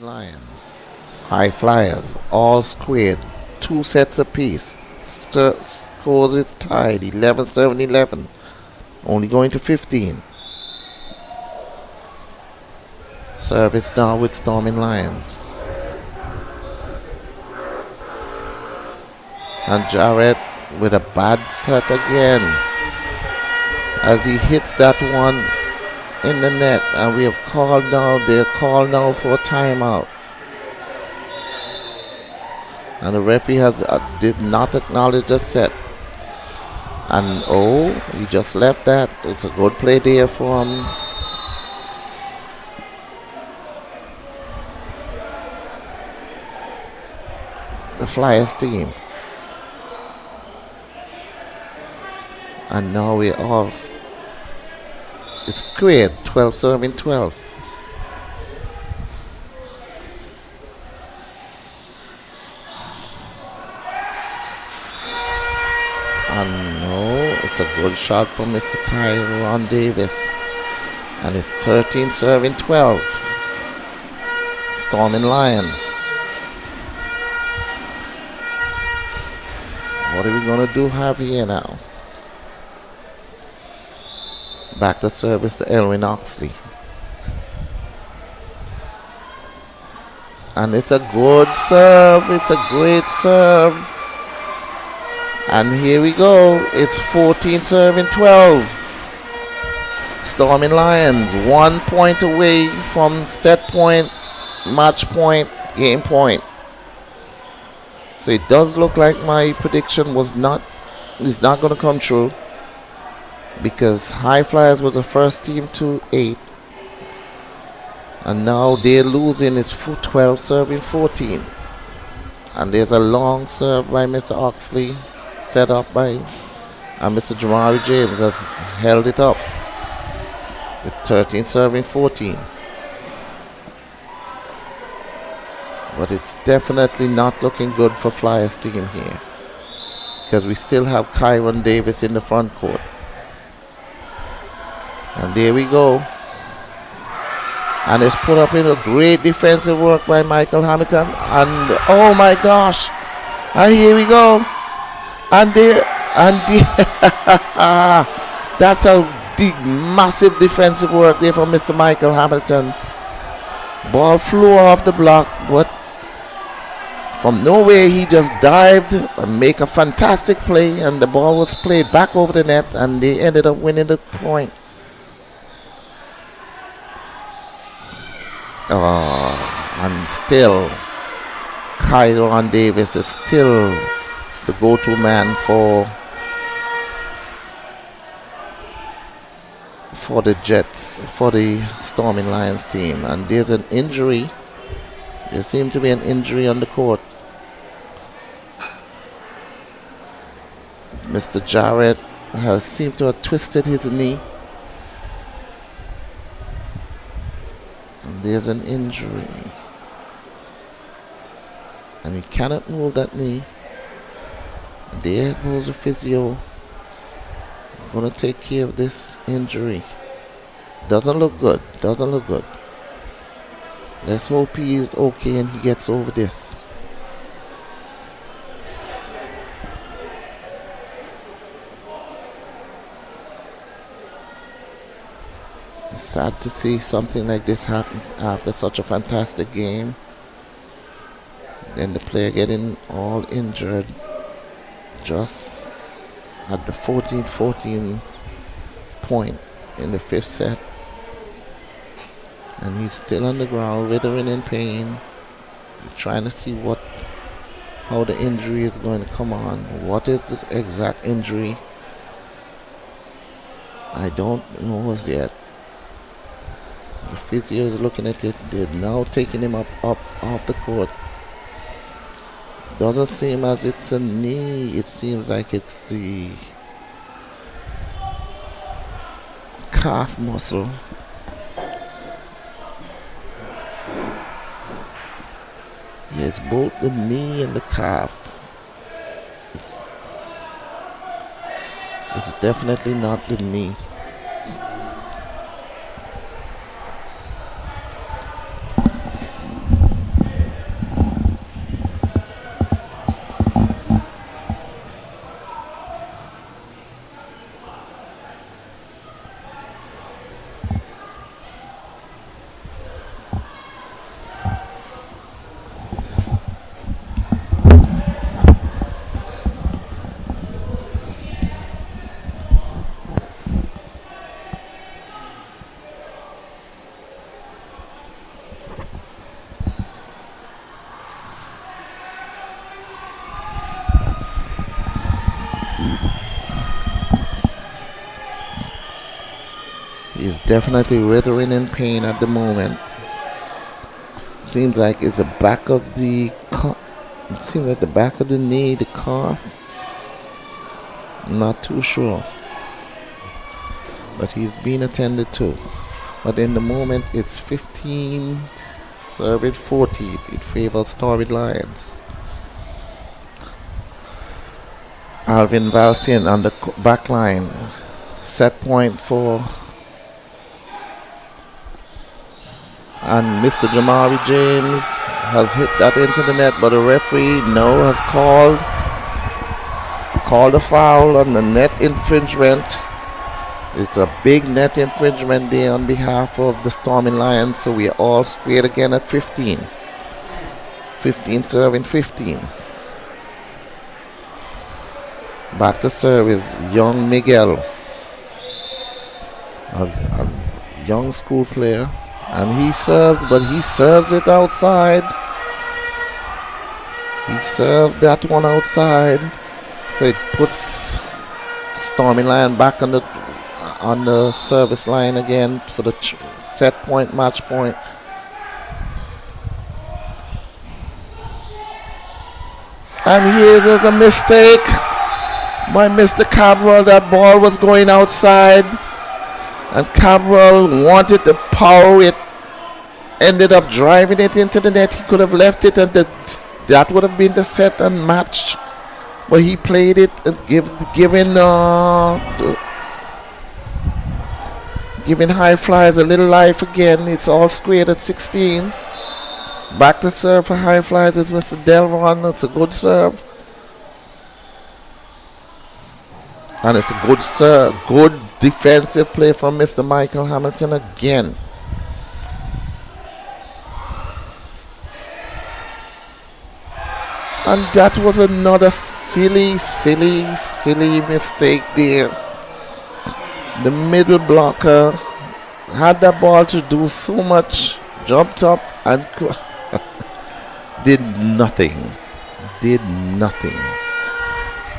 Speaker 1: Lions, High Flyers, all squared, 2 sets apiece. Scores is tied, 11-11, only going to 15. Service now with Storming Lions. And Jarrett with a bad set again as he hits that one in the net, and we have called now. They're called now for a timeout, and the referee did not acknowledge the set. And he just left that. It's a good play there from the Flyers team. And now we're all. It's squared, 12-12. And it's a good shot from Mr. Kyron Davis. And it's 13-12. Storming Lions. What are we going to have here now? Back to service to Elwin Oxley. And it's a good serve. It's a great serve. And here we go. It's 14-12. Storming Lions 1 point away from set point, match point, game point. So it does look like my prediction is not going to come true, because High Flyers was the first team to 8, and now they're losing. It's 12-14, and there's a long serve by Mr. Oxley, set up by Mr. Jamari James, has held it up. It's 13-14, but it's definitely not looking good for Flyers team here, because we still have Kyron Davis in the front court. And there we go. And it's put up in a great defensive work by Michael Hamilton. And oh my gosh. And here we go. And that's a massive defensive work there from Mr. Michael Hamilton. Ball flew off the block, but from nowhere he just dived and make a fantastic play, and the ball was played back over the net, and they ended up winning the point. And still Kyron Davis is still the go-to man for the Jets, for the Storming Lions team. And there's an injury. There seemed to be an injury on the court. Mr. Jarrett has seemed to have twisted his knee. There's an injury. And he cannot move that knee. There goes the physio. Gonna take care of this injury. Doesn't look good. Doesn't look good. Let's hope he is okay and he gets over this. It's sad to see something like this happen after such a fantastic game. Then the player getting all injured just at the 14 point in the 5th set. And he's still on the ground, withering in pain. Trying to see how the injury is going to come on. What is the exact injury? I don't know as yet. The physio is looking at it. They're now taking him up off the court. Doesn't seem as it's a knee. It seems like it's the calf muscle. Yeah, it's both the knee and the calf. It's definitely not the knee. He's definitely writhing in pain at the moment. Seems like it's the back of the it seems like the back of the knee, the calf. I'm not too sure. But he's being attended to. But in the moment it's 15 serving 40. It favors Stormy Lions. Alvin Valsian on the back line. Set point for and Mr. Jamari James has hit that into the net, but the referee has called a foul on the net infringement. It's a big net infringement there on behalf of the Storming Lions, so we are all squared again at 15. 15 serving 15. Back to serve is young Miguel, a young school player. And he served, but he serves it outside. He served that one outside. So it puts Stormy Lion back on the service line again for the set point, match point. And here there's a mistake by Mr. Cabral. That ball was going outside. And Cabral wanted to power it, ended up driving it into the net. He could have left it and that would have been the set and match. But he played it and giving High Flyers a little life again. It's all squared at 16. Back to serve for High Flyers is Mr. Delron. It's a good serve. And it's a good serve, good defensive play from Mr. Michael Hamilton again. And that was another silly mistake there. The middle blocker had that ball to do so much, jumped up and did nothing.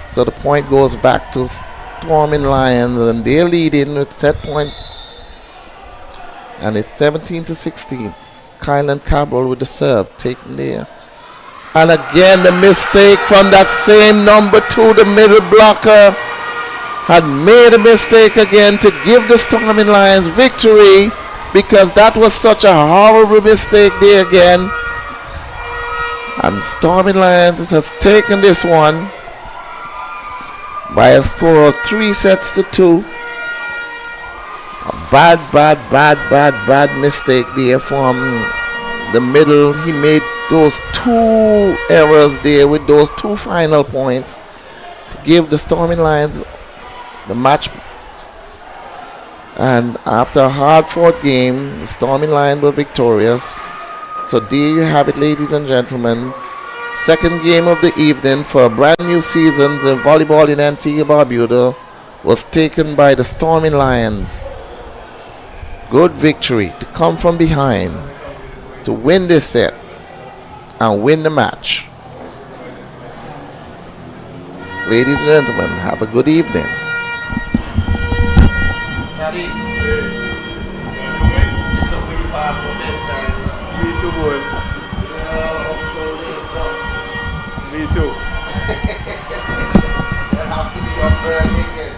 Speaker 1: So the point goes back to Storming Lions, and they're leading with set point. And it's 17-16. Kylan Cabral with the serve, taken there. And again, the mistake from that same number 2, the middle blocker, had made a mistake again to give the Storming Lions victory. because that was such a horrible mistake there again. And Stormy Lions has taken this one by a score of 3-2. A bad mistake there from the middle. He made those 2 errors there with those 2 final points to give the Stormy Lions the match. And after a hard-fought game, the Stormy Lions were victorious. So there you have it, ladies and gentlemen. Second game of the evening for a brand new season in volleyball in Antigua, Barbuda was taken by the Stormy Lions. Good victory to come from behind to win this set and win the match. Ladies and gentlemen, have a good evening. Daddy, it's a way past for bedtime.
Speaker 2: Me too, boy.
Speaker 1: Yeah, I'm so late now.
Speaker 2: Me too.
Speaker 1: I have to be up early again.